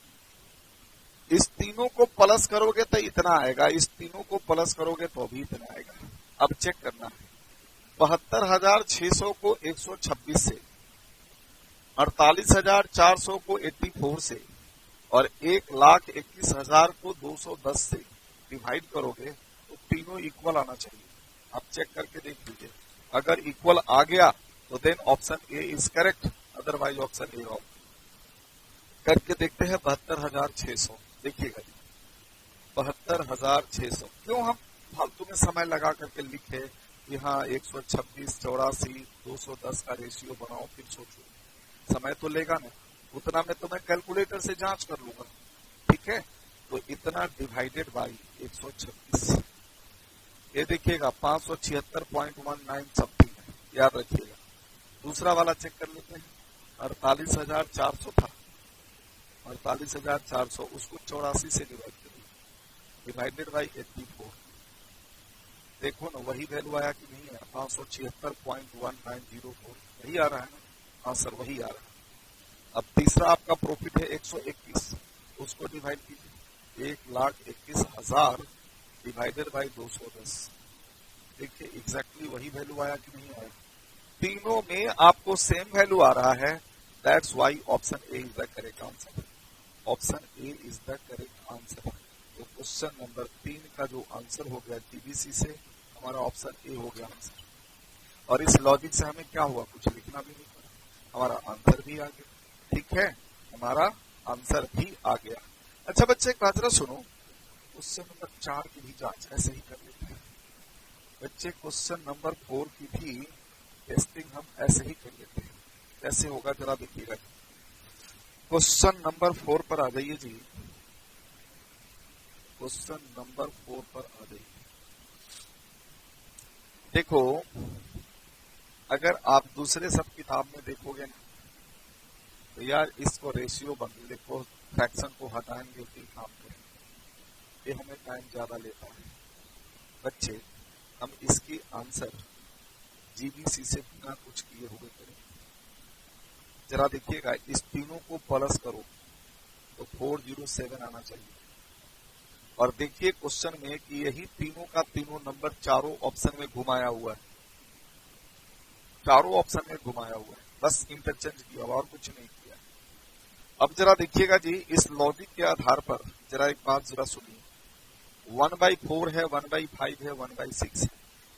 इस तीनों को प्लस करोगे तो इतना आएगा, इस तीनों को प्लस करोगे तो भी इतना आएगा। अब चेक करना है, 72,600 को 126 से, 48,400 को 84 से और 1,21,000 को 210 से डिवाइड करोगे तो तीनों इक्वल आना चाहिए। आप चेक करके देख लीजिए, अगर इक्वल आ गया तो then option A is correct, otherwise option A wrong. करके देखते हैं 72,600, देखिएगा जी 72,600, क्यों हम फालतू में समय लगा करके लिखे कि हाँ 126, 84, 210 का रेशियो बनाओ, फिर सोचो, समय तो लेगा ना, उतना में तो मैं कैलकुलेटर से जांच कर लूंगा, ठीक है। तो इतना डिवाइडेड बाई 136, ये देखिएगा 576.19 समथिंग है, याद रखिएगा। दूसरा वाला चेक कर लेते हैं, 48,400 था, 48,400 उसको 84 से डिवाइड करिए, डिवाइडेड बाई 84, देखो ना वही वैल्यू आया कि नहीं है, 576.1904, वही आ रहा है ना, हाँ सर वही आ रहा है। अब तीसरा आपका प्रॉफिट है 121, उसको डिवाइड कीजिए, 1,21,000 डिवाइडेड बाई 210, देखिए एग्जैक्टली वही वैल्यू आया कि नहीं आया, तीनों में आपको सेम वैल्यू आ रहा है। That's why option A is the correct answer, option A is the correct answer. तो क्वेश्चन नंबर 3 का जो आंसर हो गया डीबीसी से, हमारा ऑप्शन ए हो गया आंसर। और इस लॉजिक से हमें क्या हुआ, कुछ लिखना भी नहीं पड़ा, हमारा आंसर भी आ गया। ठीक है, हमारा आंसर भी आ गया। अच्छा बच्चे एक बात जरा सुनो, क्वेश्चन नंबर 4 की भी जांच ऐसे ही कर लेते हैं बच्चे, क्वेश्चन नंबर 4 की भी टेस्टिंग हम ऐसे ही कर लेते हैं, कैसे होगा जरा देखिएगा। क्वेश्चन नंबर 4 पर आ जाइए जी, क्वेश्चन नंबर 4 पर आ जाइए। देखो अगर आप दूसरे सब किताब में देखोगे ना, तो यार इसको रेशियो बन देखो, फ्रैक्शन को हटाएंगे फिर काम करेंगे, ये हमें टाइम ज्यादा लेता है बच्चे। हम इसकी आंसर जीबीसी से बिना कुछ किए हुए करें, जरा देखिएगा, इस तीनों को प्लस करो तो 407 आना चाहिए। और देखिए क्वेश्चन में कि यही तीनों का तीनों नंबर चारों ऑप्शन में घुमाया हुआ है, चारों ऑप्शन में घुमाया हुआ है, बस इंटरचेंज किया और कुछ नहीं किया। अब जरा देखिएगा जी, इस लॉजिक के आधार पर जरा एक बात जरा सुनिए, 1/4 है, 1/5 है, 1/6 है,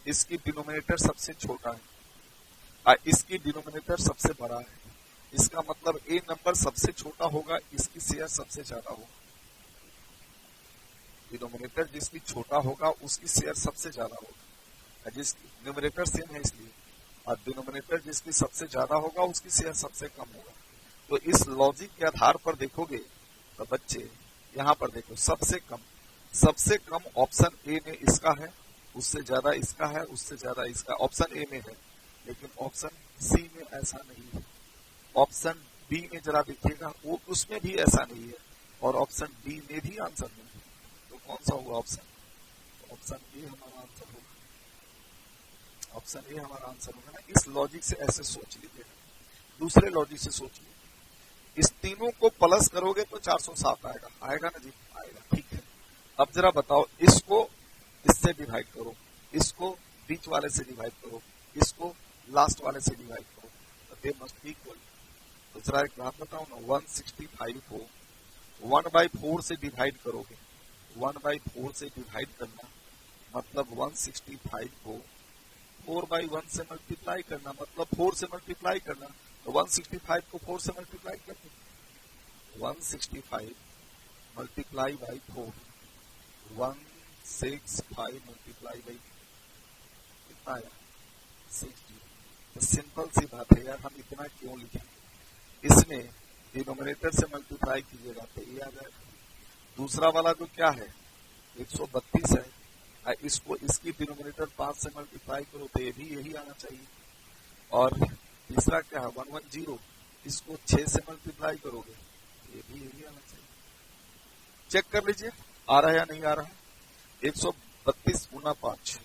इसकी डिनोमिनेटर सबसे छोटा है और इसकी डिनोमिनेटर सबसे बड़ा है, इसका मतलब ए नंबर सबसे छोटा होगा, इसकी शेयर सबसे ज्यादा होगा। डिनोमिनेटर जिसकी छोटा होगा उसकी शेयर सबसे ज्यादा होगा, जिसकी न्यूमरेटर सेम है इसलिए, और डिनोमिनेटर जिसकी सबसे ज्यादा होगा उसकी शेयर सबसे कम होगा। तो इस लॉजिक के आधार पर देखोगे तो बच्चे यहां पर देखो, सबसे कम ऑप्शन ए में इसका है, उससे ज्यादा इसका है, उससे ज्यादा इसका, ऑप्शन ए में है। लेकिन ऑप्शन सी में ऐसा नहीं है, ऑप्शन बी में जरा देखिएगा, वो उसमें भी ऐसा नहीं है, और ऑप्शन डी में भी आंसर नहीं है। तो कौन सा होगा ऑप्शन? ऑप्शन ए हमारा आंसर होगा, ऑप्शन ए हमारा आंसर होगा ना। इस लॉजिक से ऐसे सोच लीजिएगा, दूसरे लॉजिक से सोचिए, इस तीनों को प्लस करोगे तो 407 आएगा, आएगा ना जी, आएगा। ठीक है, अब जरा बताओ, इसको इससे डिवाइड करो, इसको बीच वाले से डिवाइड करो, इसको लास्ट वाले से डिवाइड करो, तो दे मस्ट बी इक्वल। तो जरा एक बात बताओ ना, 165 को 1/4 से डिवाइड करोगे, 1/4 से डिवाइड करना मतलब 165 को 4/1 से मल्टीप्लाई करना, मतलब 4 से मल्टीप्लाई करना। तो 165 को 4 से मल्टीप्लाई कर दो, 165 मल्टीप्लाई बाई 4, 165 मल्टीप्लाई बाई कितना आया, 60। तो सिंपल सी बात है यार, हम इतना क्यों लिखें, इसमें डिनोमिनेटर से मल्टीप्लाई कीजिएगा तो ये आ जाएगा। दूसरा वाला जो क्या है 132 है, इसको इसकी डिनोमिनेटर 5 से मल्टीप्लाई करो तो ये भी यही आना चाहिए। और तीसरा क्या है 110, इसको 6 से मल्टीप्लाई करोगे तो ये भी यही आना चाहिए। चेक कर लीजिए आ रहा है या नहीं आ रहा है। 132 गुना 5,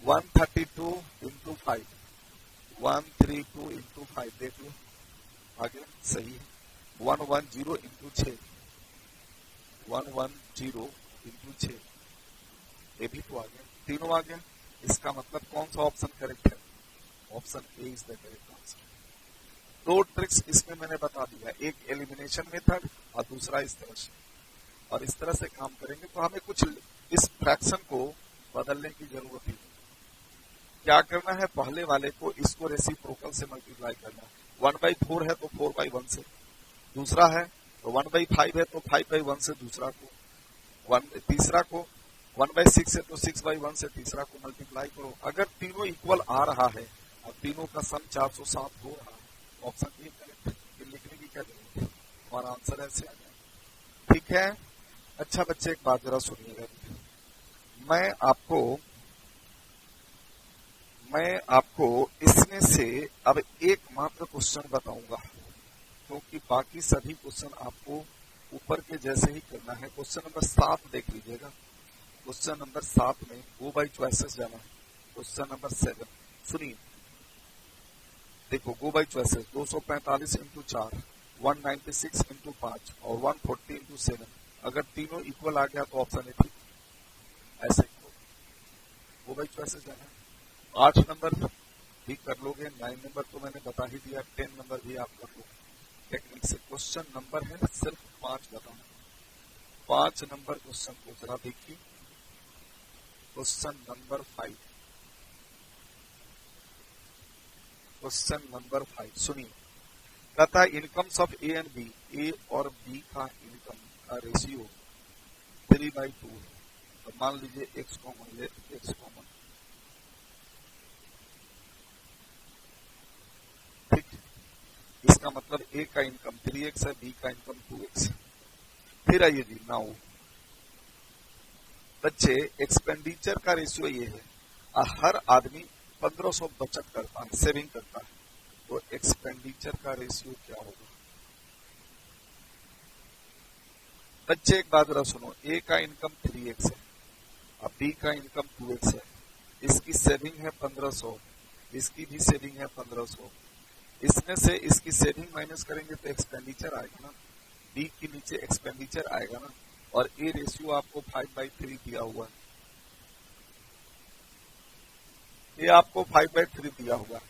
132 इंटू 5, 132 इंटू 5, देख लो आगे सही है। 110 इंटू 6, 110 इंटू 6, ये भी तो आ गया, तीनों आ गया। इसका मतलब कौन सा ऑप्शन करेक्ट है, option A is the correct answer. दो ट्रिक्स इसमें मैंने बता दिया, एक एलिमिनेशन मेथड और दूसरा इस तरह से, और इस तरह से काम करेंगे तो हमें कुछ इस फ्रैक्शन को बदलने की जरूरत ही नहीं। क्या करना है, पहले वाले को इसको रेसिप्रोकल से मल्टीप्लाई करना, 1/4 है तो 4/1 से, दूसरा है तो 1/5 है तो 5/1 से दूसरा को, तीसरा को 1/6 है तो 6/1 से तीसरा को मल्टीप्लाई करो। अगर तीनों इक्वल आ रहा है और तीनों का सम 407 हो रहा है, ऑप्शन ए करेक्ट, लिखने की क्या जरूरत है, हमारा आंसर ऐसे आ जाए। ठीक है, अच्छा बच्चे एक बात जरा सुनिएगा, मैं आपको इसमें से अब एकमात्र क्वेश्चन बताऊंगा, क्योंकि बाकी सभी क्वेश्चन आपको ऊपर के जैसे ही करना है। क्वेश्चन नंबर 7 देख लीजिएगा। क्वेश्चन नंबर 7 में गो बाई चॉइसेस जाना है। क्वेश्चन नंबर 7 सुनिए, देखो go by choices 245 into 4, 196 into 5 और 140 इंटू 7। अगर तीनों इक्वल आ गया तो ऑप्शन है ठीक, ऐसे गो बाई चॉइसेस जाना है। 8 नंबर भी कर लोगे, 9 नंबर तो मैंने बता ही दिया, 10 नंबर भी आप कर लोगे टेक्निक से। क्वेश्चन नंबर है सिर्फ 5 बताना। 5 नंबर क्वेश्चन को जरा देखिए। क्वेश्चन नंबर 5, क्वेश्चन नंबर 5 सुनिए, कहता है incomes of A and B, A और बी का इनकम का रेशियो 3/2 है। तो मान लीजिए एक्स कॉमन ले, एक्स कॉमन, ठीक। इसका मतलब ए का इनकम 3x है, बी का इनकम 2x। फिर आइए जी, नाउ बच्चे एक्सपेंडिचर का रेशियो ये है, हर आदमी 1500 बचत करता है, सेविंग करता है, तो एक्सपेंडिचर का रेशियो क्या होगा? बच्चे एक बात जरा सुनो, ए का इनकम 3x है, अब बी का इनकम 2x है, इसकी सेविंग है 1500, इसकी भी सेविंग है 1500। इसमें से इसकी सेविंग माइनस करेंगे तो एक्सपेंडिचर आएगा ना, बी के नीचे एक्सपेंडिचर आएगा ना, और ए रेशियो आपको 5/3 दिया हुआ है, ये आपको 5/3 दिया हुआ है,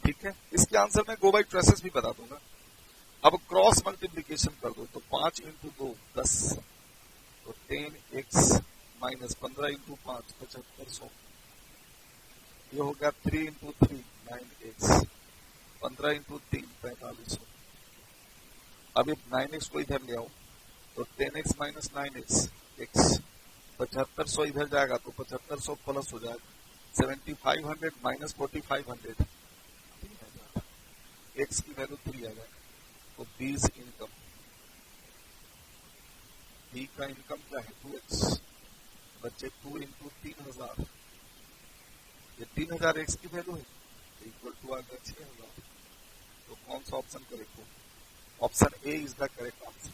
ठीक है। इसके आंसर में गो बाई चॉइसेस भी बता दूंगा। अब क्रॉस मल्टीप्लीकेशन कर दो, तो 5 इंटू 2 10, तो 10x माइनस 15 इंटू 5 7500, ये हो गया 3 इंटू 3 9x, 15 इंटू 3 4500। अब ये 9x को इधर ले आओ, तो 10x माइनस 9x x, 7500 इधर जाएगा तो 7500 प्लस हो जाएगा 7500 माइनस 4500, x की वैल्यू 3 आ जाएगा। तो 20 इनकम, बी का इनकम क्या है 2x, बच्चे 2 इंटू 3000, ये 3000 एक्स की वैल्यू है, इक्वल टू आ गया 6000। तो कौन सा ऑप्शन करेक्ट हो? Option A is the correct answer.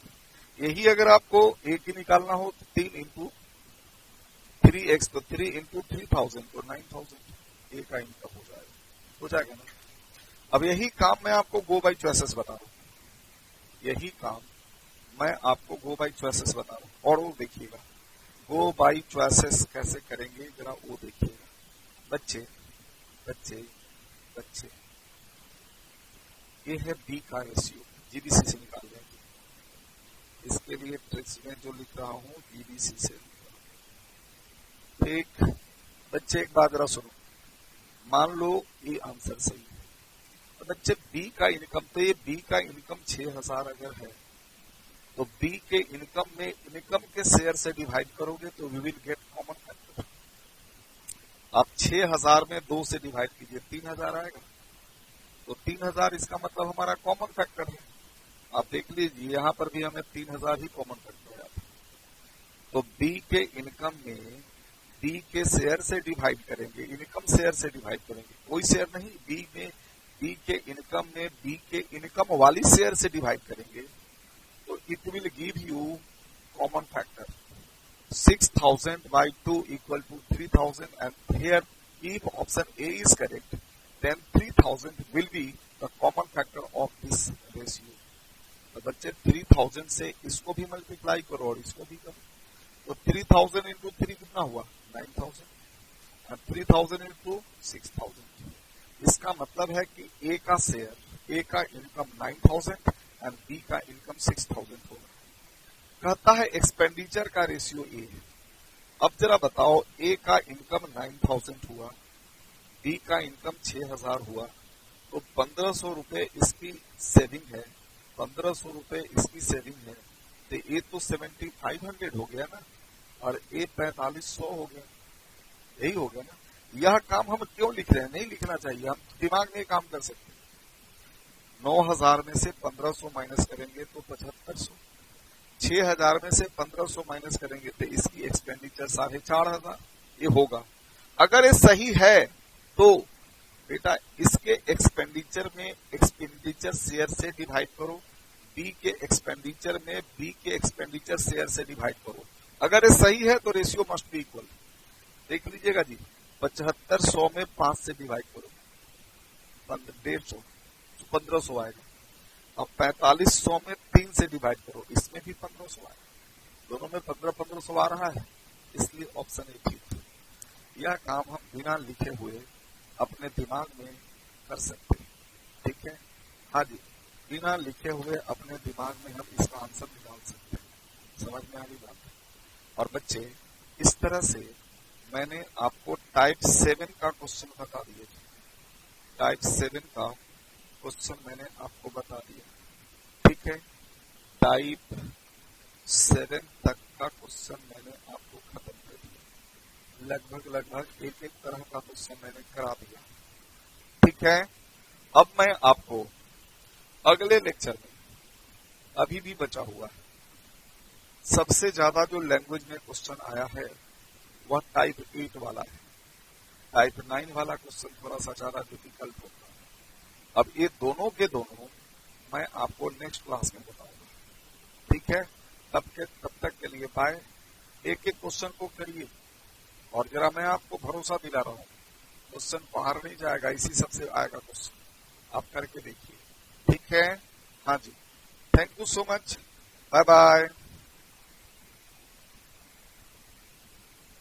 यही अगर आपको ए की निकालना हो तो 3 इंटू 3x, तो 3 इंटू 3000 तो 9000 ए का इनकम हो जाएगा ना। अब यही काम मैं आपको गो बाई चॉइसेस बता रहा हूं, यही काम मैं आपको गो बाई चॉइसेस बता रहा हूं, और वो देखिएगा गो बाई चॉइसेस कैसे करेंगे जरा वो देखिएगा। बच्चे बच्चे बच्चे ये है बी का रेशियो, जीबीसी से निकाल लेंगे। इसके लिए ट्रिक्स में जो लिख रहा हूं जीबीसी से लिख रहा हूं, ठीक। बच्चे एक बात जरा सुनो, मान लो ये आंसर सही है, तो बच्चे बी का इनकम, तो ये बी का इनकम 6000 अगर है, तो बी के इनकम में इनकम के शेयर से डिवाइड करोगे तो we will get common factor. आप 6000 में 2 से डिवाइड कीजिए, 3000 आएगा, तो 3000 इसका मतलब हमारा कॉमन फैक्टर है। आप देख लीजिए यहां पर भी हमें 3000 ही कॉमन फैक्टर आया था। तो बी के इनकम में बी के शेयर से डिवाइड करेंगे, इनकम शेयर से डिवाइड करेंगे, कोई शेयर नहीं, बी के इनकम में बी के इनकम वाली शेयर से डिवाइड करेंगे, तो it will give you common factor 6000 by 2 equal to 3000, and here if option A is correct, then 3000 will be the common factor of this ratio. तो बच्चे 3000 से इसको भी मल्टीप्लाई करो और इसको भी करो, तो 3000 इंटू 3 कितना हुआ 9000, और 3000 इंटू 6000। इसका मतलब है कि ए का शेयर, ए का इनकम 9000 एंड बी का इनकम 6000 होगा। कहता है एक्सपेंडिचर का रेशियो ए है। अब जरा बताओ, ए का इनकम 9000 हुआ, बी का इनकम 6000 हुआ, तो 1500 रुपए इसकी सेविंग है, 1500 रुपए इसकी सेविंग है, तो ए तो 7500 हो गया ना, और ए 4500 हो गया, यही हो गया ना। यह काम हम क्यों लिख रहे हैं? नहीं लिखना चाहिए, हम दिमाग में काम कर सकते हैं। 9000 में से 1500 माइनस करेंगे तो 7500, 6,000 में से 1,500 माइनस करेंगे तो इसकी एक्सपेंडिचर 4,500 ये होगा। अगर ये सही है तो बेटा इसके एक्सपेंडिचर में एक्सपेंडिचर शेयर से डिवाइड करो, बी के एक्सपेंडिचर में बी के एक्सपेंडिचर शेयर से डिवाइड करो। अगर ये सही है तो रेशियो मस्ट बी इक्वल। देख लीजिएगा जी, 7500 में 5 से डिवाइड करो, 150 1500 आएगा। अब 4500 में 3 से डिवाइड करो, इसमें भी 1500 आएगा। दोनों में 1500 आ रहा है, इसलिए ऑप्शन ए ठीक है। यह काम हम बिना लिखे हुए अपने दिमाग में कर सकते हैं, ठीक है। हाँ जी, बिना लिखे हुए अपने दिमाग में हम इसका आंसर निकाल सकते हैं। समझ में आ रही बात? और बच्चे इस तरह से मैंने आपको टाइप 7 का क्वेश्चन बता दिया। टाइप 7 का क्वेश्चन मैंने आपको बता दिया, ठीक है। टाइप 7 तक का क्वेश्चन मैंने आपको खत्म कर दिया। लगभग एक तरह का क्वेश्चन मैंने करा दिया, ठीक है। अब मैं आपको अगले लेक्चर में, अभी भी बचा हुआ है, सबसे ज्यादा जो लैंग्वेज में क्वेश्चन आया है वह टाइप 8 वाला है। टाइप 9 वाला क्वेश्चन थोड़ा सा ज्यादा डिफिकल्ट होता है। अब ये दोनों के दोनों मैं आपको नेक्स्ट क्लास में बताऊंगा, ठीक है। तब तक के लिए बाय। एक एक क्वेश्चन को करिए और जरा मैं आपको भरोसा दिला रहा हूं, क्वेश्चन बाहर नहीं जाएगा, इसी सबसे आएगा क्वेश्चन। आप करके देखिए, ठीक है। हाँ जी, thank you so much, bye bye.